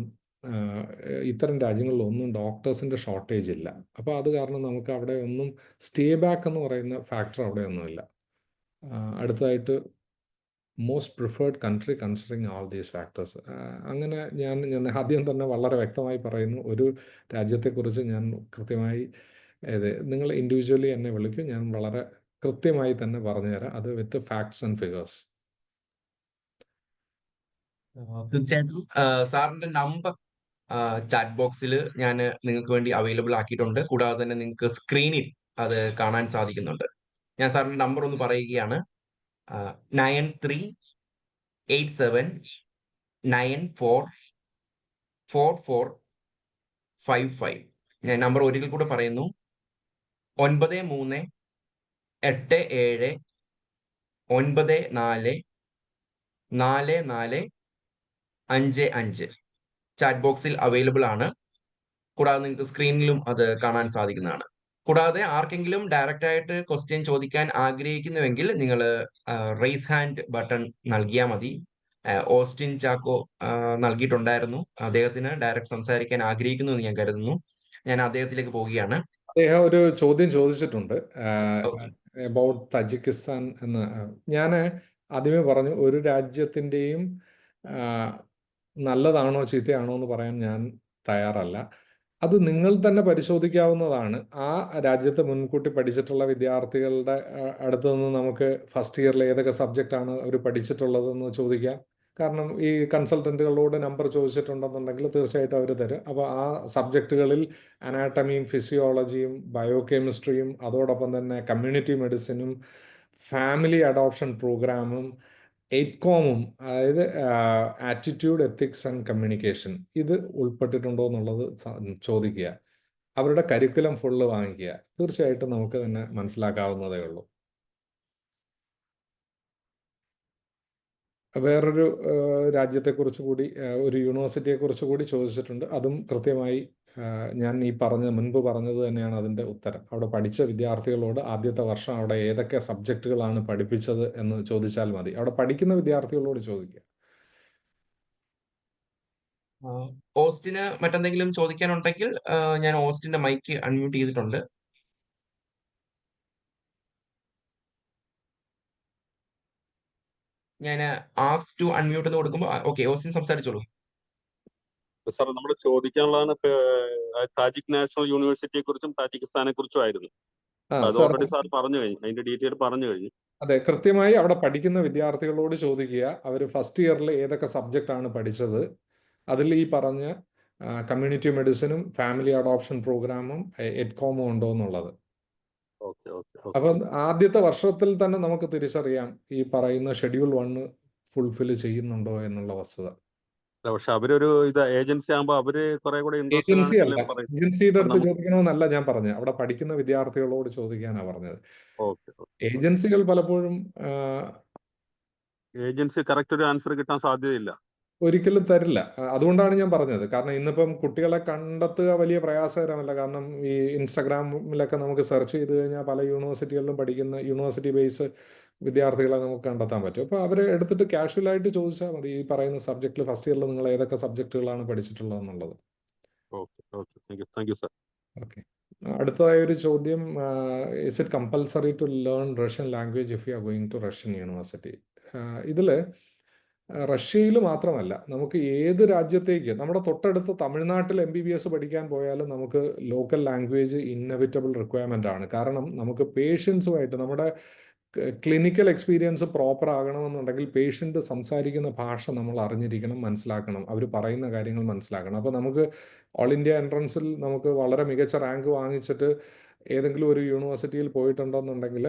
ഇത്തരം രാജ്യങ്ങളിലൊന്നും ഡോക്ടേഴ്സിൻ്റെ ഷോർട്ടേജ് ഇല്ല. അപ്പോൾ അത് കാരണം നമുക്ക് അവിടെ ഒന്നും സ്റ്റേ ബാക്ക് എന്ന് പറയുന്ന ഫാക്ടർ അവിടെ ഒന്നുമില്ല. അടുത്തതായിട്ട് most preferred country considering all these factors. അങ്ങനെ ഞാൻ ആദ്യം തന്നെ വളരെ വ്യക്തമായി പറയുന്നു, ഒരു രാജ്യത്തെക്കുറിച്ച് ഞാൻ കൃത്യമായി നിങ്ങൾ ഇൻഡിവിജ്വലി എന്നെ വിളിക്കും, ഞാൻ വളരെ കൃത്യമായി തന്നെ പറഞ്ഞുതരാം, അത് വിത്ത് ഫാക്ട്സ് ആൻഡ് ഫിഗേഴ്സ്. തീർച്ചയായിട്ടും സാറിന്റെ നമ്പർ ചാറ്റ് ബോക്സിൽ ഞാൻ നിങ്ങൾക്ക് വേണ്ടി അവൈലബിൾ ആക്കിയിട്ടുണ്ട്. കൂടാതെ തന്നെ നിങ്ങൾക്ക് സ്ക്രീനിൽ അത് കാണാൻ സാധിക്കുന്നുണ്ട്. ഞാൻ സാറിന്റെ നമ്പർ ഒന്ന് പറയുകയാണ്. 9387944455. ഞാൻ നമ്പർ ഒരിക്കൽ കൂടെ പറയുന്നു. 9387944455. ചാറ്റ് ബോക്സിൽ അവൈലബിൾ ആണ്. കൂടാതെ നിങ്ങൾക്ക് സ്ക്രീനിലും അത് കാണാൻ സാധിക്കുന്നതാണ്. കൂടാതെ ആർക്കെങ്കിലും ഡയറക്റ്റ് ആയിട്ട് ക്വസ്റ്റ്യൻ ചോദിക്കാൻ ആഗ്രഹിക്കുന്നുവെങ്കിൽ നിങ്ങൾ റേസ് ഹാൻഡ് ബട്ടൺ നൽകിയാൽ മതി. ഓസ്റ്റിൻ ചാക്കോ നൽകിയിട്ടുണ്ടായിരുന്നു. അദ്ദേഹത്തിന് ഡയറക്റ്റ് സംസാരിക്കാൻ ആഗ്രഹിക്കുന്നു എന്ന് ഞാൻ കരുതുന്നു. ഞാൻ അദ്ദേഹത്തിലേക്ക് പോവുകയാണ്. അദ്ദേഹം ഒരു ചോദ്യം ചോദിച്ചിട്ടുണ്ട് Okay. അബൌട്ട് തജിക്കിസ്ഥാൻ എന്ന്. ഞാൻ ആദ്യമേ പറഞ്ഞു, ഒരു രാജ്യത്തിൻ്റെയും നല്ലതാണോ ചീത്തയാണോ എന്ന് പറയാൻ ഞാൻ തയ്യാറല്ല. അത് നിങ്ങൾ തന്നെ പരിശോധിക്കാവുന്നതാണ്. ആ രാജ്യത്ത് മുൻകൂട്ടി പഠിച്ചിട്ടുള്ള വിദ്യാർത്ഥികളുടെ അടുത്ത് നിന്ന് നമുക്ക് ഫസ്റ്റ് ഇയറിൽ ഏതൊക്കെ സബ്ജക്റ്റാണ് അവർ പഠിച്ചിട്ടുള്ളതെന്ന് ചോദിക്കാം. കാരണം ഈ കൺസൾട്ടൻറ്റുകളോട് നമ്പർ ചോദിച്ചിട്ടുണ്ടെന്നുണ്ടെങ്കിൽ തീർച്ചയായിട്ടും അവർ തരും. അപ്പോൾ ആ സബ്ജക്റ്റുകളിൽ അനാട്ടമിയും ഫിസിയോളജിയും ബയോകെമിസ്ട്രിയും അതോടൊപ്പം തന്നെ കമ്മ്യൂണിറ്റി മെഡിസിനും ഫാമിലി അഡോപ്ഷൻ പ്രോഗ്രാമും എയ്റ്റ്കോമും, അതായത് ആറ്റിറ്റ്യൂഡ് എത്തിക്സ് ആൻഡ് കമ്മ്യൂണിക്കേഷൻ, ഇത് ഉൾപ്പെട്ടിട്ടുണ്ടോ എന്നുള്ളത് ചോദിക്കുക. അവരുടെ കരിക്കുലം ഫുള്ള് വാങ്ങിക്കുക. തീർച്ചയായിട്ടും നമുക്ക് തന്നെ മനസ്സിലാക്കാവുന്നതേ ഉള്ളൂ. വേറൊരു രാജ്യത്തെക്കുറിച്ച് കൂടി, ഒരു യൂണിവേഴ്സിറ്റിയെക്കുറിച്ച് കൂടി ചോദിച്ചിട്ടുണ്ട്. അതും കൃത്യമായി ഞാൻ മുൻപ് പറഞ്ഞത് തന്നെയാണ് അതിൻ്റെ ഉത്തരം. അവിടെ പഠിച്ച വിദ്യാർത്ഥികളോട് ആദ്യത്തെ വർഷം അവിടെ ഏതൊക്കെ സബ്ജക്റ്റുകളാണ് പഠിപ്പിച്ചത് എന്ന് ചോദിച്ചാൽ മതി. അവിടെ പഠിക്കുന്ന വിദ്യാർത്ഥികളോട് ചോദിക്കുക. ഓസ്റ്റിന് മറ്റെന്തെങ്കിലും ചോദിക്കാനുണ്ടെങ്കിൽ ഞാൻ ഓസ്റ്റിന്റെ മൈക്ക് അൺമ്യൂട്ട് ചെയ്തിട്ടുണ്ട്. ഞാൻ ആസ്ക് ടു അൺമ്യൂട്ട് എന്ന് കൊടുക്കുമ്പോൾ ഓക്കെ, ഓസ്റ്റിൻ സംസാരിച്ചോളൂ. സാർ, നമ്മൾ ചോദിക്കാനുള്ളതാണ് താജിക് നാഷണൽ യൂണിവേഴ്സിറ്റിയെ കുറിച്ചും താജിക്കിസ്ഥാനെ കുറിച്ചും ആയിരുന്നു. അത് ഓൾറെഡി സാർ പറഞ്ഞു കഴിഞ്ഞു, അതിന്റെ ഡീറ്റെയിൽ പറഞ്ഞു കഴിഞ്ഞു. അതെ, കൃത്യമായി അവിടെ പഠിക്കുന്ന വിദ്യാർത്ഥികളോട് ചോദിക്കുക, അവർ ഫസ്റ്റ് ഇയറിൽ ഏതൊക്കെ സബ്ജക്റ്റാണ് പഠിച്ചത്. അതിൽ ഈ പറഞ്ഞ കമ്മ്യൂണിറ്റി മെഡിസിനും ഫാമിലി അഡോപ്ഷൻ പ്രോഗ്രാമും എഡ്കോമും ഉണ്ടോ എന്നുള്ളത്. അപ്പം ആദ്യത്തെ വർഷത്തിൽ തന്നെ നമുക്ക് തിരിച്ചറിയാം ഈ പറയുന്ന ഷെഡ്യൂൾ 1 ഫുൾഫിൽ ചെയ്യുന്നുണ്ടോ എന്നുള്ള വസ്തുത. പക്ഷെ അവരൊരു ഏജൻസി ആകുമ്പോൾ അവര് കുറെ കൂടെ ഏജൻസി അല്ല, ഏജൻസിയുടെ അടുത്ത് ചോദിക്കണമെന്നല്ല ഞാൻ പറഞ്ഞത്, അവിടെ പഠിക്കുന്ന വിദ്യാർത്ഥികളോട് ചോദിക്കാനാണ് പറഞ്ഞത്. ഏജൻസികൾ പലപ്പോഴും ഏജൻസി കറക്റ്റ് ഒരു ആൻസർ കിട്ടാൻ സാധ്യതയില്ല, ഒരിക്കലും തരില്ല. അതുകൊണ്ടാണ് ഞാൻ പറഞ്ഞത്. കാരണം ഇന്നിപ്പം കുട്ടികളെ കണ്ടെത്തുക വലിയ പ്രയാസകരമല്ല. കാരണം ഈ ഇൻസ്റ്റാഗ്രാമിലൊക്കെ നമുക്ക് സെർച്ച് ചെയ്ത് കഴിഞ്ഞാൽ പല യൂണിവേഴ്സിറ്റികളിലും പഠിക്കുന്ന യൂണിവേഴ്സിറ്റി ബേസ് വിദ്യാർത്ഥികളെ നമുക്ക് കണ്ടെത്താൻ പറ്റും. അപ്പോൾ അവരെ എടുത്തിട്ട് കാഷ്വലായിട്ട് ചോദിച്ചാൽ മതി, ഈ പറയുന്ന സബ്ജക്റ്റിൽ ഫസ്റ്റ് ഇയറിൽ നിങ്ങൾ ഏതൊക്കെ സബ്ജക്റ്റുകളാണ് പഠിച്ചിട്ടുള്ളത് എന്നുള്ളത്. Okay, thank you sir. Okay. അടുത്തതായ ഒരു ചോദ്യം, is it compulsory to learn Russian language if you are going to Russian യൂണിവേഴ്സിറ്റി? ഇതിൽ റഷ്യയിൽ മാത്രമല്ല, നമുക്ക് ഏത് രാജ്യത്തേക്ക്, നമ്മുടെ തൊട്ടടുത്ത് തമിഴ്നാട്ടിൽ MBBS പഠിക്കാൻ പോയാലും നമുക്ക് ലോക്കൽ ലാംഗ്വേജ് ഇന്നവിറ്റബിൾ റിക്വയർമെൻ്റ് ആണ്. കാരണം നമുക്ക് പേഷ്യൻസുമായിട്ട് നമ്മുടെ ക്ലിനിക്കൽ എക്സ്പീരിയൻസ് പ്രോപ്പർ ആകണമെന്നുണ്ടെങ്കിൽ പേഷ്യൻ്റ് സംസാരിക്കുന്ന ഭാഷ നമ്മൾ അറിഞ്ഞിരിക്കണം, മനസ്സിലാക്കണം, അവർ പറയുന്ന കാര്യങ്ങൾ മനസ്സിലാക്കണം. അപ്പോൾ നമുക്ക് ഓൾ ഇന്ത്യ എൻട്രൻസിൽ നമുക്ക് വളരെ മികച്ച റാങ്ക് വാങ്ങിച്ചിട്ട് ഏതെങ്കിലും ഒരു യൂണിവേഴ്സിറ്റിയിൽ പോയിട്ടുണ്ടെന്നുണ്ടെങ്കിൽ,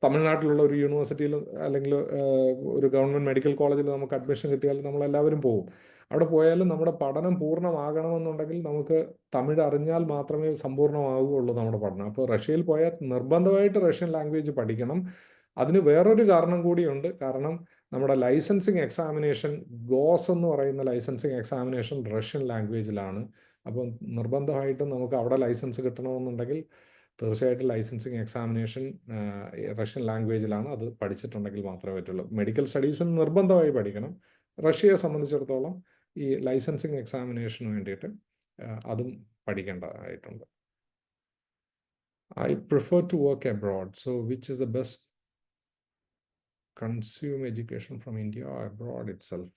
തമിഴ്നാട്ടിലുള്ള ഒരു യൂണിവേഴ്സിറ്റിയിൽ അല്ലെങ്കിൽ ഒരു ഗവൺമെൻറ് മെഡിക്കൽ കോളേജിൽ നമുക്ക് അഡ്മിഷൻ കിട്ടിയാൽ നമ്മളെല്ലാവരും പോകും. അവിടെ പോയാലും നമ്മുടെ പഠനം പൂർണ്ണമാകണമെന്നുണ്ടെങ്കിൽ നമുക്ക് തമിഴ് അറിഞ്ഞാൽ മാത്രമേ സമ്പൂർണ്ണമാവുകയുള്ളൂ നമ്മുടെ പഠനം. അപ്പോൾ റഷ്യയിൽ പോയാൽ നിർബന്ധമായിട്ട് റഷ്യൻ ലാംഗ്വേജ് പഠിക്കണം. അതിന് വേറൊരു കാരണം കൂടിയുണ്ട്. കാരണം നമ്മുടെ ലൈസൻസിങ് എക്സാമിനേഷൻ, ഗോസ് എന്ന് പറയുന്ന ലൈസൻസിങ് എക്സാമിനേഷൻ റഷ്യൻ ലാംഗ്വേജിലാണ്. അപ്പം നിർബന്ധമായിട്ടും നമുക്ക് അവിടെ ലൈസൻസ് കിട്ടണമെന്നുണ്ടെങ്കിൽ തീർച്ചയായിട്ടും ലൈസൻസിങ് എക്സാമിനേഷൻ റഷ്യൻ ലാംഗ്വേജിലാണ്. അത് പഠിച്ചിട്ടുണ്ടെങ്കിൽ മാത്രമേ പറ്റുള്ളൂ. മെഡിക്കൽ സ്റ്റഡീസും നിർബന്ധമായി പഠിക്കണം. റഷ്യയെ സംബന്ധിച്ചിടത്തോളം ഈ ലൈസൻസിങ് എക്സാമിനേഷന് വേണ്ടിയിട്ട് അതും പഠിക്കേണ്ടതായിട്ടുണ്ട്. I prefer to work abroad. So which is the best, consume education from India or abroad itself?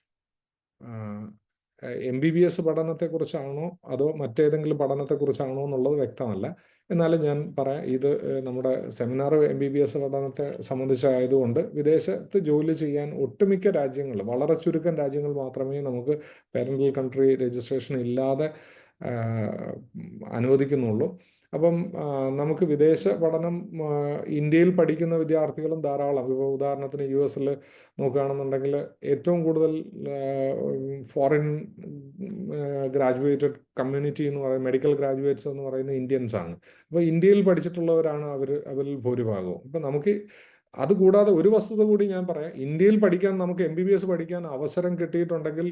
MBBS പഠനത്തെക്കുറിച്ചാണോ അതോ മറ്റേതെങ്കിലും പഠനത്തെക്കുറിച്ചാണോ എന്നുള്ളത് വ്യക്തമല്ല. എന്നാലും ഞാൻ പറയാം, ഇത് നമ്മുടെ സെമിനാർ MBBS പഠനത്തെ സംബന്ധിച്ചായതുകൊണ്ട് വിദേശത്ത് ജോലി ചെയ്യാൻ ഒട്ടുമിക്ക രാജ്യങ്ങൾ, വളരെ ചുരുക്കം രാജ്യങ്ങൾ മാത്രമേ നമുക്ക് പാരന്റൽ കൺട്രി രജിസ്ട്രേഷൻ ഇല്ലാതെ അനുവദിക്കുന്നുള്ളൂ. അപ്പം നമുക്ക് വിദേശ പഠനം ഇന്ത്യയിൽ പഠിക്കുന്ന വിദ്യാർത്ഥികളും ധാരാളം. ഇപ്പോൾ ഉദാഹരണത്തിന് US നോക്കുകയാണെന്നുണ്ടെങ്കിൽ ഏറ്റവും കൂടുതൽ ഫോറിൻ ഗ്രാജുവേറ്റഡ് കമ്മ്യൂണിറ്റി എന്ന് പറയുന്നത്, മെഡിക്കൽ ഗ്രാജുവേറ്റ്സ് എന്ന് പറയുന്നത് ഇന്ത്യൻസ് ആണ്. അപ്പോൾ ഇന്ത്യയിൽ പഠിച്ചിട്ടുള്ളവരാണ് അവരിൽ ഭൂരിഭാഗവും. അപ്പം നമുക്ക് അതുകൂടാതെ ഒരു വസ്തുത കൂടി ഞാൻ പറയാം. ഇന്ത്യയിൽ പഠിക്കാൻ നമുക്ക് MBBS പഠിക്കാൻ അവസരം കിട്ടിയിട്ടുണ്ടെങ്കിൽ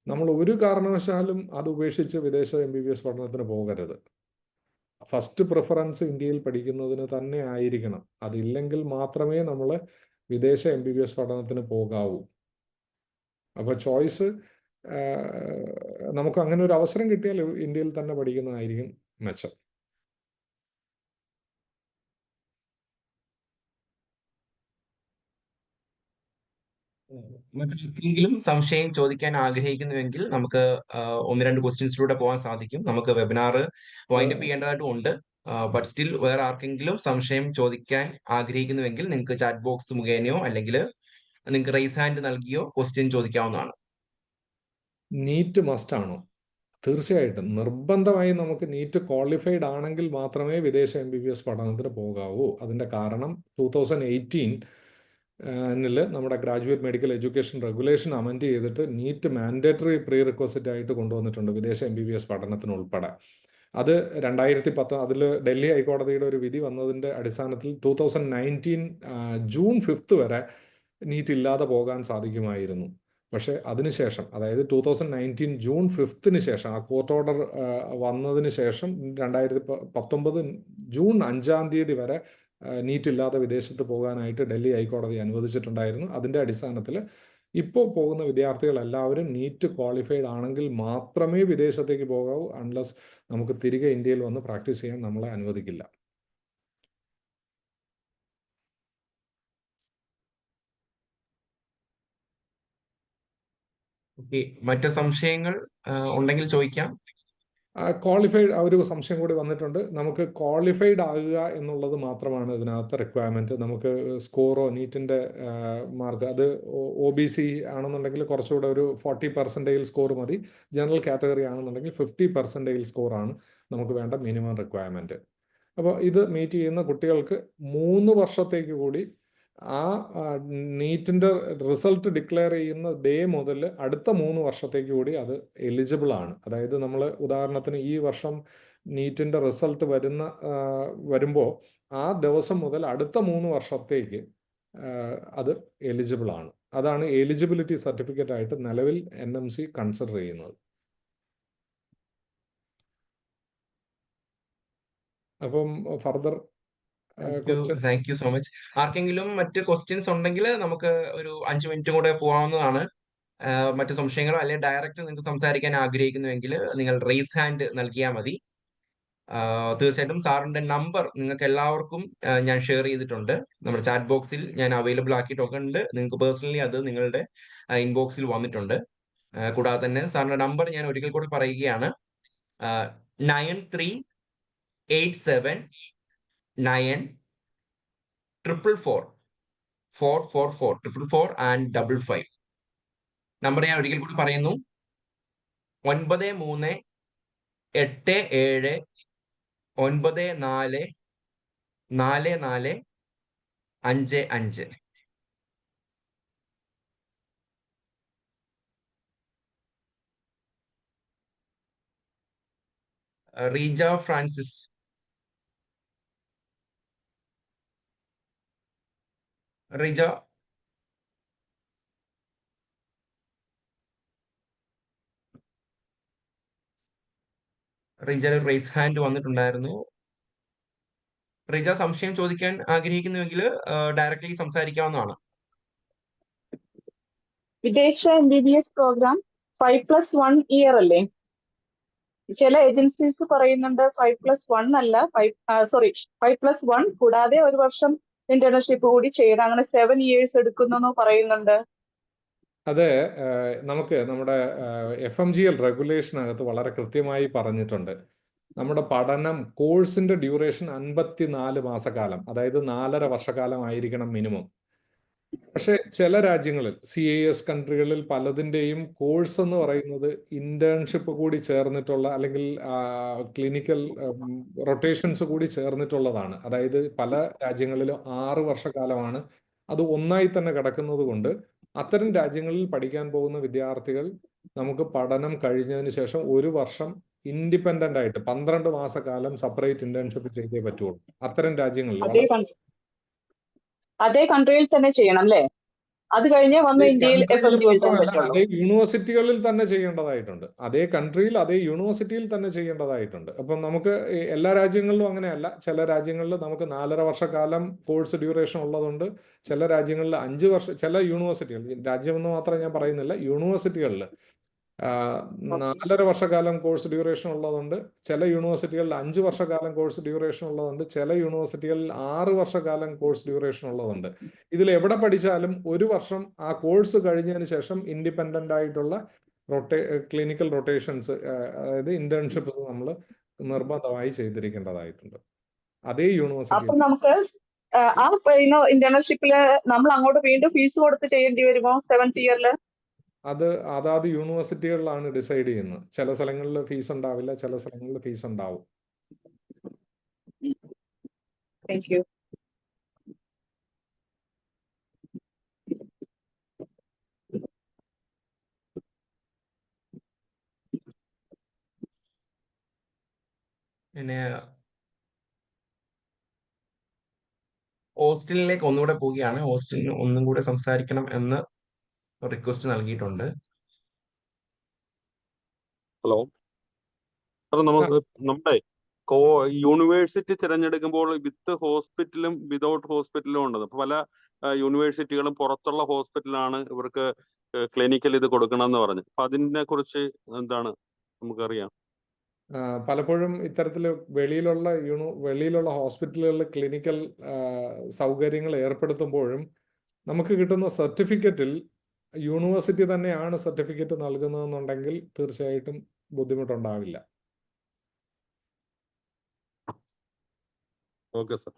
നമ്മൾ ഒരു കാരണവശാലും അത് ഉപേക്ഷിച്ച് വിദേശ MBBS പഠനത്തിന് പോകരുത്. ഫസ്റ്റ് പ്രിഫറൻസ് ഇന്ത്യയിൽ പഠിക്കുന്നതിന് തന്നെ ആയിരിക്കണം. അതില്ലെങ്കിൽ മാത്രമേ നമ്മൾ വിദേശ MBBS പഠനത്തിന് പോകാവൂ. അപ്പോൾ ചോയ്സ്, നമുക്ക് അങ്ങനെ ഒരു അവസരം കിട്ടിയാൽ ഇന്ത്യയിൽ തന്നെ പഠിക്കുന്നതായിരിക്കും മെച്ചം. മറ്റെന്തെങ്കിലും സംശയം ചോദിക്കാൻ ആഗ്രഹിക്കുന്നുവെങ്കിൽ നമുക്ക് 1-2 ക്വസ്റ്റ്യൻസിലൂടെ പോകാൻ സാധിക്കും. നമുക്ക് വെബിനാർ വൈൻഡപ്പ് ചെയ്യേണ്ടതായിട്ടും ഉണ്ട്. ബട്ട് സ്റ്റിൽ വേറെ ആർക്കെങ്കിലും സംശയം ചോദിക്കാൻ ആഗ്രഹിക്കുന്നുവെങ്കിൽ നിങ്ങൾക്ക് ചാറ്റ് ബോക്സ് മുഖേനയോ അല്ലെങ്കിൽ നിങ്ങൾക്ക് റൈസ് ഹാൻഡ് നൽകിയോ ക്വസ്റ്റ്യൻ ചോദിക്കാവുന്നതാണ്. നീറ്റ് മസ്റ്റ് ആണോ? തീർച്ചയായിട്ടും നിർബന്ധമായി നമുക്ക് നീറ്റ് ക്വാളിഫൈഡ് ആണെങ്കിൽ മാത്രമേ വിദേശ MBBS പഠനത്തിന് പോകാവൂ. അതിൻ്റെ കാരണം 2018 നമ്മുടെ graduate medical education regulation amend ചെയ്തിട്ട് നീറ്റ് മാൻഡേറ്ററി പ്രീ റിക്വസിറ്റ് ആയിട്ട് കൊണ്ടുവന്നിട്ടുണ്ട് വിദേശ MBBS പഠനത്തിന് ഉൾപ്പെടെ. അത് 2010 അതിൽ ഡൽഹി ഹൈക്കോടതിയുടെ ഒരു വിധി വന്നതിൻ്റെ അടിസ്ഥാനത്തിൽ 2019 ജൂൺ 5 വരെ നീറ്റ് ഇല്ലാതെ പോകാൻ സാധിക്കുമായിരുന്നു. പക്ഷേ അതിനുശേഷം, അതായത് 2019 ജൂൺ 5 ശേഷം, ആ കോർട്ട് ഓർഡർ വന്നതിന് ശേഷം 2019 ജൂൺ 5 വരെ നീറ്റ് ഇല്ലാതെ വിദേശത്ത് പോകാനായിട്ട് ഡൽഹി ഹൈക്കോടതി അനുവദിച്ചിട്ടുണ്ടായിരുന്നു. അതിൻ്റെ അടിസ്ഥാനത്തിൽ ഇപ്പോൾ പോകുന്ന വിദ്യാർത്ഥികൾ എല്ലാവരും നീറ്റ് ക്വാളിഫൈഡ് ആണെങ്കിൽ മാത്രമേ വിദേശത്തേക്ക് പോകാവൂ. അൺലെസ് നമുക്ക് തിരികെ ഇന്ത്യയിൽ വന്ന് പ്രാക്ടീസ് ചെയ്യാൻ നമ്മളെ അനുവദിക്കില്ല. മറ്റു സംശയങ്ങൾ ഉണ്ടെങ്കിൽ ചോദിക്കാം. ക്വാളിഫൈഡ്, ഒരു സംശയം കൂടി വന്നിട്ടുണ്ട്. നമുക്ക് ക്വാളിഫൈഡ് ആകുക എന്നുള്ളത് മാത്രമാണ് ഇതിനകത്ത് റിക്വയർമെൻറ്റ്. നമുക്ക് സ്കോറോ നീറ്റിൻ്റെ മാർക്ക്, അത് OBC ആണെന്നുണ്ടെങ്കിൽ കുറച്ചുകൂടെ ഒരു 40% സ്കോർ മതി. ജനറൽ കാറ്റഗറി ആണെന്നുണ്ടെങ്കിൽ 50% സ്കോറാണ് നമുക്ക് വേണ്ട മിനിമം റിക്വയർമെൻറ്റ്. അപ്പോൾ ഇത് മീറ്റ് ചെയ്യുന്ന കുട്ടികൾക്ക് 3 വർഷത്തേക്ക് കൂടി ആ നീറ്റിൻ്റെ റിസൾട്ട് ഡിക്ലെയർ ചെയ്യുന്ന ഡേ മുതൽ അടുത്ത 3 വർഷത്തേക്ക് കൂടി അത് എലിജിബിൾ ആണ്. അതായത് നമ്മൾ ഉദാഹരണത്തിന് ഈ വർഷം നീറ്റിൻ്റെ റിസൾട്ട് വരുമ്പോൾ ആ ദിവസം മുതൽ അടുത്ത 3 വർഷത്തേക്ക് അത് എലിജിബിൾ ആണ്. അതാണ് എലിജിബിലിറ്റി സർട്ടിഫിക്കറ്റ് ആയിട്ട് നിലവിൽ NMC കൺസിഡർ ചെയ്യുന്നത്. അപ്പം further thank you so much. ആർക്കെങ്കിലും മറ്റ് ക്വസ്റ്റ്യൻസ് ഉണ്ടെങ്കിൽ നമുക്ക് ഒരു 5 മിനിറ്റ് കൂടെ പോകാവുന്നതാണ്. മറ്റു സംശയങ്ങളോ അല്ലെങ്കിൽ ഡയറക്റ്റ് നിങ്ങൾക്ക് സംസാരിക്കാൻ ആഗ്രഹിക്കുന്നുവെങ്കിൽ നിങ്ങൾ റേസ് ഹാൻഡ് നൽകിയാൽ മതി. തീർച്ചയായിട്ടും സാറിന്റെ നമ്പർ നിങ്ങൾക്ക് എല്ലാവർക്കും ഞാൻ ഷെയർ ചെയ്തിട്ടുണ്ട്. നമ്മുടെ ചാറ്റ് ബോക്സിൽ ഞാൻ അവൈലബിൾ ആക്കിയിട്ടൊക്കെ ഉണ്ട്. നിങ്ങൾക്ക് പേഴ്സണലി അത് നിങ്ങളുടെ ഇൻബോക്സിൽ വന്നിട്ടുണ്ട്. കൂടാതെ തന്നെ സാറിന്റെ നമ്പർ ഞാൻ ഒരിക്കൽ കൂടി പറയുകയാണ്. 9387944444 and 55. നമ്പർ ഞാൻ ഒരിക്കൽ കൂടി പറയുന്നു. 9387944455. റീജ ഫ്രാൻസിസ്. റീജ റേസ് ഹാൻഡ് വന്നിട്ടുണ്ടായിരുന്നു. റിജ സംശയം ചോദിക്കാൻ ആഗ്രഹിക്കുന്നുവെങ്കിൽ ഡയറക്റ്റ്ലി സംസാരിക്കാവുന്നതാണ്. വിദേശ MBBS പ്രോഗ്രാം 5+1 ഇയർ അല്ലേ? ചില ഏജൻസീസ് പറയുന്നുണ്ട് 5+1 അല്ല, 5+1 കൂടാതെ ഒരു വർഷം ഇന്റേൺഷിപ്പ് കൂടി ചെയ്യണം, അങ്ങനെ 7 years എടുക്കുന്നു പറയുന്നുണ്ട്. അതെ, നമുക്ക് നമ്മുടെ FMGL റെഗുലേഷനകത്ത് വളരെ കൃത്യമായി പറഞ്ഞിട്ടുണ്ട്. നമ്മുടെ പഠനം കോഴ്സിന്റെ ഡ്യൂറേഷൻ 54 മാസക്കാലം, അതായത് 4.5 വർഷക്കാലം ആയിരിക്കണം മിനിമം. പക്ഷെ ചില രാജ്യങ്ങളിൽ CIS കൺട്രികളിൽ പലതിൻ്റെയും കോഴ്സ് എന്ന് പറയുന്നത് ഇന്റേൺഷിപ്പ് കൂടി ചേർന്നിട്ടുള്ള അല്ലെങ്കിൽ ക്ലിനിക്കൽ റൊട്ടേഷൻസ് കൂടി ചേർന്നിട്ടുള്ളതാണ്. അതായത് പല രാജ്യങ്ങളിലും 6 വർഷക്കാലമാണ്. അത് ഒന്നായി തന്നെ കിടക്കുന്നത് കൊണ്ട് അത്തരം രാജ്യങ്ങളിൽ പഠിക്കാൻ പോകുന്ന വിദ്യാർത്ഥികൾ നമുക്ക് പഠനം കഴിഞ്ഞതിന് ശേഷം 1 വർഷം ഇൻഡിപെൻഡന്റ് ആയിട്ട് 12 മാസക്കാലം സെപ്പറേറ്റ് ഇന്റേൺഷിപ്പ് ചെയ്തേ പറ്റുള്ളൂ. അത്തരം രാജ്യങ്ങളിൽ അതേ കൺട്രിയിൽ തന്നെ ചെയ്യണം അല്ലേ? അത് കഴിഞ്ഞേ വന്ന് ഇന്ത്യയിൽ അതേ യൂണിവേഴ്സിറ്റികളിൽ തന്നെ ചെയ്യേണ്ടതായിട്ടുണ്ട്. അതേ കൺട്രിയിൽ അതേ യൂണിവേഴ്സിറ്റിയിൽ തന്നെ ചെയ്യേണ്ടതായിട്ടുണ്ട്. അപ്പം നമുക്ക് എല്ലാ രാജ്യങ്ങളിലും അങ്ങനെയല്ല. ചില രാജ്യങ്ങളിൽ നമുക്ക് 4.5 വർഷക്കാലം കോഴ്സ് ഡ്യൂറേഷൻ ഉള്ളതുണ്ട്. ചില രാജ്യങ്ങളിൽ 5 വർഷം, ചില യൂണിവേഴ്സിറ്റികൾ, രാജ്യമെന്ന് മാത്രം ഞാൻ പറയുന്നില്ല, യൂണിവേഴ്സിറ്റികളിൽ 4.5 വർഷക്കാലം കോഴ്സ് ഡ്യൂറേഷൻ ഉള്ളതുണ്ട്. ചില യൂണിവേഴ്സിറ്റികളിൽ 5 വർഷക്കാലം കോഴ്സ് ഡ്യൂറേഷൻ ഉള്ളതുണ്ട്. ചില യൂണിവേഴ്സിറ്റികളിൽ 6 വർഷക്കാലം കോഴ്സ് ഡ്യൂറേഷൻ ഉള്ളതുണ്ട്. ഇതിൽ എവിടെ പഠിച്ചാലും 1 വർഷം ആ കോഴ്സ് കഴിഞ്ഞതിന് ശേഷം ഇൻഡിപെൻഡന്റ് ആയിട്ടുള്ള ക്ലിനിക്കൽ റൊട്ടേഷൻസ്, അതായത് ഇന്റേൺഷിപ്പ് നമ്മൾ നിർബന്ധമായി ചെയ്തിരിക്കേണ്ടതായിട്ടുണ്ട്. അതേ യൂണിവേഴ്സിറ്റി. അപ്പൊ നമുക്ക് ഇന്റേൺഷിപ്പില് നമ്മൾ അങ്ങോട്ട് വീണ്ടും ഫീസ് കൊടുത്ത് ചെയ്യേണ്ടി വരുമോ 7th ഇയറിൽ? അത് അതാത് യൂണിവേഴ്സിറ്റികളിലാണ് ഡിസൈഡ് ചെയ്യുന്നത്. ചില സ്ഥലങ്ങളിൽ ഫീസ് ഉണ്ടാവില്ല, ചില സ്ഥലങ്ങളിൽ ഫീസ് ഉണ്ടാവും. Thank you. പിന്നെ ഓസ്റ്റിനിലേക്ക് ഒന്നുകൂടെ പോവുകയാണ്. ഓസ്റ്റിന് ഒന്നും കൂടെ സംസാരിക്കണം എന്ന് റിക്വസ്റ്റ് നൽകിയിട്ടുണ്ട്. ഹലോ സാർ, നമുക്ക് നമ്മുടെ യൂണിവേഴ്സിറ്റി തിരഞ്ഞെടുക്കുമ്പോൾ വിത്ത് ഹോസ്പിറ്റലും വിതൗട്ട് ഹോസ്പിറ്റലും ഉണ്ടത്. പല യൂണിവേഴ്സിറ്റികളും പുറത്തുള്ള ഹോസ്പിറ്റലാണ് ഇവർക്ക് ക്ലിനിക്കൽ ഇത് കൊടുക്കണം എന്ന് പറഞ്ഞു. അപ്പൊ അതിനെ കുറിച്ച് എന്താണ് നമുക്കറിയാം? പലപ്പോഴും ഇത്തരത്തിൽ വെളിയിലുള്ള ഹോസ്പിറ്റലുകളിൽ ക്ലിനിക്കൽ സൗകര്യങ്ങൾ ഏർപ്പെടുത്തുമ്പോഴും നമുക്ക് കിട്ടുന്ന സർട്ടിഫിക്കറ്റിൽ യൂണിവേഴ്സിറ്റി തന്നെയാണ് സർട്ടിഫിക്കറ്റ് നൽകുന്നതെന്നുണ്ടെങ്കിൽ തീർച്ചയായിട്ടും ബുദ്ധിമുട്ടുണ്ടാവില്ല. Okay sir.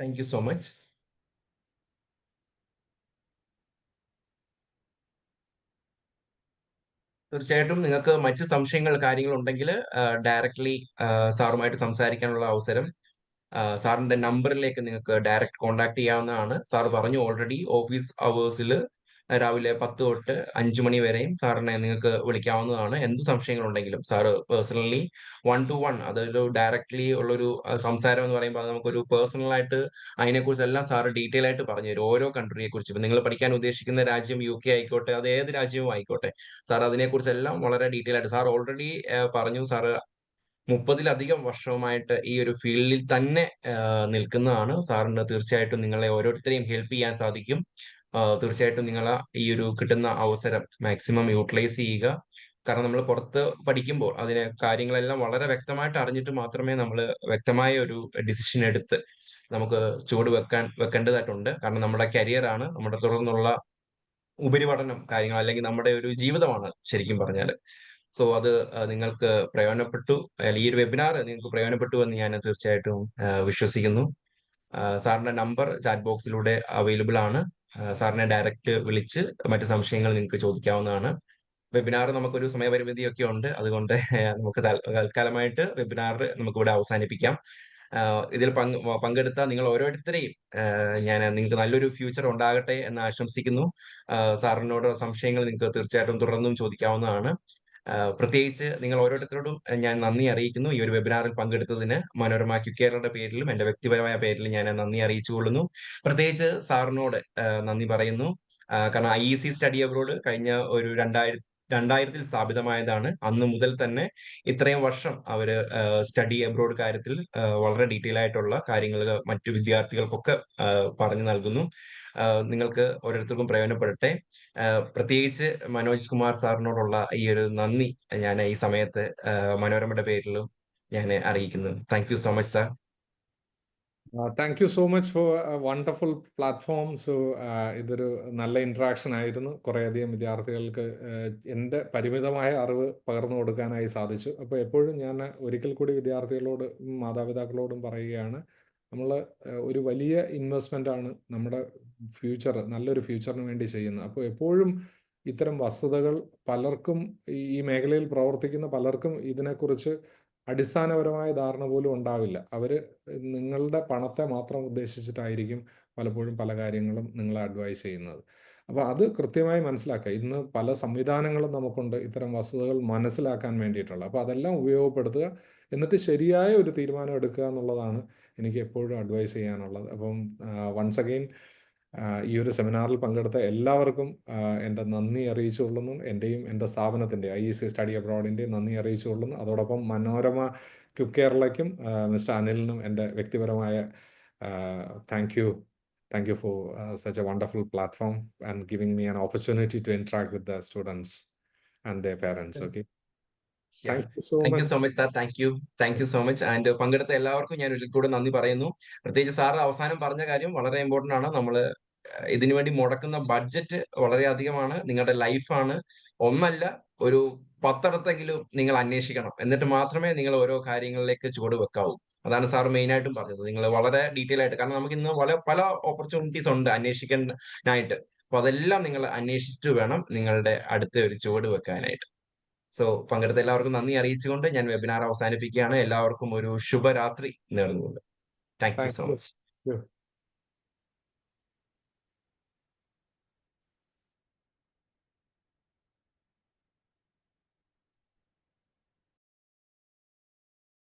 Thank you so much. തീർച്ചയായിട്ടും നിങ്ങൾക്ക് മറ്റ് സംശയങ്ങൾ കാര്യങ്ങൾ ഉണ്ടെങ്കിൽ ഡയറക്ട്ലി സാറുമായിട്ട് സംസാരിക്കാനുള്ള അവസരം സാറിന്റെ നമ്പറിലേക്ക് നിങ്ങൾക്ക് ഡയറക്റ്റ് കോൺടാക്ട് ചെയ്യാവുന്നതാണ്. സാർ പറഞ്ഞു ഓൾറെഡി ഓഫീസ് അവേഴ്സിൽ രാവിലെ 10 തൊട്ട് 5 മണി വരെയും സാറിനെ നിങ്ങൾക്ക് വിളിക്കാവുന്നതാണ്. എന്ത് സംശയങ്ങളുണ്ടെങ്കിലും സാറ് പേഴ്സണലി 1-to-1, അതൊരു ഡയറക്ട്ലി ഉള്ളൊരു സംസാരം എന്ന് പറയുമ്പോൾ അത് നമുക്കൊരു പേഴ്സണലായിട്ട് അതിനെക്കുറിച്ചെല്ലാം സാറ് ഡീറ്റെയിൽ ആയിട്ട് പറഞ്ഞു തരും. ഓരോ കൺട്രിയെ കുറിച്ച്. ഇപ്പം നിങ്ങൾ പഠിക്കാൻ ഉദ്ദേശിക്കുന്ന രാജ്യം UK ആയിക്കോട്ടെ, അത് ഏത് രാജ്യവും ആയിക്കോട്ടെ, സാർ അതിനെക്കുറിച്ചെല്ലാം വളരെ ഡീറ്റെയിൽ ആയിട്ട് സാർ ഓൾറെഡി പറഞ്ഞു. സാറ് 30-ലധികം വർഷവുമായിട്ട് ഈ ഒരു ഫീൽഡിൽ തന്നെ നിൽക്കുന്നതാണ്. സാറിന് തീർച്ചയായിട്ടും നിങ്ങളെ ഓരോരുത്തരെയും ഹെൽപ്പ് ചെയ്യാൻ സാധിക്കും. തീർച്ചയായിട്ടും നിങ്ങൾ ഈ ഒരു കിട്ടുന്ന അവസരം മാക്സിമം യൂട്ടിലൈസ് ചെയ്യുക. കാരണം നമ്മൾ പുറത്ത് പഠിക്കുമ്പോൾ അതിനെ കാര്യങ്ങളെല്ലാം വളരെ വ്യക്തമായിട്ട് അറിഞ്ഞിട്ട് മാത്രമേ നമ്മൾ വ്യക്തമായ ഒരു ഡിസിഷൻ എടുത്ത് നമുക്ക് വെക്കേണ്ടതായിട്ടുണ്ട്. കാരണം നമ്മുടെ കരിയർ ആണ്, നമ്മുടെ തുടർന്നുള്ള ഉപരിപഠനം കാര്യങ്ങൾ അല്ലെങ്കിൽ നമ്മുടെ ഒരു ജീവിതമാണ് ശരിക്കും പറഞ്ഞാൽ. സോ അത് നിങ്ങൾക്ക് പ്രയോജനപ്പെട്ടു, അല്ലെങ്കിൽ ഈ ഒരു വെബിനാർ നിങ്ങൾക്ക് പ്രയോജനപ്പെട്ടു എന്ന് ഞാൻ തീർച്ചയായിട്ടും വിശ്വസിക്കുന്നു. സാറിന്റെ നമ്പർ ചാറ്റ് ബോക്സിലൂടെ അവൈലബിൾ ആണ്. സാറിനെ ഡയറക്റ്റ് വിളിച്ച് മറ്റു സംശയങ്ങൾ നിങ്ങൾക്ക് ചോദിക്കാവുന്നതാണ്. വെബിനാർ നമുക്കൊരു സമയപരിമിതിയൊക്കെ ഉണ്ട്. അതുകൊണ്ട് നമുക്ക് തൽക്കാലമായിട്ട് വെബിനാർ നമുക്കിവിടെ അവസാനിപ്പിക്കാം. ഇതിൽ പങ്കെടുത്ത നിങ്ങൾ ഓരോരുത്തരെയും ഞാൻ നിങ്ങൾക്ക് നല്ലൊരു ഫ്യൂച്ചർ ഉണ്ടാകട്ടെ എന്ന് ആശംസിക്കുന്നു. സാറിനോട് സംശയങ്ങൾ നിങ്ങൾക്ക് തീർച്ചയായിട്ടും തുടർന്നും ചോദിക്കാവുന്നതാണ്. പ്രത്യേകിച്ച് നിങ്ങൾ ഓരോരുത്തരോടും ഞാൻ നന്ദി അറിയിക്കുന്നു. ഈ ഒരു വെബിനാറിൽ പങ്കെടുത്തതിന് മനോരമ ക്യുക്കേറുടെ പേരിലും എന്റെ വ്യക്തിപരമായ പേരിലും ഞാൻ നന്ദി അറിയിച്ചുകൊള്ളുന്നു. പ്രത്യേകിച്ച് സാറിനോട് നന്ദി പറയുന്നു. കാരണം IEC സ്റ്റഡി അബ്രോഡ് കഴിഞ്ഞ ഒരു 2000-ൽ സ്ഥാപിതമായതാണ്. അന്ന് മുതൽ തന്നെ ഇത്രയും വർഷം അവര് സ്റ്റഡി അബ്രോഡ് കാര്യത്തിൽ വളരെ ഡീറ്റെയിൽ ആയിട്ടുള്ള കാര്യങ്ങൾ മറ്റു വിദ്യാർത്ഥികൾക്കൊക്കെ പറഞ്ഞു നൽകുന്നു. നിങ്ങൾക്ക് ഓരോരുത്തർക്കും പ്രയോജനപ്പെടട്ടെ. പ്രത്യേകിച്ച് മനോജ് കുമാർ സാറിനോടുള്ള ഈ ഒരു നന്ദി ഞാൻ ഈ സമയത്ത് മനോരമയുടെ പേരിലും ഞാൻ അറിയിക്കുന്നു. Thank you so much sir. Thank you so much for wonderful platform. So ഇതൊരു നല്ല ഇൻട്രാക്ഷൻ ആയിരുന്നു. കുറേയധികം വിദ്യാർത്ഥികൾക്ക് എൻ്റെ പരിമിതമായ അറിവ് പകർന്നു കൊടുക്കാനായി സാധിച്ചു. അപ്പോൾ എപ്പോഴും ഞാൻ ഒരിക്കൽ കൂടി വിദ്യാർത്ഥികളോട് മാതാപിതാക്കളോടും പറയുകയാണ്, നമ്മൾ ഒരു വലിയ ഇൻവെസ്റ്റ്മെൻ്റ് ആണ് നമ്മുടെ ഫ്യൂച്ചർ, നല്ലൊരു ഫ്യൂച്ചറിന് വേണ്ടി ചെയ്യുന്നത്. അപ്പോൾ എപ്പോഴും ഇത്തരം വസ്തുതകൾ പലർക്കും, ഈ മേഖലയിൽ പ്രവർത്തിക്കുന്ന പലർക്കും ഇതിനെക്കുറിച്ച് അടിസ്ഥാനപരമായ ധാരണ പോലും ഉണ്ടാവില്ല. അവർ നിങ്ങളുടെ പണത്തെ മാത്രം ഉദ്ദേശിച്ചിട്ടായിരിക്കും പലപ്പോഴും പല കാര്യങ്ങളും നിങ്ങളെ അഡ്വൈസ് ചെയ്യുന്നത്. അപ്പോൾ അത് കൃത്യമായി മനസ്സിലാക്കുക. ഇന്ന് പല സംവിധാനങ്ങളും നമുക്കുണ്ട് ഇത്തരം വസ്തുതകൾ മനസ്സിലാക്കാൻ വേണ്ടിയിട്ടുള്ള. അപ്പോൾ അതെല്ലാം ഉപയോഗപ്പെടുത്തുക, എന്നിട്ട് ശരിയായ ഒരു തീരുമാനം എടുക്കുക എന്നുള്ളതാണ് എനിക്ക് എപ്പോഴും അഡ്വൈസ് ചെയ്യാനുള്ളത്. അപ്പം വൺസ് അഗെയിൻ ഈ ഒരു സെമിനാറിൽ പങ്കെടുത്ത എല്ലാവർക്കും എൻ്റെ നന്ദി അറിയിച്ചുകൊള്ളുന്നു. എൻ്റെയും എൻ്റെ സ്ഥാപനത്തിൻ്റെ IEC സ്റ്റഡി അബ്രോഡിൻ്റെ നന്ദി അറിയിച്ചുകൊള്ളുന്നു. അതോടൊപ്പം മനോരമ ക്യുക്കേറിലേക്കും മിസ്റ്റർ അനിലിനും എൻ്റെ വ്യക്തിപരമായ thank you for such a wonderful platform and giving me an opportunity to interact with the students and their parents. Okay. Thank you so thank you much. So much sir. Thank you so much. And പങ്കെടുത്ത എല്ലാവർക്കും ഞാൻ ഒരിക്കൽ കൂടെ നന്ദി പറയുന്നു. പ്രത്യേകിച്ച് sir അവസാനം പറഞ്ഞ കാര്യം വളരെ ഇമ്പോർട്ടന്റ് ആണ്. നമ്മൾ ഇതിനു വേണ്ടി മുടക്കുന്ന ബഡ്ജറ്റ് വളരെ അധികമാണ്. നിങ്ങളുടെ ലൈഫാണ്. ഒന്നല്ല, ഒരു 10 നിങ്ങൾ അന്വേഷിക്കണം. എന്നിട്ട് മാത്രമേ നിങ്ങൾ ഓരോ കാര്യങ്ങളിലേക്ക് ചുവട് വെക്കാവൂ. അതാണ് സാർ മെയിൻ ആയിട്ടും പറഞ്ഞത്. നിങ്ങൾ വളരെ ഡീറ്റെയിൽ ആയിട്ട്, കാരണം നമുക്ക് ഇന്ന് പല ഓപ്പർച്യൂണിറ്റീസ് ഉണ്ട് അന്വേഷിക്കാനായിട്ട്. അപ്പൊ അതെല്ലാം നിങ്ങൾ അന്വേഷിച്ചിട്ട് വേണം നിങ്ങളുടെ അടുത്ത ഒരു ചുവട് വെക്കാനായിട്ട്. സോ പങ്കെടുത്ത എല്ലാവർക്കും നന്ദി അറിയിച്ചുകൊണ്ട് ഞാൻ വെബിനാർ അവസാനിപ്പിക്കുകയാണ്. എല്ലാവർക്കും ഒരു ശുഭരാത്രി നേർന്നുകൊണ്ട്. Thank you Thank so you. Much. Yeah.